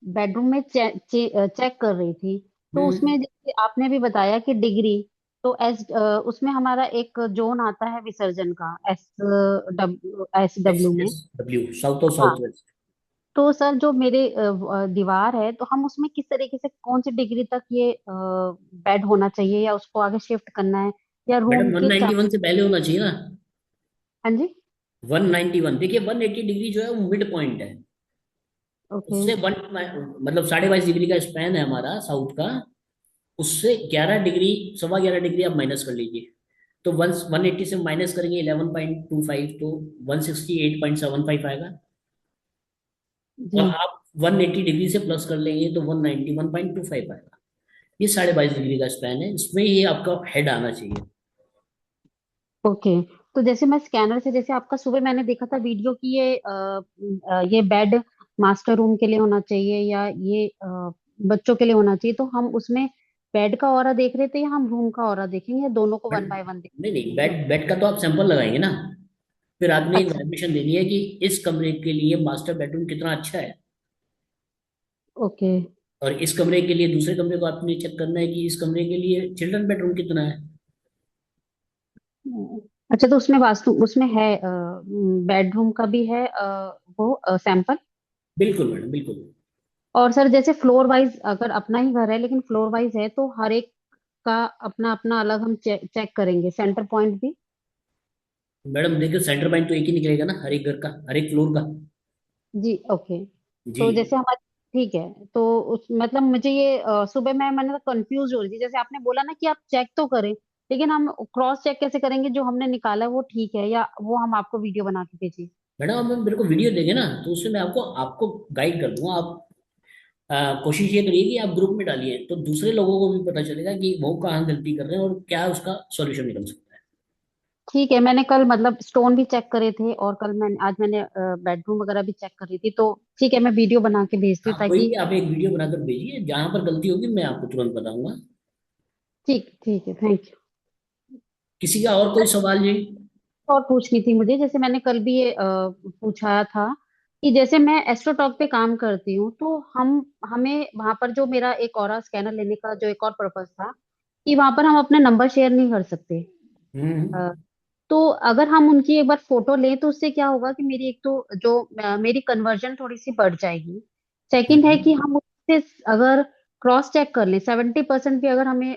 Speaker 7: बेडरूम में चेक कर रही थी। तो
Speaker 1: हम्म।
Speaker 7: उसमें जैसे आपने भी बताया कि डिग्री, तो उसमें हमारा एक जोन आता है विसर्जन का,
Speaker 1: एस
Speaker 7: SW में।
Speaker 1: एस डब्ल्यू, साउथ और
Speaker 7: हाँ।
Speaker 1: South west.
Speaker 7: तो सर जो मेरे दीवार है, तो हम उसमें किस तरीके से कौन सी डिग्री तक ये बेड होना चाहिए, या उसको आगे शिफ्ट करना है, या रूम
Speaker 1: मैडम
Speaker 7: के
Speaker 1: 191 से पहले होना चाहिए ना।
Speaker 7: हाँ जी।
Speaker 1: 191 देखिए, 180 डिग्री जो है वो मिड पॉइंट है।
Speaker 7: ओके।
Speaker 1: उससे वन, मतलब 22.5 डिग्री का स्पैन है हमारा साउथ का। उससे 11 डिग्री, 11.25 डिग्री आप माइनस कर लीजिए। तो 180 से माइनस करेंगे 11.25, तो 168.75 आएगा।
Speaker 7: जी।
Speaker 1: और आप 180 डिग्री से प्लस कर लेंगे तो 191.25 आएगा। ये 22.5 डिग्री का स्पैन है, इसमें ये आपका हेड आना चाहिए।
Speaker 7: ओके। तो जैसे मैं स्कैनर से, जैसे आपका सुबह मैंने देखा था वीडियो की, ये बेड मास्टर रूम के लिए होना चाहिए या ये बच्चों के लिए होना चाहिए, तो हम उसमें बेड का ऑरा देख रहे थे या हम रूम का ऑरा देखेंगे, या दोनों को
Speaker 1: बट
Speaker 7: 1 बाय 1
Speaker 1: नहीं नहीं,
Speaker 7: देखेंगे?
Speaker 1: बेड बेड का तो आप सैंपल लगाएंगे ना, फिर आपने
Speaker 7: अच्छा।
Speaker 1: इन्फॉर्मेशन देनी है कि इस कमरे के लिए मास्टर बेडरूम कितना अच्छा है,
Speaker 7: ओके।
Speaker 1: और इस कमरे के लिए दूसरे कमरे को आपने चेक करना है कि इस कमरे के लिए चिल्ड्रन बेडरूम कितना है।
Speaker 7: अच्छा, तो उसमें वास्तु उसमें है, बेडरूम का भी है, वो सैंपल।
Speaker 1: बिल्कुल मैडम, बिल्कुल।
Speaker 7: और सर जैसे फ्लोर वाइज, अगर अपना ही घर है लेकिन फ्लोर वाइज है, तो हर एक का अपना अपना अलग हम चेक करेंगे, सेंटर पॉइंट भी।
Speaker 1: मैडम देखिए, सेंटर पॉइंट तो एक ही निकलेगा ना, हर एक घर का, हर एक फ्लोर का।
Speaker 7: जी। ओके।
Speaker 1: जी।
Speaker 7: तो जैसे हमारे, ठीक है, तो उस मतलब मुझे ये सुबह मैंने कंफ्यूज हो रही थी, जैसे आपने बोला ना कि आप चेक तो करें, लेकिन हम क्रॉस चेक कैसे करेंगे, जो हमने निकाला है वो ठीक है, या वो हम आपको वीडियो बना के भेजें?
Speaker 1: मैडम आप मेरे को वीडियो देंगे ना, तो उससे मैं आपको आपको गाइड कर दूंगा। आप कोशिश ये करिए कि आप ग्रुप में डालिए, तो दूसरे लोगों को भी पता चलेगा कि वो कहाँ गलती कर रहे हैं और क्या उसका सॉल्यूशन निकल सकता है।
Speaker 7: ठीक है। मैंने कल मतलब स्टोन भी चेक करे थे, और कल मैंने, आज मैंने बेडरूम वगैरह भी चेक करी थी, तो ठीक है, मैं वीडियो बना के भेजती हूँ
Speaker 1: हाँ, कोई
Speaker 7: ताकि।
Speaker 1: नहीं, आप एक वीडियो बनाकर भेजिए, जहां पर गलती होगी मैं आपको तुरंत बताऊंगा।
Speaker 7: ठीक, ठीक है, थैंक यू।
Speaker 1: किसी का और कोई सवाल जी?
Speaker 7: और पूछनी थी मुझे, जैसे मैंने कल भी ये पूछा था कि जैसे मैं एस्ट्रोटॉक पे काम करती हूँ, तो हमें वहां पर जो मेरा एक और स्कैनर लेने का जो एक और पर्पस था, कि वहां पर हम अपने नंबर शेयर नहीं कर सकते।
Speaker 1: हम्म।
Speaker 7: अ, तो अगर हम उनकी एक बार फोटो लें, तो उससे क्या होगा कि मेरी एक तो जो मेरी कन्वर्जन थोड़ी सी बढ़ जाएगी। सेकंड है कि
Speaker 1: हम्म।
Speaker 7: हम उससे अगर क्रॉस चेक कर लें, 70% भी अगर हमें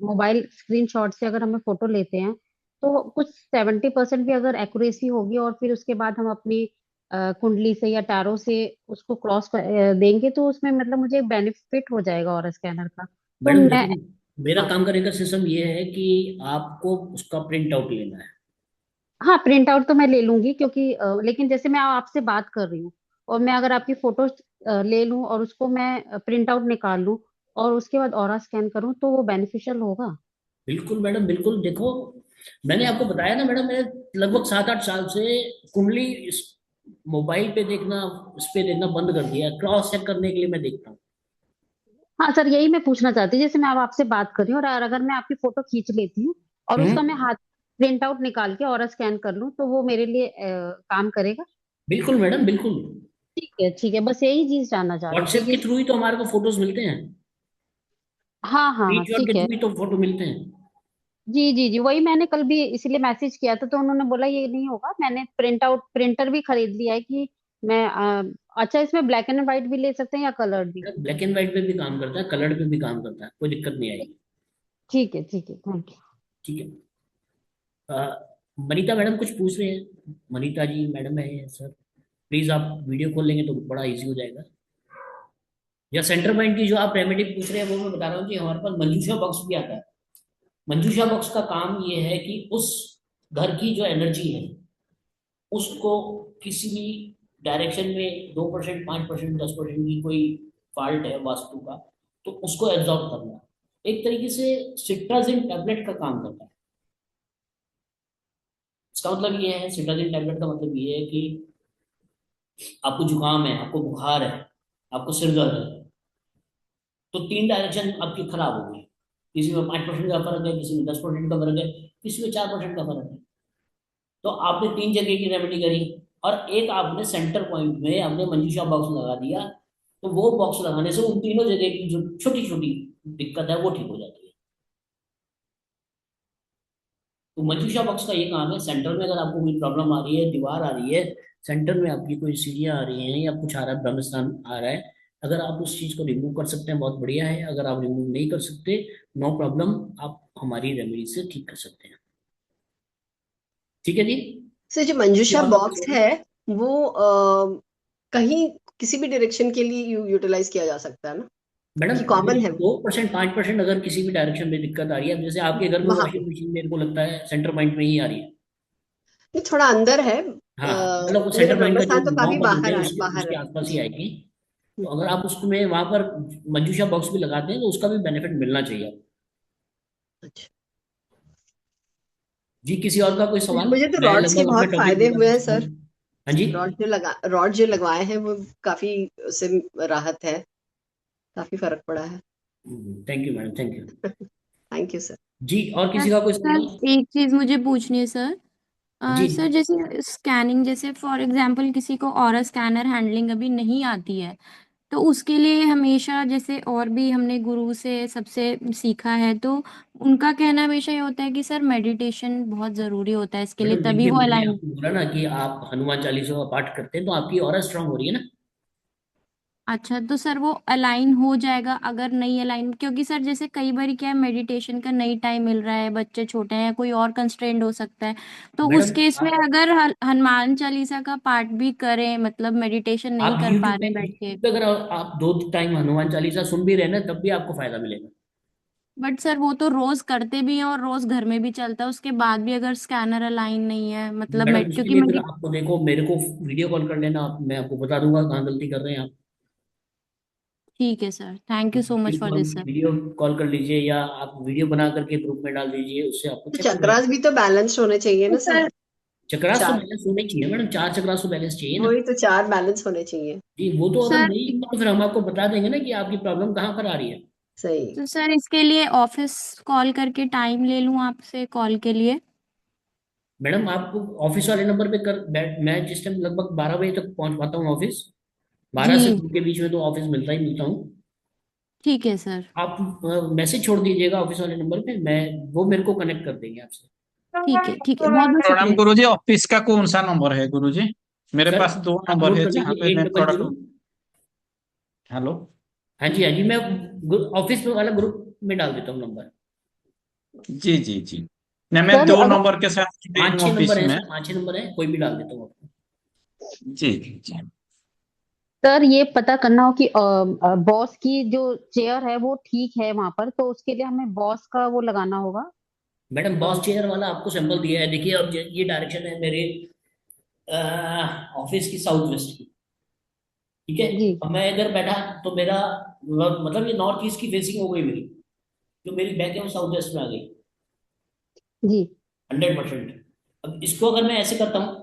Speaker 7: मोबाइल स्क्रीनशॉट से अगर हमें फोटो लेते हैं, तो कुछ 70% भी अगर एक्यूरेसी होगी, और फिर उसके बाद हम अपनी कुंडली से या टैरो से उसको क्रॉस देंगे, तो उसमें मतलब मुझे बेनिफिट हो जाएगा और स्कैनर का। तो
Speaker 1: मैडम
Speaker 7: मैं,
Speaker 1: देखो, मेरा
Speaker 7: हाँ,
Speaker 1: काम करने का सिस्टम ये है कि आपको उसका प्रिंट आउट लेना है।
Speaker 7: हाँ, प्रिंट आउट तो मैं ले लूंगी, क्योंकि लेकिन जैसे मैं आपसे बात कर रही हूँ, और मैं अगर आपकी फोटो ले लूं और उसको मैं प्रिंट आउट निकाल लूं और उसके बाद ऑरा स्कैन करूं, तो वो बेनिफिशियल होगा?
Speaker 1: बिल्कुल मैडम, बिल्कुल। देखो, मैंने आपको बताया ना मैडम, मैं लगभग 7-8 साल से कुंडली इस मोबाइल पे देखना, इस पे देखना बंद कर दिया, क्रॉस चेक करने के लिए मैं देखता हूँ।
Speaker 7: हाँ सर, यही मैं पूछना चाहती हूँ, जैसे मैं अब आपसे बात कर रही हूँ, और अगर मैं आपकी फोटो खींच लेती हूँ और उसका मैं
Speaker 1: हम्म।
Speaker 7: हाथ प्रिंट आउट निकाल के और स्कैन कर लूँ, तो वो मेरे लिए काम करेगा?
Speaker 1: बिल्कुल मैडम, बिल्कुल।
Speaker 7: ठीक है, ठीक है, बस यही चीज जानना चाह रही थी
Speaker 1: व्हाट्सएप के
Speaker 7: कि।
Speaker 1: थ्रू ही तो हमारे को फोटोज मिलते हैं,
Speaker 7: हाँ, हाँ, हाँ,
Speaker 1: स्क्रीनशॉट के
Speaker 7: ठीक है।
Speaker 1: थ्रू ही तो फोटो मिलते हैं।
Speaker 7: जी, जी, जी, वही मैंने कल भी इसीलिए मैसेज किया था, तो उन्होंने बोला ये नहीं होगा, मैंने प्रिंट आउट प्रिंटर भी खरीद लिया है कि मैं अच्छा, इसमें ब्लैक एंड व्हाइट भी ले सकते हैं या कलर्ड भी?
Speaker 1: ब्लैक एंड व्हाइट पे भी काम करता है, कलर्ड पे भी काम करता है, कोई दिक्कत नहीं आएगी।
Speaker 7: ठीक है, ठीक है, थैंक यू।
Speaker 1: ठीक है। अ, मनीता मैडम कुछ पूछ रहे हैं, मनीता जी मैडम है सर, प्लीज आप वीडियो खोल लेंगे तो बड़ा इजी हो जाएगा। या सेंटर पॉइंट की जो आप रेमेडी पूछ रहे हैं, वो मैं बता रहा हूँ कि हमारे पास मंजूषा बॉक्स भी आता है। मंजूषा बॉक्स का काम ये है कि उस घर की जो एनर्जी है उसको किसी भी डायरेक्शन में 2%, 5%, 10% की कोई फॉल्ट है वास्तु का, तो उसको एब्जॉर्ब करना, एक तरीके से सिट्राजिन टैबलेट का काम करता है। इसका मतलब ये है, सिट्राजिन टैबलेट का मतलब ये है कि आपको जुकाम है, आपको बुखार है, आपको सिर दर्द है, तो 3 डायरेक्शन आपकी खराब हो गई। किसी में 5% का फर्क है, किसी में 10% का फर्क है, किसी में 4% का फर्क है। तो आपने 3 जगह की रेमेडी करी, और एक आपने सेंटर पॉइंट में आपने मंजूषा बॉक्स लगा दिया, तो वो बॉक्स लगाने से उन तीनों जगह की जो छोटी छोटी दिक्कत है वो ठीक हो जाती है। तो मंजूषा बॉक्स का ये काम है, सेंटर में अगर आपको कोई प्रॉब्लम आ रही है, दीवार आ रही है, सेंटर में आपकी कोई सीढ़ियाँ आ रही हैं या कुछ आ रहा है, ब्रह्मस्थान आ रहा है, अगर आप उस चीज को रिमूव कर सकते हैं बहुत बढ़िया है, अगर आप रिमूव नहीं कर सकते, नो प्रॉब्लम, आप हमारी रेमेडी से ठीक कर सकते हैं। ठीक है जी।
Speaker 3: सर जो मंजूषा
Speaker 1: और
Speaker 3: बॉक्स है वो कहीं किसी भी डायरेक्शन के लिए यूटिलाइज किया जा सकता है ना?
Speaker 1: मैडम
Speaker 3: कि कॉमन है
Speaker 1: 2% 5% अगर किसी भी डायरेक्शन में दिक्कत आ रही है, अब जैसे आपके घर में
Speaker 3: वहां पे?
Speaker 1: वॉशिंग मशीन मेरे को लगता है सेंटर पॉइंट में ही आ रही है।
Speaker 3: ये थोड़ा अंदर है,
Speaker 1: हाँ, मतलब वो
Speaker 3: मेरा
Speaker 1: सेंटर पॉइंट
Speaker 3: ब्रह्म
Speaker 1: का जो
Speaker 3: स्थान तो
Speaker 1: गाँव
Speaker 3: काफी
Speaker 1: का बोलते
Speaker 3: बाहर
Speaker 1: हैं
Speaker 3: है,
Speaker 1: उसके
Speaker 3: बाहर
Speaker 1: उसके
Speaker 3: है
Speaker 1: आसपास ही
Speaker 3: जी।
Speaker 1: आएगी। तो अगर आप उसमें वहां पर मंजूषा बॉक्स भी लगाते हैं तो उसका भी बेनिफिट मिलना चाहिए आपको।
Speaker 3: अच्छा,
Speaker 1: जी, किसी और का कोई सवाल?
Speaker 3: मुझे तो
Speaker 1: मैं
Speaker 3: रॉड्स के
Speaker 1: लगभग अपने
Speaker 3: बहुत
Speaker 1: टॉपिक
Speaker 3: फायदे
Speaker 1: पूरा
Speaker 3: हुए
Speaker 1: कर
Speaker 3: हैं
Speaker 1: चुका
Speaker 3: सर।
Speaker 1: हूँ। हाँ जी।
Speaker 3: रॉड जो लगवाए हैं वो काफी, उससे राहत है, काफी फर्क पड़ा है।
Speaker 1: Thank you madam, thank you.
Speaker 3: Thank you sir.
Speaker 1: जी, और
Speaker 2: सर
Speaker 1: किसी का कोई सवाल?
Speaker 2: सर एक चीज मुझे पूछनी है सर।
Speaker 1: जी
Speaker 2: सर जैसे स्कैनिंग, जैसे फॉर एग्जांपल किसी को और स्कैनर हैंडलिंग अभी नहीं आती है, तो उसके लिए हमेशा, जैसे और भी हमने गुरु से सबसे सीखा है, तो उनका कहना हमेशा ये होता है कि सर मेडिटेशन बहुत जरूरी होता है इसके लिए,
Speaker 1: मैडम
Speaker 2: तभी
Speaker 1: देखिए,
Speaker 2: वो
Speaker 1: मैंने
Speaker 2: अलाइन।
Speaker 1: आपको बोला ना कि आप हनुमान चालीसा का पाठ करते हैं तो आपकी ऑरा स्ट्रांग हो रही है ना।
Speaker 2: अच्छा, तो सर वो अलाइन हो जाएगा अगर नहीं अलाइन, क्योंकि सर जैसे कई बार क्या है, मेडिटेशन का नहीं टाइम मिल रहा है, बच्चे छोटे हैं, कोई और कंस्ट्रेंड हो सकता है, तो उस
Speaker 1: मैडम
Speaker 2: केस में
Speaker 1: आप
Speaker 2: अगर हनुमान चालीसा का पाठ भी करें, मतलब मेडिटेशन नहीं
Speaker 1: आप
Speaker 2: कर पा
Speaker 1: यूट्यूब पे
Speaker 2: रहे बैठ के।
Speaker 1: यूट्यूब पे अगर आप 2 टाइम हनुमान चालीसा सुन भी रहे हैं ना, तब भी आपको फायदा मिलेगा।
Speaker 2: बट सर वो तो रोज करते भी हैं और रोज घर में भी चलता है, उसके बाद भी अगर स्कैनर अलाइन नहीं है, मतलब
Speaker 1: मैडम उसके
Speaker 2: क्योंकि
Speaker 1: लिए फिर
Speaker 2: मेरी।
Speaker 1: आपको देखो, मेरे को वीडियो कॉल कर लेना, मैं आपको बता दूंगा कहाँ गलती कर रहे हैं आप।
Speaker 2: ठीक है sir, thank you so much for this sir.
Speaker 1: Video call कर लीजिए या आप वीडियो बना करके ग्रुप में डाल दीजिए, उससे आपको
Speaker 3: तो
Speaker 1: चेक हो
Speaker 3: चक्रास
Speaker 1: जाएगा।
Speaker 3: भी तो बैलेंस होने चाहिए
Speaker 2: तो
Speaker 3: ना सर?
Speaker 2: सर
Speaker 1: चक्रास तो
Speaker 3: चार,
Speaker 1: बैलेंस होने चाहिए मैडम, 4 चक्रास तो बैलेंस चाहिए ना।
Speaker 3: वही तो, चार बैलेंस होने चाहिए।
Speaker 1: जी, वो तो अगर
Speaker 2: सर
Speaker 1: नहीं होगा तो फिर हम आपको बता देंगे ना कि आपकी प्रॉब्लम कहाँ पर आ रही है।
Speaker 3: सही।
Speaker 2: तो सर इसके लिए ऑफिस कॉल करके टाइम ले लूँ आपसे कॉल के लिए?
Speaker 1: मैडम आपको ऑफिस वाले नंबर पे मैं जिस टाइम लगभग 12 बजे तक पहुंच पाता हूँ ऑफिस, 12 से
Speaker 2: जी
Speaker 1: 2 के बीच में तो ऑफिस मिलता ही मिलता हूँ।
Speaker 2: ठीक है सर।
Speaker 1: आप मैसेज छोड़ दीजिएगा ऑफिस वाले नंबर पे, मैं वो मेरे को कनेक्ट कर देंगे आपसे।
Speaker 2: ठीक है, बहुत बहुत
Speaker 4: प्रणाम
Speaker 2: शुक्रिया।
Speaker 4: गुरुजी। ऑफिस का कौन सा नंबर है गुरुजी? मेरे
Speaker 1: सर
Speaker 4: पास दो
Speaker 1: आप
Speaker 4: नंबर
Speaker 1: नोट
Speaker 4: है
Speaker 1: कर
Speaker 4: जहाँ
Speaker 1: लीजिए,
Speaker 4: पे
Speaker 1: एट
Speaker 4: मैं
Speaker 1: डबल
Speaker 4: थोड़ा।
Speaker 1: Zero
Speaker 4: hello.
Speaker 1: हाँ जी, हाँ जी, मैं ऑफिस वाला ग्रुप में डाल देता हूँ नंबर।
Speaker 4: जी जी जी। नहीं, मैं
Speaker 7: सर
Speaker 4: दो
Speaker 7: अगर
Speaker 4: नंबर के साथ जुड़ी
Speaker 1: पाँच
Speaker 4: हूँ
Speaker 1: छः नंबर
Speaker 4: ऑफिस
Speaker 1: है
Speaker 4: में।
Speaker 1: सर, 5 6 नंबर है, कोई भी डाल देता हूँ आपको।
Speaker 4: जी जी जी।
Speaker 7: सर ये पता करना हो कि बॉस की जो चेयर है वो ठीक है वहां पर, तो उसके लिए हमें बॉस का वो लगाना होगा।
Speaker 1: मैडम
Speaker 7: अ,
Speaker 1: बॉस चेयर वाला आपको सैंपल दिया है, देखिए अब ये डायरेक्शन है मेरे ऑफिस की साउथ वेस्ट की। ठीक है।
Speaker 7: जी
Speaker 1: अब मैं इधर बैठा तो मेरा मतलब ये नॉर्थ ईस्ट की फेसिंग हो गई मेरी, जो मेरी बैक है वो साउथ वेस्ट में आ गई।
Speaker 7: जी
Speaker 1: 100%। अब इसको अगर मैं ऐसे करता हूँ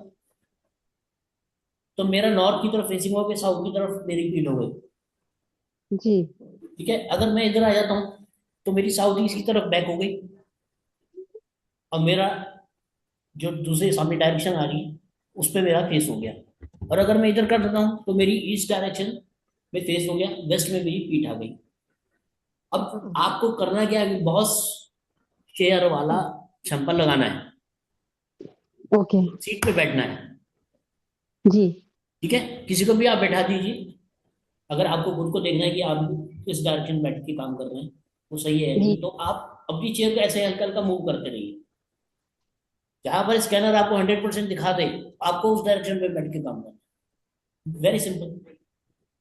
Speaker 1: तो मेरा नॉर्थ की तरफ फेसिंग हो गई, साउथ की तरफ मेरी पीठ हो गई।
Speaker 7: जी
Speaker 1: ठीक है। अगर मैं इधर आ जाता हूँ तो मेरी साउथ ईस्ट की तरफ बैक हो गई, और मेरा जो दूसरे सामने डायरेक्शन आ रही है उस पर मेरा फेस हो गया। और अगर मैं इधर कर देता हूँ तो मेरी ईस्ट डायरेक्शन में फेस हो गया, वेस्ट में मेरी पीठ आ गई। अब आपको करना क्या है, बॉस चेयर वाला चंपल लगाना है,
Speaker 7: ओके
Speaker 1: सीट पे बैठना है।
Speaker 7: जी
Speaker 1: ठीक है। किसी को भी आप बैठा दीजिए, अगर आपको खुद को देखना है कि आप किस डायरेक्शन में बैठ के काम कर रहे हैं, वो सही है
Speaker 7: जी
Speaker 1: नहीं, तो आप अपनी चेयर को ऐसे हल्का हल्का मूव करते रहिए। जहां पर स्कैनर आपको 100% दिखा दे, आपको उस डायरेक्शन में बैठ के काम करना है। Very simple.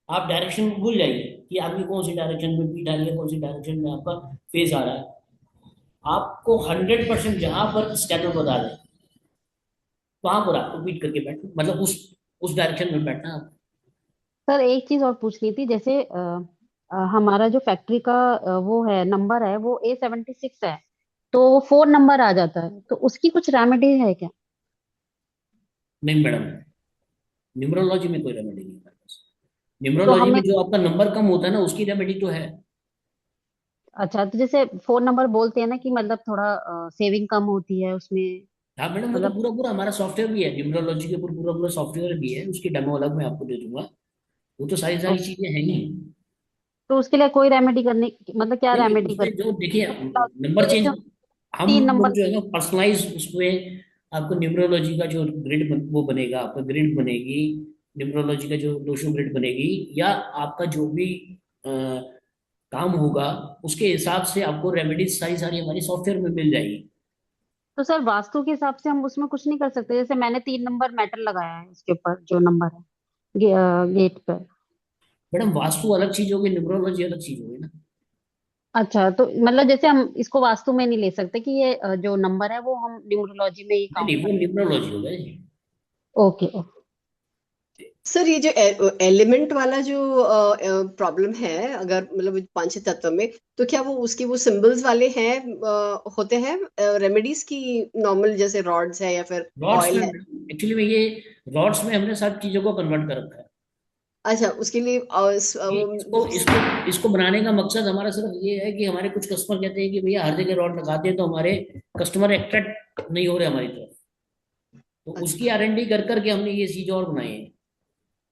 Speaker 1: आप डायरेक्शन भूल जाइए कि आपकी कौन सी डायरेक्शन में पीठ आ रही है, कौन सी डायरेक्शन में आपका फेस आ रहा है। आपको 100% जहां पर स्कैनर बता दे वहां पर आपको पीट करके बैठना, मतलब उस डायरेक्शन में बैठना है।
Speaker 7: सर एक चीज और पूछनी थी, जैसे हमारा जो फैक्ट्री का वो है नंबर है वो A76 है, तो वो 4 नंबर आ जाता है, तो उसकी कुछ रेमेडी है क्या?
Speaker 1: नहीं मैडम, न्यूमरोलॉजी में कोई रेमेडी नहीं है हमारे पास।
Speaker 7: तो
Speaker 1: न्यूमरोलॉजी
Speaker 7: हमें,
Speaker 1: में जो आपका नंबर कम होता है ना, उसकी रेमेडी तो है।
Speaker 7: अच्छा तो जैसे 4 नंबर बोलते हैं ना कि मतलब थोड़ा सेविंग कम होती है उसमें,
Speaker 1: हाँ मैडम, वो तो
Speaker 7: मतलब
Speaker 1: पूरा पूरा हमारा सॉफ्टवेयर भी है, न्यूमरोलॉजी के ऊपर पूरा पूरा सॉफ्टवेयर भी है, उसकी डेमो अलग मैं आपको दे दूंगा। वो तो सारी
Speaker 7: तो,
Speaker 1: सारी चीजें हैं ही।
Speaker 7: तो उसके लिए कोई रेमेडी करने, मतलब क्या
Speaker 1: नहीं,
Speaker 7: रेमेडी
Speaker 1: उसमें जो देखिए नंबर चेंज,
Speaker 7: करनी?
Speaker 1: हम
Speaker 7: 3 नंबर।
Speaker 1: लोग जो है ना पर्सनलाइज उसमें आपको न्यूमरोलॉजी का जो वो बनेगा, आपका ग्रिड बनेगी, न्यूमरोलॉजी का जो दोषो ग्रिड बनेगी, या आपका जो भी अ, काम होगा, उसके हिसाब से आपको रेमेडीज सारी सारी हमारी सॉफ्टवेयर में मिल जाएगी।
Speaker 7: तो सर वास्तु के हिसाब से हम उसमें कुछ नहीं कर सकते? जैसे मैंने 3 नंबर मेटल लगाया है उसके ऊपर जो नंबर है गेट पर।
Speaker 1: मैडम वास्तु अलग चीज होगी, न्यूमरोलॉजी अलग चीज होगी ना।
Speaker 7: अच्छा, तो मतलब जैसे हम इसको वास्तु में नहीं ले सकते कि ये जो नंबर है वो हम न्यूमरोलॉजी में ही
Speaker 1: नहीं नहीं,
Speaker 7: काउंट
Speaker 1: वो
Speaker 7: कर सकते
Speaker 1: न्यूमरोलॉजी हो गया जी।
Speaker 7: हैं। Okay okay.
Speaker 3: सर ये जो एलिमेंट वाला जो प्रॉब्लम है, अगर मतलब पंच तत्व में, तो क्या वो उसकी वो सिंबल्स वाले हैं, होते हैं रेमेडीज की, नॉर्मल जैसे रॉड्स है या फिर
Speaker 1: रॉड्स
Speaker 3: ऑयल
Speaker 1: में,
Speaker 3: है?
Speaker 1: एक्चुअली में ये रॉड्स में हमने सब चीजों को कन्वर्ट कर रखा है।
Speaker 3: अच्छा, उसके लिए
Speaker 1: इसको इसको इसको बनाने का मकसद हमारा सिर्फ ये है कि हमारे कुछ कस्टमर कहते हैं कि भैया हर जगह रॉड लगाते हैं तो हमारे कस्टमर अट्रैक्ट नहीं हो रहे हमारी तरफ, तो उसकी
Speaker 3: अच्छा
Speaker 1: R&D कर करके हमने ये चीज और बनाई है।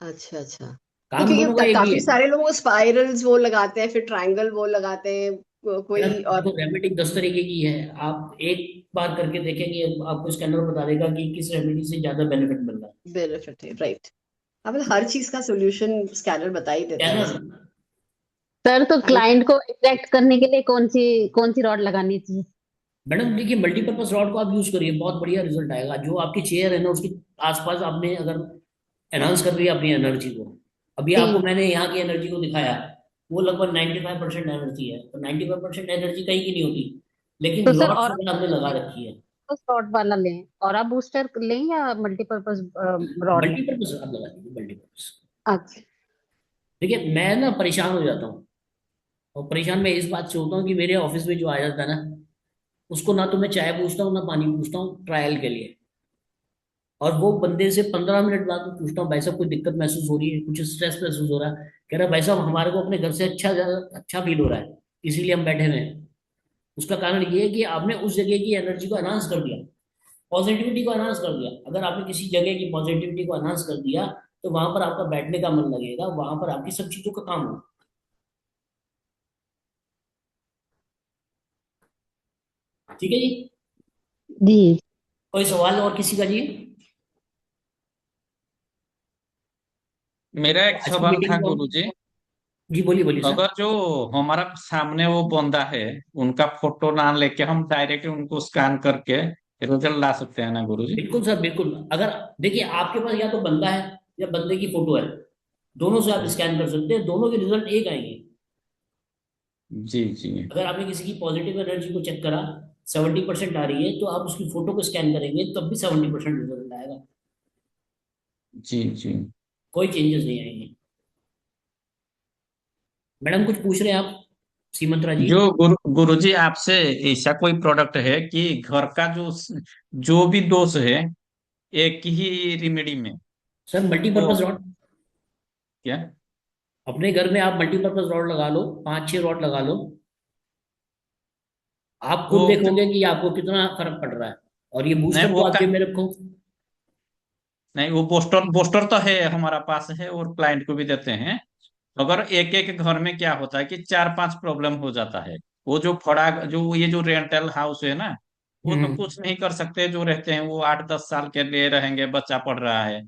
Speaker 3: अच्छा अच्छा। तो
Speaker 1: काम
Speaker 3: क्योंकि
Speaker 1: दोनों का एक ही
Speaker 3: काफी
Speaker 1: है।
Speaker 3: सारे लोग स्पाइरल्स वो लगाते हैं, फिर ट्रायंगल वो लगाते हैं,
Speaker 1: मेरा
Speaker 3: कोई और।
Speaker 1: देखो रेमेडी 10 तरीके की है, आप एक बार करके देखेंगे आपको स्कैनर बता देगा कि किस रेमेडी से ज्यादा बेनिफिट मिल रहा है।
Speaker 3: बेनिफिट है, राइट। अब मतलब हर चीज का सोल्यूशन स्कैनर बता ही देता है
Speaker 1: स्कैनर,
Speaker 3: वैसे।
Speaker 7: सर, तो
Speaker 3: And
Speaker 7: क्लाइंट को अट्रैक्ट करने के लिए कौन सी रॉड लगानी चाहिए?
Speaker 1: मैडम देखिए मल्टीपर्पज रॉड को आप यूज करिए, बहुत बढ़िया रिजल्ट आएगा। जो आपकी चेयर है ना उसके आसपास आपने अगर एनहांस कर रही है अपनी एनर्जी को, अभी आपको
Speaker 7: जी।
Speaker 1: मैंने यहाँ की एनर्जी को दिखाया, वो लगभग 95% एनर्जी है, तो 95% एनर्जी कहीं की नहीं होती,
Speaker 7: तो
Speaker 1: लेकिन
Speaker 7: सर
Speaker 1: लॉट्स
Speaker 7: और
Speaker 1: वगैरह हमने लगा रखी है।
Speaker 7: रॉड वाला लें, और बूस्टर लें या मल्टीपर्पज रॉड लें?
Speaker 1: मल्टीपर्पज आप लगा दीजिए, मल्टीपर्पज।
Speaker 7: अच्छा।
Speaker 1: देखिए मैं ना परेशान हो जाता हूँ, और परेशान मैं इस बात से होता हूँ कि मेरे ऑफिस में जो आ जाता है ना, उसको ना तो मैं चाय पूछता हूँ ना पानी पूछता हूँ ट्रायल के लिए, और वो बंदे से 15 मिनट बाद में पूछता हूँ भाई साहब कोई दिक्कत महसूस हो रही है, कुछ स्ट्रेस महसूस हो रहा है? कह रहा है भाई साहब हमारे को अपने घर से अच्छा फील हो रहा है, इसीलिए हम बैठे हुए हैं। उसका कारण ये है कि आपने उस जगह की एनर्जी को एनहांस कर दिया, पॉजिटिविटी को एनहांस कर दिया। अगर आपने किसी जगह की पॉजिटिविटी को एनहांस कर दिया, तो वहां पर आपका बैठने का मन लगेगा, वहां पर आपकी सब चीजों का काम होगा। ठीक है जी।
Speaker 7: जी।
Speaker 1: कोई सवाल और किसी का जी?
Speaker 4: मेरा एक
Speaker 1: आज की
Speaker 4: सवाल था
Speaker 1: मीटिंग को
Speaker 4: गुरुजी।
Speaker 1: जी बोलिए बोलिए सर।
Speaker 4: अगर जो हमारा सामने वो बंदा है, उनका फोटो ना लेके हम डायरेक्ट उनको स्कैन करके रिजल्ट ला सकते हैं ना गुरुजी?
Speaker 1: बिल्कुल सर बिल्कुल। अगर देखिए आपके पास या तो बंदा है या बंदे की फोटो है, दोनों से आप स्कैन कर सकते हैं, दोनों के रिजल्ट एक आएंगे।
Speaker 4: जी जी।
Speaker 1: अगर आपने किसी की पॉजिटिव एनर्जी को चेक करा, 70% आ रही है, तो आप उसकी फोटो को स्कैन करेंगे तब भी 70% रिजल्ट आएगा,
Speaker 4: जी जी।
Speaker 1: कोई चेंजेस नहीं आएंगे। मैडम कुछ पूछ रहे हैं आप, सीमंत्रा जी?
Speaker 4: जो गुरुजी आपसे ऐसा कोई प्रोडक्ट है कि घर का जो भी दोष है एक ही रेमेडी में,
Speaker 1: सर
Speaker 4: वो
Speaker 1: मल्टीपर्पज रॉड,
Speaker 4: क्या?
Speaker 1: अपने घर में आप मल्टीपर्पज रॉड लगा लो, 5-6 रॉड लगा लो, आप खुद
Speaker 4: वो
Speaker 1: देखोगे कि आपको कितना फर्क पड़ रहा है। और ये
Speaker 4: नहीं
Speaker 1: बूस्टर को
Speaker 4: वो
Speaker 1: आप जेब में रखो।
Speaker 4: नहीं, वो पोस्टर पोस्टर तो है हमारा पास है और क्लाइंट को भी देते हैं। अगर एक एक घर में क्या होता है कि चार पांच प्रॉब्लम हो जाता है। वो जो फड़ा जो ये जो रेंटल हाउस है ना, वो तो
Speaker 1: हम्म।
Speaker 4: कुछ नहीं कर सकते, जो रहते हैं वो 8-10 साल के लिए रहेंगे, बच्चा पढ़ रहा है।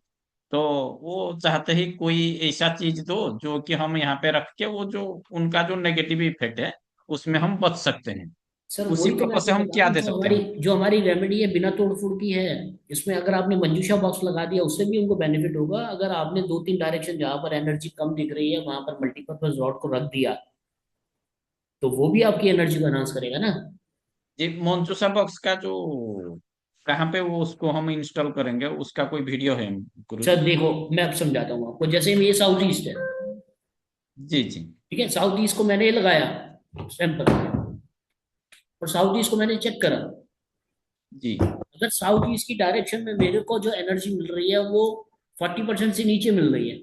Speaker 4: तो वो चाहते ही कोई ऐसा चीज दो जो कि हम यहाँ पे रख के वो जो उनका जो नेगेटिव इफेक्ट है उसमें हम बच सकते हैं।
Speaker 1: सर
Speaker 4: उसी
Speaker 1: वही तो मैं
Speaker 4: पर्पज से
Speaker 1: आपको
Speaker 4: हम
Speaker 1: बता रहा
Speaker 4: क्या
Speaker 1: हूँ,
Speaker 4: दे सकते हैं?
Speaker 1: जो हमारी रेमेडी है बिना तोड़ फोड़ की है। इसमें अगर आपने मंजूषा बॉक्स लगा दिया उससे भी उनको बेनिफिट होगा। अगर आपने 2-3 डायरेक्शन जहां पर एनर्जी कम दिख रही है वहां पर मल्टीपर्पज रॉड को रख दिया, तो वो भी आपकी एनर्जी को एनहांस करेगा ना।
Speaker 4: जी, मोन्चुसा बॉक्स का जो कहाँ पे वो उसको हम इंस्टॉल करेंगे उसका कोई वीडियो है गुरु
Speaker 1: सर
Speaker 4: जी?
Speaker 1: देखो मैं अब समझाता हूँ आपको, जैसे ये साउथ ईस्ट है,
Speaker 4: जी जी।
Speaker 1: ठीक है, साउथ ईस्ट को मैंने ये लगाया सैंपल, और साउथ ईस्ट को मैंने चेक करा।
Speaker 4: जी
Speaker 1: अगर साउथ ईस्ट की डायरेक्शन में मेरे को जो एनर्जी मिल रही है वो 40% से नीचे मिल रही है,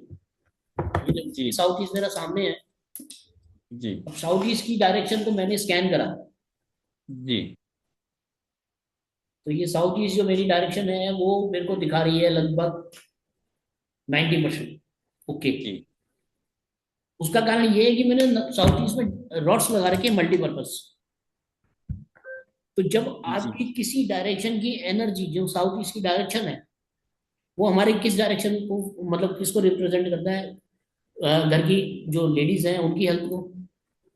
Speaker 1: ये
Speaker 4: जी
Speaker 1: साउथ ईस्ट मेरा सामने है।
Speaker 4: जी
Speaker 1: अब साउथ ईस्ट की डायरेक्शन को मैंने स्कैन करा,
Speaker 4: जी
Speaker 1: तो ये साउथ ईस्ट जो मेरी डायरेक्शन है वो मेरे को दिखा रही है लगभग 90%। ओके।
Speaker 4: जी
Speaker 1: उसका कारण ये है कि मैंने साउथ ईस्ट में रॉड्स लगा रखे हैं मल्टीपर्पज। तो जब
Speaker 4: जी
Speaker 1: आपकी किसी डायरेक्शन की एनर्जी जो साउथ ईस्ट की डायरेक्शन है, वो हमारे किस डायरेक्शन को मतलब किसको रिप्रेजेंट करता है? घर की जो लेडीज हैं उनकी हेल्थ को,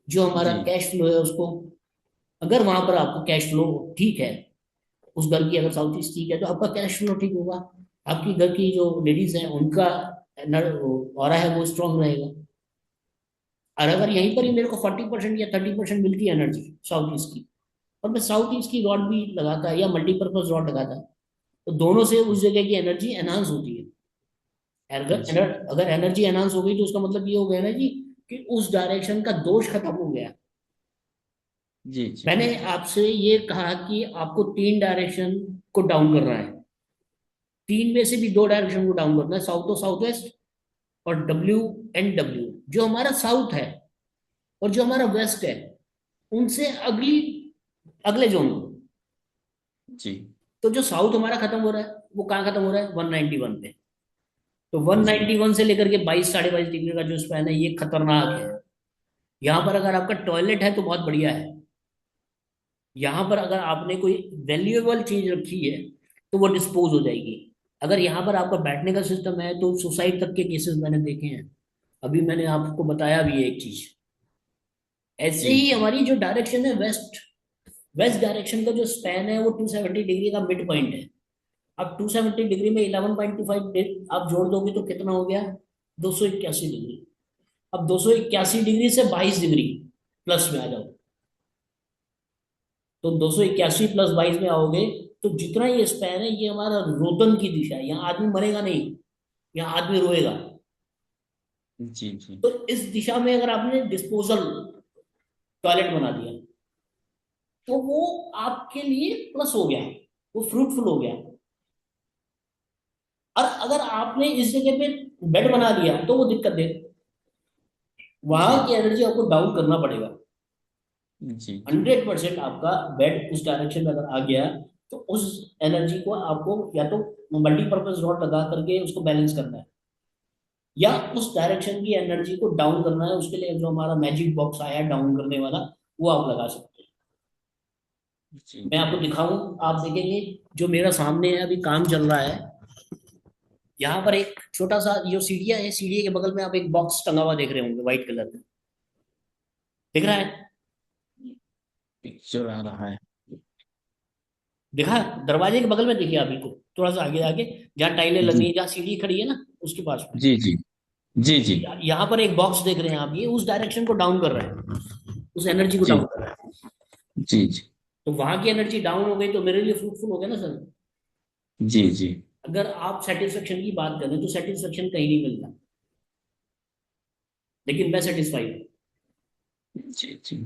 Speaker 1: जो हमारा
Speaker 4: जी
Speaker 1: कैश फ्लो है उसको। अगर वहां पर आपको कैश फ्लो ठीक है, उस घर की अगर साउथ ईस्ट ठीक है, तो आपका कैश फ्लो ठीक होगा, आपकी घर की जो लेडीज हैं उनका ऑरा है वो स्ट्रांग रहेगा। और अगर यहीं पर ही मेरे को 40% या 30% मिलती है एनर्जी साउथ ईस्ट की, और मैं साउथ ईस्ट की रॉड भी लगाता या मल्टीपर्पज रॉड लगाता, तो दोनों से उस जगह की एनर्जी एनहांस होती है।
Speaker 4: जी
Speaker 1: अगर एनर्जी एनहांस हो गई तो उसका मतलब ये हो गया ना जी कि उस डायरेक्शन का दोष खत्म हो गया।
Speaker 4: जी जी
Speaker 1: मैंने आपसे ये कहा कि आपको 3 डायरेक्शन को डाउन करना है, 3 में से भी 2 डायरेक्शन को डाउन करना है, साउथ और साउथ वेस्ट, और WNW जो हमारा साउथ है और जो हमारा वेस्ट है उनसे अगली अगले जोन को।
Speaker 4: जी
Speaker 1: तो जो साउथ हमारा खत्म हो रहा है वो कहाँ खत्म हो रहा है? 191 पे। तो
Speaker 4: जी
Speaker 1: 191 से लेकर के 22 साढ़े 22 डिग्री का जो स्पैन है ये खतरनाक है। यहाँ पर अगर आपका टॉयलेट है तो बहुत बढ़िया है। यहाँ पर अगर आपने कोई वैल्यूएबल चीज रखी है तो वो डिस्पोज हो जाएगी। अगर यहाँ पर आपका बैठने का सिस्टम है तो सुसाइड तक के केसेस मैंने देखे हैं। अभी मैंने आपको बताया भी है एक चीज। ऐसे
Speaker 4: जी
Speaker 1: ही
Speaker 4: जी
Speaker 1: हमारी जो डायरेक्शन है वेस्ट, वेस्ट डायरेक्शन का जो स्पैन है वो 270 डिग्री का मिड पॉइंट है। अब 270 डिग्री में 11.25 आप जोड़ दोगे तो कितना हो गया? 281 डिग्री। अब 281 डिग्री से 22 डिग्री प्लस में आ जाओ, तो 281 प्लस 22 में आओगे तो जितना ये स्पैन है ये हमारा रोदन की दिशा है। यहाँ आदमी मरेगा नहीं, यहाँ आदमी रोएगा।
Speaker 4: जी जी
Speaker 1: तो इस दिशा में अगर आपने डिस्पोजल टॉयलेट बना दिया तो वो आपके लिए प्लस हो गया, वो फ्रूटफुल हो गया। और अगर आपने इस जगह पे बेड बना दिया तो वो दिक्कत है,
Speaker 4: जी
Speaker 1: वहां की एनर्जी आपको डाउन करना पड़ेगा।
Speaker 4: जी
Speaker 1: 100% आपका बेड उस डायरेक्शन में अगर आ गया तो उस एनर्जी को आपको या तो मल्टीपर्पज रॉड लगा करके उसको बैलेंस करना है, या उस डायरेक्शन की एनर्जी को डाउन करना है। उसके लिए जो हमारा मैजिक बॉक्स आया है डाउन करने वाला, वो आप लगा सकते हैं।
Speaker 4: जी
Speaker 1: मैं आपको दिखाऊं, आप देखेंगे जो मेरा सामने है अभी काम चल रहा है। यहाँ पर एक छोटा सा जो सीढ़ियाँ है, सीढ़ी के बगल में आप एक बॉक्स टंगा हुआ देख रहे होंगे व्हाइट कलर का, दिख रहा है?
Speaker 4: पिक्चर आ रहा है।
Speaker 1: दिखा? दरवाजे के बगल में देखिए अभी को, थोड़ा सा आगे आगे, जहाँ टाइलें लगी
Speaker 4: जी
Speaker 1: है, जहाँ सीढ़ी खड़ी है ना उसके पास में।
Speaker 4: जी जी जी जी
Speaker 1: यहाँ पर एक बॉक्स देख रहे हैं आप, ये उस डायरेक्शन को डाउन कर रहा है, उस एनर्जी को
Speaker 4: जी
Speaker 1: डाउन कर रहा है।
Speaker 4: जी जी
Speaker 1: तो वहां की एनर्जी डाउन हो गई तो मेरे लिए फ्रूटफुल हो गया ना सर।
Speaker 4: जी जी
Speaker 1: अगर आप सेटिस्फेक्शन की बात करें तो सेटिस्फेक्शन कहीं नहीं मिलता, लेकिन मैं सेटिस्फाई हूँ।
Speaker 4: जी जी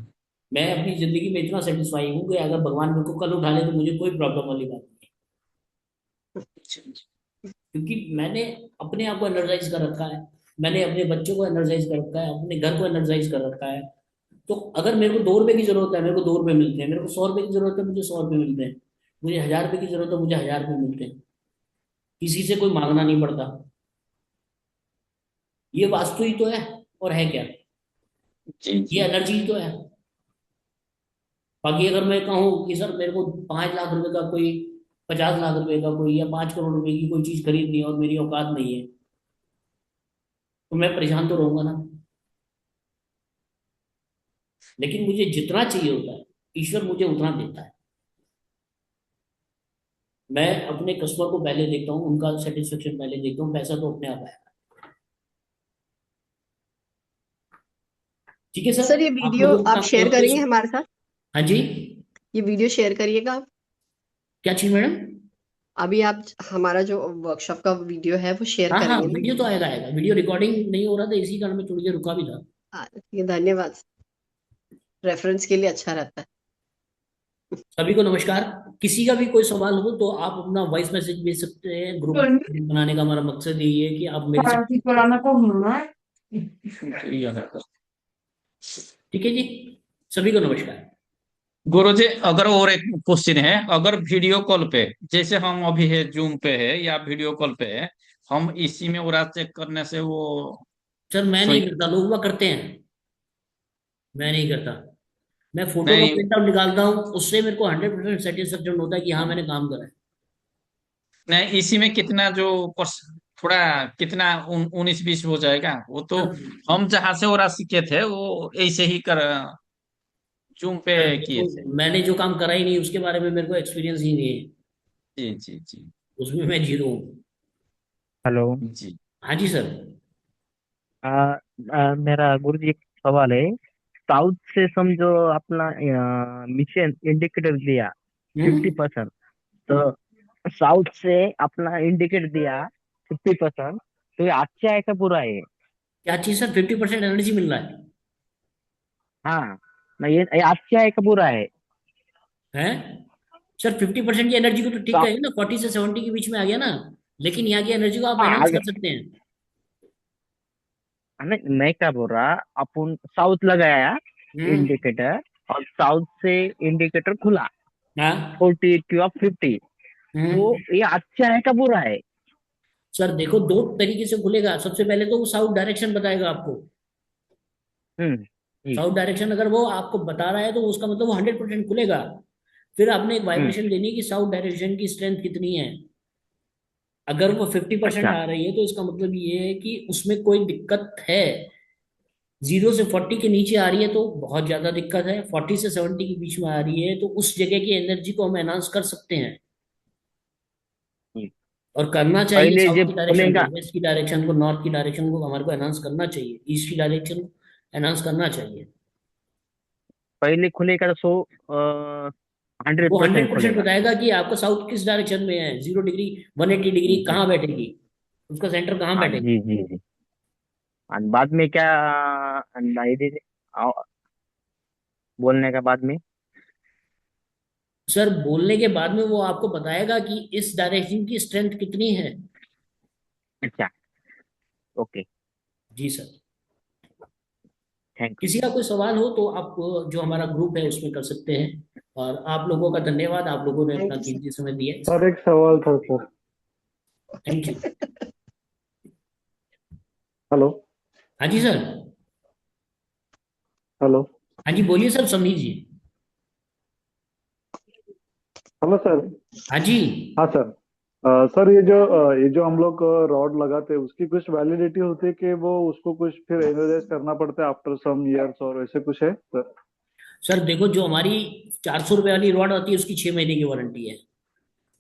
Speaker 1: मैं अपनी जिंदगी में इतना सेटिस्फाई हूँ कि अगर भगवान मेरे को कल उठा ले तो मुझे कोई प्रॉब्लम वाली बात नहीं है, क्योंकि मैंने अपने आप को एनर्जाइज कर रखा है, मैंने अपने बच्चों को एनर्जाइज कर रखा है, अपने घर को एनर्जाइज कर रखा है। तो अगर मेरे को 2 रुपए की जरूरत है मेरे को 2 रुपए मिलते हैं, मेरे को 100 रुपए की जरूरत है मुझे 100 रुपए मिलते हैं, मुझे 1000 रुपए की जरूरत है मुझे 1000 रुपए मिलते हैं। किसी से कोई मांगना नहीं पड़ता। ये वास्तु ही तो है, और है क्या?
Speaker 4: जी
Speaker 1: ये
Speaker 4: जी
Speaker 1: एनर्जी ही तो है। बाकी अगर मैं कहूँ कि सर मेरे को 5 लाख रुपए का कोई, 50 लाख रुपए का कोई, या 5 करोड़ रुपए की कोई चीज खरीदनी है और मेरी औकात नहीं है, तो मैं परेशान तो रहूंगा ना। लेकिन मुझे जितना चाहिए होता है ईश्वर मुझे उतना देता है। मैं अपने कस्टमर को पहले देखता हूँ, उनका सेटिस्फेक्शन पहले देखता हूँ, पैसा तो अपने आप आएगा। ठीक है सर,
Speaker 3: सर ये
Speaker 1: आप
Speaker 3: वीडियो
Speaker 1: लोगों को
Speaker 3: आप
Speaker 1: काम
Speaker 3: शेयर
Speaker 1: करते
Speaker 3: करेंगे
Speaker 1: हैं।
Speaker 3: हमारे साथ?
Speaker 1: हाँ जी,
Speaker 3: ये वीडियो शेयर करिएगा आप।
Speaker 1: क्या चीज मैडम?
Speaker 3: अभी आप हमारा जो वर्कशॉप का वीडियो है वो शेयर
Speaker 1: हाँ हाँ,
Speaker 3: करेंगे ना?
Speaker 1: वीडियो तो आएगा आएगा, वीडियो रिकॉर्डिंग नहीं हो रहा था इसी कारण मैं थोड़ी देर रुका भी था।
Speaker 3: ठीक है, धन्यवाद। रेफरेंस के लिए अच्छा रहता है।
Speaker 1: सभी को नमस्कार। किसी का भी कोई सवाल हो तो आप अपना वॉइस मैसेज भेज सकते हैं। ग्रुप बनाने का हमारा मकसद यही है कि आप मेरे से, ठीक है जी। सभी को नमस्कार।
Speaker 4: गुरुजी, अगर और एक क्वेश्चन है, अगर वीडियो कॉल पे, जैसे हम अभी है जूम पे है या वीडियो कॉल पे है, हम इसी में उरा चेक करने से वो
Speaker 1: सर मैं नहीं
Speaker 4: सही?
Speaker 1: करता, लोग वह करते हैं, मैं नहीं करता। मैं फोटो का
Speaker 4: नहीं
Speaker 1: प्रिंट आउट निकालता हूँ, उससे मेरे को 100% सेटिस्फेक्शन होता है कि हाँ मैंने काम करा है।
Speaker 4: नहीं, इसी में कितना जो थोड़ा कितना 19-20 हो जाएगा वो तो।
Speaker 1: सर
Speaker 4: हम जहां से उरा सीखे थे वो ऐसे ही कर जूम पे
Speaker 1: सर
Speaker 4: किए
Speaker 1: देखो,
Speaker 4: थे।
Speaker 1: मैंने जो काम करा ही नहीं उसके बारे में मेरे को एक्सपीरियंस ही नहीं है,
Speaker 4: जी जी जी
Speaker 1: उसमें मैं जीरो हूँ।
Speaker 8: हेलो।
Speaker 4: जी
Speaker 1: हाँ जी सर।
Speaker 8: मेरा गुरु जी एक सवाल है, साउथ से समझो अपना मिशन इंडिकेटर दिया 50%, तो साउथ से अपना इंडिकेटर दिया 50%, तो ये अच्छा है का बुरा है?
Speaker 1: क्या चीज सर? 50% एनर्जी मिल रहा
Speaker 8: हाँ, ना ये अच्छा है का बुरा
Speaker 1: है सर? 50% की एनर्जी को तो ठीक
Speaker 8: सा-
Speaker 1: कहेंगे ना, 40 से 70 के बीच में आ गया ना। लेकिन यहाँ की एनर्जी को आप
Speaker 8: हाँ
Speaker 1: एनहांस
Speaker 8: आगे,
Speaker 1: कर सकते हैं।
Speaker 8: नहीं मैं क्या बोल रहा, अपन साउथ लगाया
Speaker 1: हम्म।
Speaker 8: इंडिकेटर, और साउथ से इंडिकेटर खुला
Speaker 1: हाँ।
Speaker 8: 40 या 50, तो
Speaker 1: हम्म।
Speaker 8: ये अच्छा है का बुरा है?
Speaker 1: सर देखो, दो तरीके से खुलेगा। सबसे पहले तो वो साउथ डायरेक्शन बताएगा आपको।
Speaker 8: जी।
Speaker 1: साउथ डायरेक्शन अगर वो आपको बता रहा है तो उसका मतलब वो 100% खुलेगा। फिर आपने एक
Speaker 8: हम्म।
Speaker 1: वाइब्रेशन देनी है कि साउथ डायरेक्शन की स्ट्रेंथ कितनी है। अगर वो 50%
Speaker 8: अच्छा।
Speaker 1: आ रही है तो इसका मतलब ये है कि उसमें कोई दिक्कत है। 0 से 40 के नीचे आ रही है तो बहुत ज्यादा दिक्कत है। 40 से 70 के बीच में आ रही है तो उस जगह की एनर्जी को हम एनहांस कर सकते हैं।
Speaker 8: जी।
Speaker 1: और करना चाहिए
Speaker 8: पहले
Speaker 1: साउथ की
Speaker 8: जब
Speaker 1: डायरेक्शन को,
Speaker 8: खुलेगा,
Speaker 1: वेस्ट की डायरेक्शन को, नॉर्थ की डायरेक्शन को हमारे को एनहांस करना चाहिए, ईस्ट की डायरेक्शन को एनहांस करना चाहिए।
Speaker 8: पहले खुलेगा तो 100%
Speaker 1: वो 100%
Speaker 8: खुलेगा।
Speaker 1: बताएगा कि आपका साउथ किस डायरेक्शन में है। 0 डिग्री, 180 डिग्री
Speaker 8: जी।
Speaker 1: कहाँ बैठेगी, उसका सेंटर कहाँ
Speaker 8: हाँ
Speaker 1: बैठेगा।
Speaker 8: जी जी जी। और बाद में क्या, नहीं दीजिए, बोलने का बाद में?
Speaker 1: सर बोलने के बाद में वो आपको बताएगा कि इस डायरेक्शन की स्ट्रेंथ कितनी है।
Speaker 8: अच्छा। ओके।
Speaker 1: जी सर।
Speaker 8: Thank you.
Speaker 1: किसी का कोई सवाल हो तो आप जो हमारा ग्रुप है उसमें कर सकते हैं। और आप लोगों का धन्यवाद, आप लोगों ने
Speaker 3: थैंक
Speaker 1: अपना
Speaker 3: यू
Speaker 1: कीमती समय दिया
Speaker 9: सर
Speaker 1: इसमें।
Speaker 9: एक सवाल था सर।
Speaker 1: Thank you.
Speaker 9: हेलो।
Speaker 1: हाँ जी सर।
Speaker 9: हेलो।
Speaker 1: हाँ जी बोलिए sir, Sameer ji.
Speaker 9: Hello sir.
Speaker 1: हाँ जी।
Speaker 9: हाँ सर। सर ये जो हम लोग रॉड लगाते हैं उसकी कुछ वैलिडिटी होती है कि वो उसको कुछ फिर एनर्जाइज करना पड़ता है आफ्टर सम इयर्स, और ऐसे कुछ है सर?
Speaker 1: सर देखो, जो हमारी 400 रुपये वाली रॉड आती है उसकी 6 महीने की वारंटी है।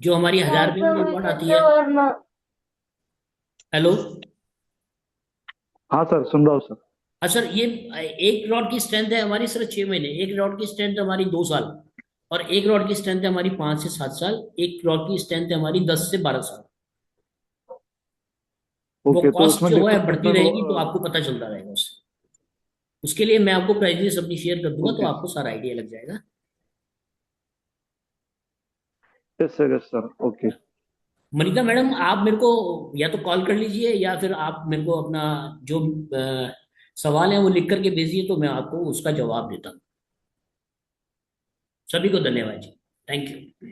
Speaker 1: जो हमारी 1000 रुपये वाली रॉड आती है। हेलो।
Speaker 9: हाँ सर, सुन रहा हूँ सर।
Speaker 1: हाँ सर, ये एक रॉड की स्ट्रेंथ है हमारी सर 6 महीने, एक रॉड की स्ट्रेंथ हमारी 2 साल, और एक रॉड की स्ट्रेंथ है हमारी 5 से 7 साल, एक रॉड की स्ट्रेंथ है हमारी 10 से 12 साल। वो
Speaker 9: ओके, तो
Speaker 1: कॉस्ट
Speaker 9: उसमें
Speaker 1: जो है
Speaker 9: डिफरेंट
Speaker 1: बढ़ती
Speaker 9: डिफरेंट।
Speaker 1: रहेगी तो आपको पता चलता रहेगा उससे। उसके लिए मैं आपको प्राइस लिस्ट अपनी शेयर कर दूंगा तो
Speaker 9: ओके।
Speaker 1: आपको सारा आइडिया लग जाएगा।
Speaker 9: Yes sir, okay.
Speaker 1: Manita madam, आप मेरे को या तो कॉल कर लीजिए या फिर आप मेरे को अपना जो सवाल है वो लिख करके भेजिए तो मैं आपको उसका जवाब देता हूँ। सभी को धन्यवाद जी। Thank you.